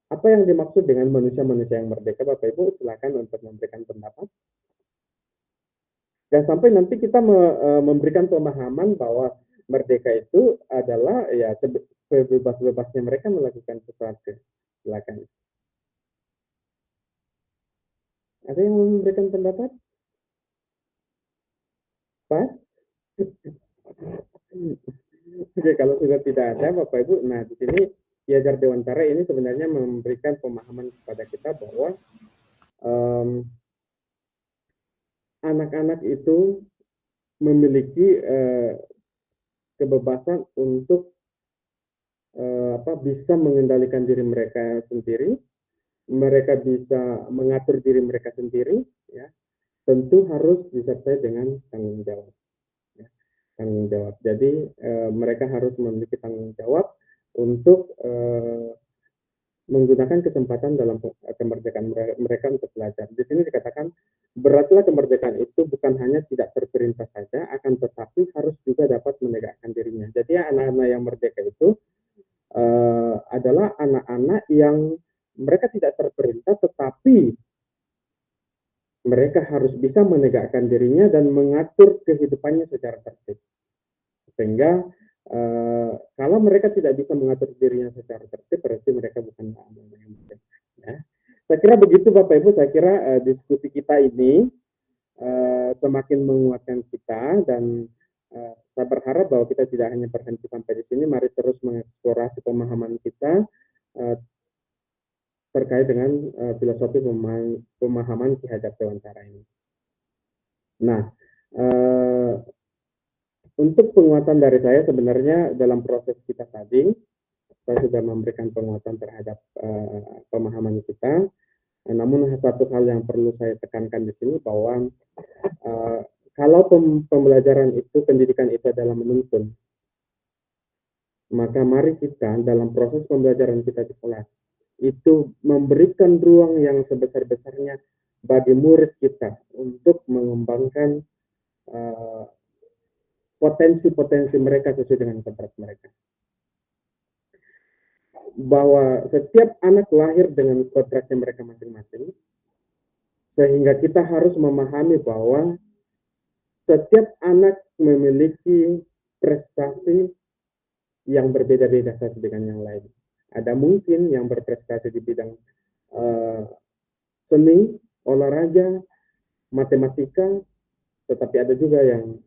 Apa yang dimaksud dengan manusia-manusia yang merdeka Bapak Ibu? Silakan untuk memberikan pendapat. Dan sampai nanti kita memberikan pemahaman bahwa merdeka itu adalah ya sebebas-bebasnya mereka melakukan sesuatu. Silakan. Ada yang memberikan pendapat? Pas? Oke, kalau sudah tidak ada Bapak Ibu, nah di sini Ki Hajar Dewantara ini sebenarnya memberikan pemahaman kepada kita bahwa anak-anak itu memiliki kebebasan untuk bisa mengendalikan diri mereka sendiri, mereka bisa mengatur diri mereka sendiri, ya. Tentu harus disertai dengan tanggung jawab. Ya. Tanggung jawab. Jadi mereka harus memiliki tanggung jawab untuk menggunakan kesempatan dalam kemerdekaan mereka untuk belajar. Di sini dikatakan beratlah kemerdekaan itu bukan hanya tidak terperintah saja, akan tetapi harus juga dapat menegakkan dirinya. Jadi anak-anak yang merdeka itu adalah anak-anak yang mereka tidak terperintah, tetapi mereka harus bisa menegakkan dirinya dan mengatur kehidupannya secara tertib. Sehingga kalau mereka tidak bisa mengatur dirinya secara tertib, berarti mereka bukan anak-anak yang merdeka. Ya. Saya kira begitu Bapak Ibu, saya kira diskusi kita ini semakin menguatkan kita dan saya berharap bahwa kita tidak hanya berhenti sampai di sini, mari terus mengeksplorasi pemahaman kita terkait dengan filosofi pemahaman Ki Hajar Dewantara ini. Nah, untuk penguatan dari saya sebenarnya dalam proses kita tadi, saya sudah memberikan penguatan terhadap pemahaman kita. Namun satu hal yang perlu saya tekankan di sini bahwa kalau pembelajaran itu, pendidikan itu adalah menuntun, maka mari kita dalam proses pembelajaran kita di kelas itu memberikan ruang yang sebesar-besarnya bagi murid kita untuk mengembangkan potensi-potensi mereka sesuai dengan kodrat mereka. Bahwa setiap anak lahir dengan kodratnya mereka masing-masing, sehingga kita harus memahami bahwa setiap anak memiliki prestasi yang berbeda-beda satu dengan yang lain. Ada mungkin yang berprestasi di bidang seni, olahraga, matematika, tetapi ada juga yang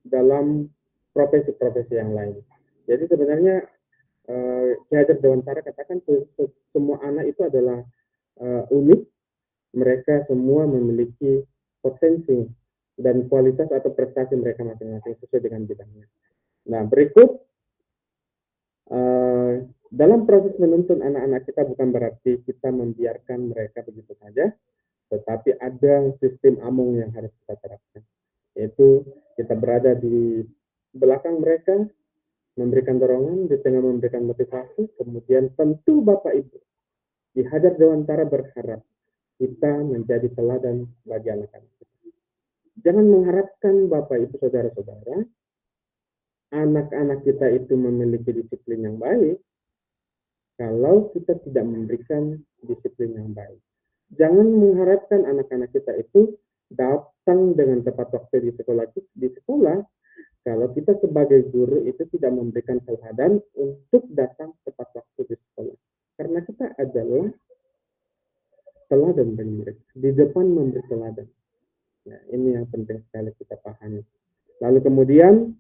dalam profesi-profesi yang lain. Jadi sebenarnya Ki Hajar Dewantara katakan semua anak itu adalah unik, mereka semua memiliki potensi dan kualitas atau prestasi mereka masing-masing sesuai dengan bidangnya. Nah, berikut dalam proses menuntun anak-anak kita bukan berarti kita membiarkan mereka begitu saja, tetapi ada sistem among yang harus kita terapkan, yaitu kita berada di belakang mereka, memberikan dorongan, di tengah memberikan motivasi, kemudian tentu Bapak Ibu, Ki Hajar Dewantara berharap kita menjadi teladan bagi anak-anak kita. Jangan mengharapkan Bapak Ibu saudara-saudara, anak-anak kita itu memiliki disiplin yang baik, kalau kita tidak memberikan disiplin yang baik. Jangan mengharapkan anak-anak kita itu datang dengan tepat waktu di sekolah, kalau kita sebagai guru itu tidak memberikan teladan untuk datang tepat waktu di sekolah. Karena kita adalah teladan bagi mereka, di depan memberi teladan. Nah, ini yang penting sekali kita pahami. Lalu kemudian,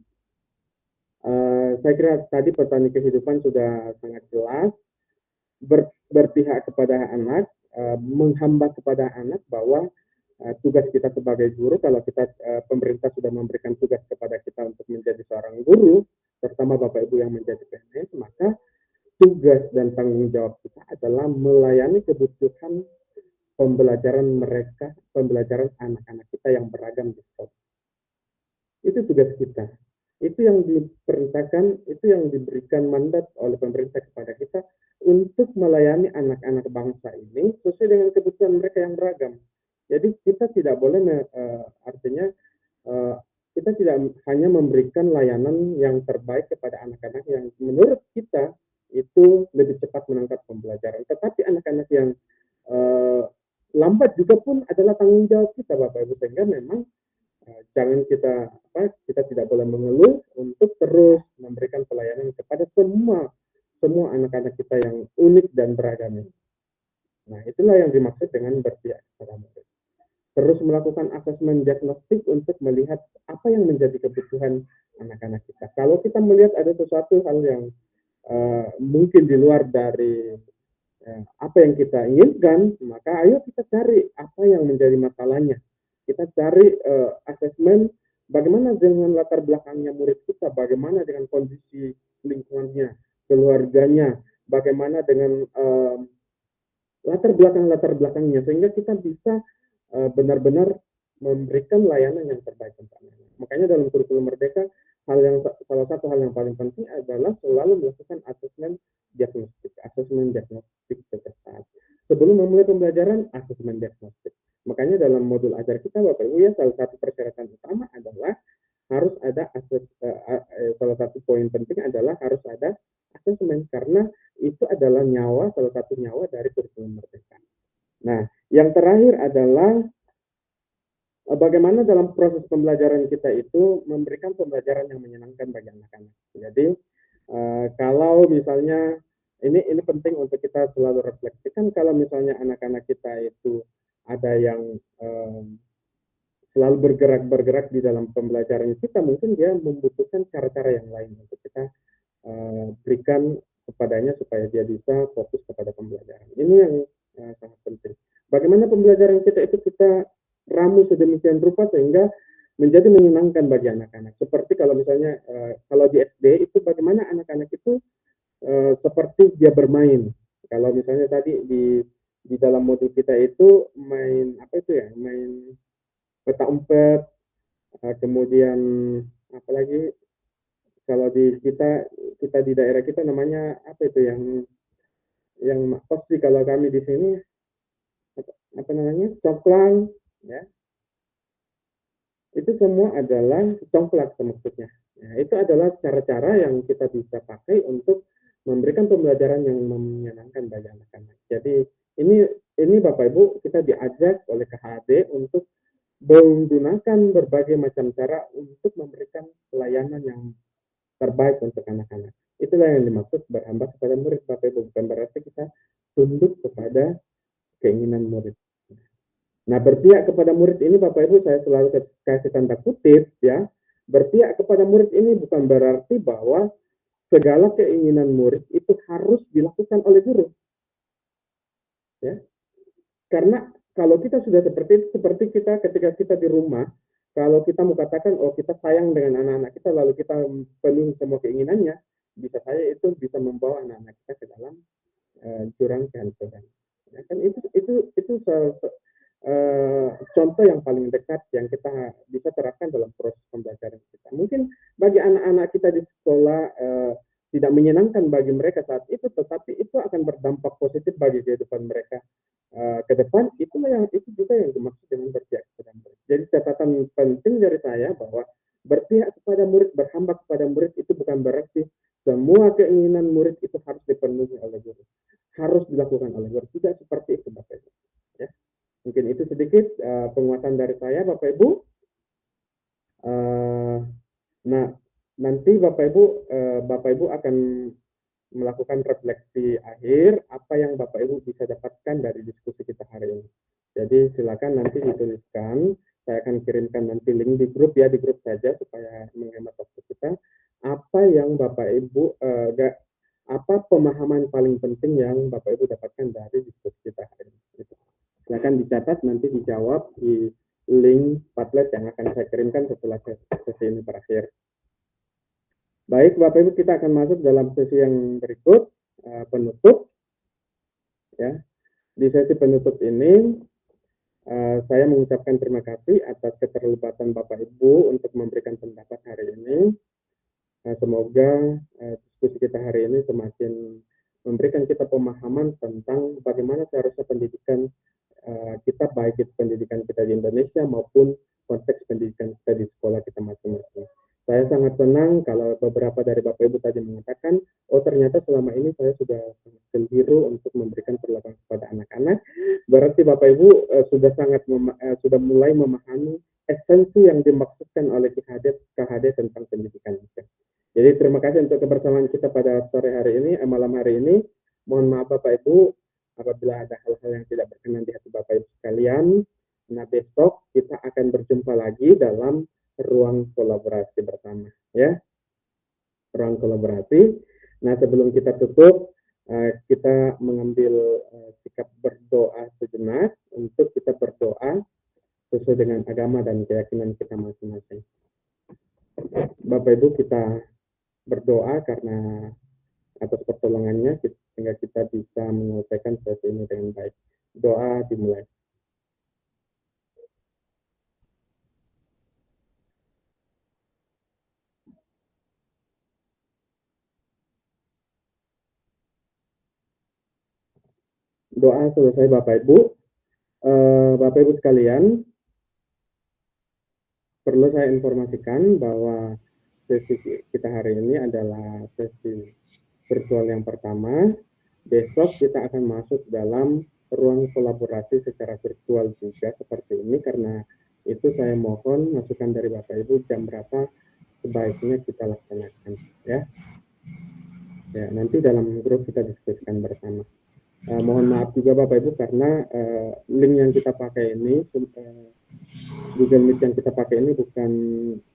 saya kira tadi petani kehidupan sudah sangat jelas, berpihak kepada anak, menghambat kepada anak bahwa tugas kita sebagai guru, kalau kita pemerintah sudah memberikan tugas kepada kita untuk menjadi seorang guru, terutama Bapak Ibu yang menjadi PNS, maka tugas dan tanggung jawab kita adalah melayani kebutuhan pembelajaran mereka, pembelajaran anak-anak kita yang beragam di sekolah. Itu tugas kita. Itu yang diperintahkan, itu yang diberikan mandat oleh pemerintah kepada kita untuk melayani anak-anak bangsa ini sesuai dengan kebutuhan mereka yang beragam. Jadi kita tidak boleh, artinya kita tidak hanya memberikan layanan yang terbaik kepada anak-anak yang menurut kita itu lebih cepat menangkap pembelajaran. Tetapi anak-anak yang lambat juga pun adalah tanggung jawab kita, Bapak Ibu, sehingga memang jangan kita tidak boleh mengeluh untuk terus memberikan pelayanan kepada semua anak-anak kita yang unik dan beragam. Nah, itulah yang dimaksud dengan berpihak kepada murid. Terus melakukan asesmen diagnostik untuk melihat apa yang menjadi kebutuhan anak-anak kita. Kalau kita melihat ada sesuatu hal yang mungkin di luar dari apa yang kita inginkan, maka ayo kita cari apa yang menjadi masalahnya. Kita cari asesmen bagaimana dengan latar belakangnya murid kita, bagaimana dengan kondisi lingkungannya, keluarganya, bagaimana dengan latar belakangnya, sehingga kita bisa benar-benar memberikan layanan yang terbaik untuk anak-anak. Makanya dalam kurikulum Merdeka, salah satu hal yang paling penting adalah selalu melakukan asesmen diagnostik setiap saat. Sebelum memulai pembelajaran, asesmen diagnostik. Makanya dalam modul ajar kita, Bapak Ibu, ya, salah satu persyaratan utama adalah harus ada salah satu poin penting adalah harus ada asesmen, karena itu adalah salah satu nyawa dari kurikulum Merdeka. Nah, yang terakhir adalah bagaimana dalam proses pembelajaran kita itu memberikan pembelajaran yang menyenangkan bagi anak-anak. Jadi kalau misalnya ini penting untuk kita selalu refleksikan, kalau misalnya anak-anak kita itu ada yang selalu bergerak di dalam pembelajaran kita, mungkin dia membutuhkan cara-cara yang lain untuk kita berikan kepadanya supaya dia bisa fokus kepada pembelajaran. Ini yang sangat penting. Bagaimana pembelajaran kita itu kita ramu sedemikian rupa sehingga menjadi menyenangkan bagi anak-anak. Seperti kalau misalnya kalau di SD itu bagaimana anak-anak itu seperti dia bermain. Kalau misalnya tadi di dalam modul kita itu main main peta umpet, kemudian apalagi kalau di kita di daerah kita namanya apa itu yang pasti kalau kami di sini apa namanya congklang, ya, itu semua adalah congklak maksudnya. Nah, itu adalah cara-cara yang kita bisa pakai untuk memberikan pembelajaran yang menyenangkan bagi anak-anak. Jadi ini Bapak Ibu, kita diajak oleh KHD untuk menggunakan berbagai macam cara untuk memberikan pelayanan yang terbaik untuk anak-anak. Itulah yang dimaksud berhambat kepada murid, Bapak Ibu. Bukan berarti kita tunduk kepada keinginan murid. Nah, berpihak kepada murid ini, Bapak Ibu, saya selalu kasih tanda kutip, ya. Berpihak kepada murid ini bukan berarti bahwa segala keinginan murid itu harus dilakukan oleh guru. Ya. Karena kalau kita sudah seperti kita ketika kita di rumah, kalau kita mau katakan, oh kita sayang dengan anak-anak kita, lalu kita penuhi semua keinginannya, bisa saya itu bisa membawa anak-anak kita ke dalam jurang kehancuran. Ya, kan itu contoh yang paling dekat yang kita bisa terapkan dalam proses pembelajaran kita. Mungkin bagi anak-anak kita di sekolah tidak menyenangkan bagi mereka saat itu, tetapi itu akan berdampak positif bagi kehidupan mereka ke depan. Itu juga yang dimaksud dengan berpihak kepada murid. Jadi catatan penting dari saya bahwa berpihak kepada murid, berhamba kepada murid itu bukan berarti semua keinginan murid itu harus dipenuhi oleh guru, harus dilakukan oleh guru. Tidak seperti itu, Bapak Ibu. Ya. Mungkin itu sedikit penguatan dari saya, Bapak Ibu. Nah, nanti Bapak Ibu akan melakukan refleksi akhir apa yang Bapak Ibu bisa dapatkan dari diskusi kita hari ini. Jadi silakan nanti dituliskan, saya akan kirimkan nanti link di grup ya, di grup saja supaya menghemat waktu kita. Apa yang Bapak Ibu, apa pemahaman paling penting yang Bapak Ibu dapatkan dari diskusi kita hari ini. Silakan dicatat, nanti dijawab di link Padlet yang akan saya kirimkan setelah sesi ini berakhir. Baik, Bapak Ibu, kita akan masuk dalam sesi yang berikut, penutup. Ya, di sesi penutup ini saya mengucapkan terima kasih atas keterlibatan Bapak Ibu untuk memberikan pendapat hari ini. Semoga diskusi kita hari ini semakin memberikan kita pemahaman tentang bagaimana seharusnya pendidikan kita, baik itu pendidikan kita di Indonesia maupun konteks pendidikan kita di sekolah kita masing-masing. Saya sangat senang kalau beberapa dari Bapak Ibu tadi mengatakan, oh ternyata selama ini saya sudah sangat keliru untuk memberikan perlakuan kepada anak-anak. Berarti Bapak Ibu sudah mulai memahami esensi yang dimaksudkan oleh KHD tentang pendidikan kita. Jadi terima kasih untuk kebersamaan kita pada sore hari ini, malam hari ini. Mohon maaf Bapak Ibu apabila ada hal-hal yang tidak berkenan di hati Bapak Ibu sekalian. Nah, besok kita akan berjumpa lagi dalam ruang kolaborasi bersama, ya. Ruang kolaborasi. Nah, sebelum kita tutup, kita mengambil sikap berdoa sejenak untuk kita berdoa sesuai dengan agama dan keyakinan kita masing-masing. Bapak Ibu, kita berdoa karena atas pertolongannya sehingga kita bisa menyelesaikan sesi ini dengan baik. Doa dimulai. Doa selesai Bapak Ibu. Bapak Ibu sekalian, perlu saya informasikan bahwa sesi kita hari ini adalah sesi virtual yang pertama. Besok kita akan masuk dalam ruang kolaborasi secara virtual juga seperti ini. Karena itu saya mohon masukan dari Bapak Ibu jam berapa sebaiknya kita laksanakan, ya. Ya, nanti dalam grup kita diskusikan bersama. Mohon maaf juga Bapak Ibu karena link yang kita pakai ini, Google Meet yang kita pakai ini bukan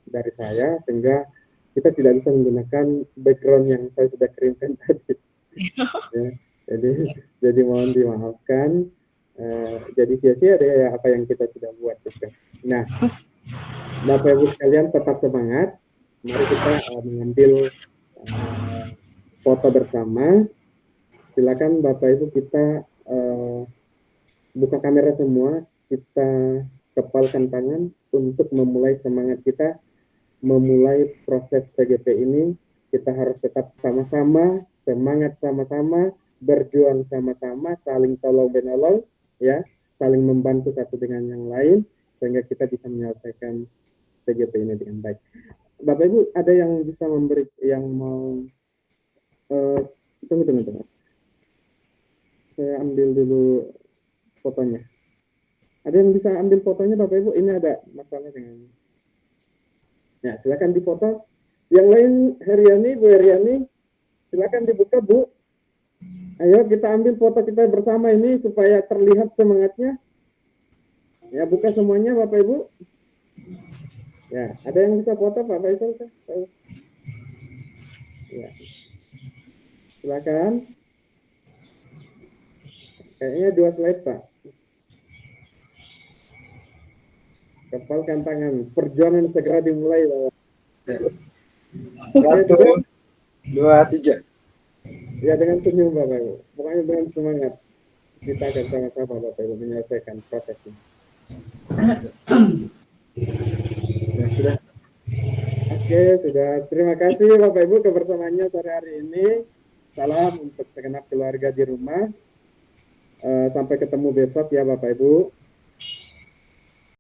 dari saya, sehingga kita tidak bisa menggunakan background yang saya sudah kirimkan tadi. Ya, jadi mohon dimaafkan. Jadi sia-sia deh apa yang kita sudah buat juga. Nah, Bapak Ibu sekalian tetap semangat. Mari kita mengambil foto bersama. Silakan Bapak Ibu kita buka kamera semua, kita kepalkan tangan untuk memulai semangat kita, memulai proses PGP ini. Kita harus tetap sama-sama, semangat sama-sama, berjuang sama-sama, saling tolong-menolong, ya, saling membantu satu dengan yang lain, sehingga kita bisa menyelesaikan PGP ini dengan baik. Bapak Ibu, ada yang bisa memberi, yang mau, tunggu. Saya ambil dulu fotonya. Ada yang bisa ambil fotonya Bapak Ibu? Ini ada masalah dengan. Ya, silakan difoto. Yang lain, Heriani, Bu Heriani, silakan dibuka Bu. Ayo kita ambil foto kita bersama ini supaya terlihat semangatnya. Ya, buka semuanya Bapak Ibu. Ya, ada yang bisa foto Pak Faisal? Ya, silakan. Kayaknya 2 slide Pak. Kepalkan tangan. Perjuangan segera dimulai Bapak. 1, 2, 3. Ya, dengan senyum Bapak Ibu. Pokoknya dengan semangat. Kita akan sama-sama Bapak Ibu menyelesaikan proses ini. Ya, sudah. Oke, sudah. Terima kasih Bapak Ibu kebersamaannya sore hari ini. Salam untuk segenap keluarga di rumah. Sampai ketemu besok ya Bapak Ibu.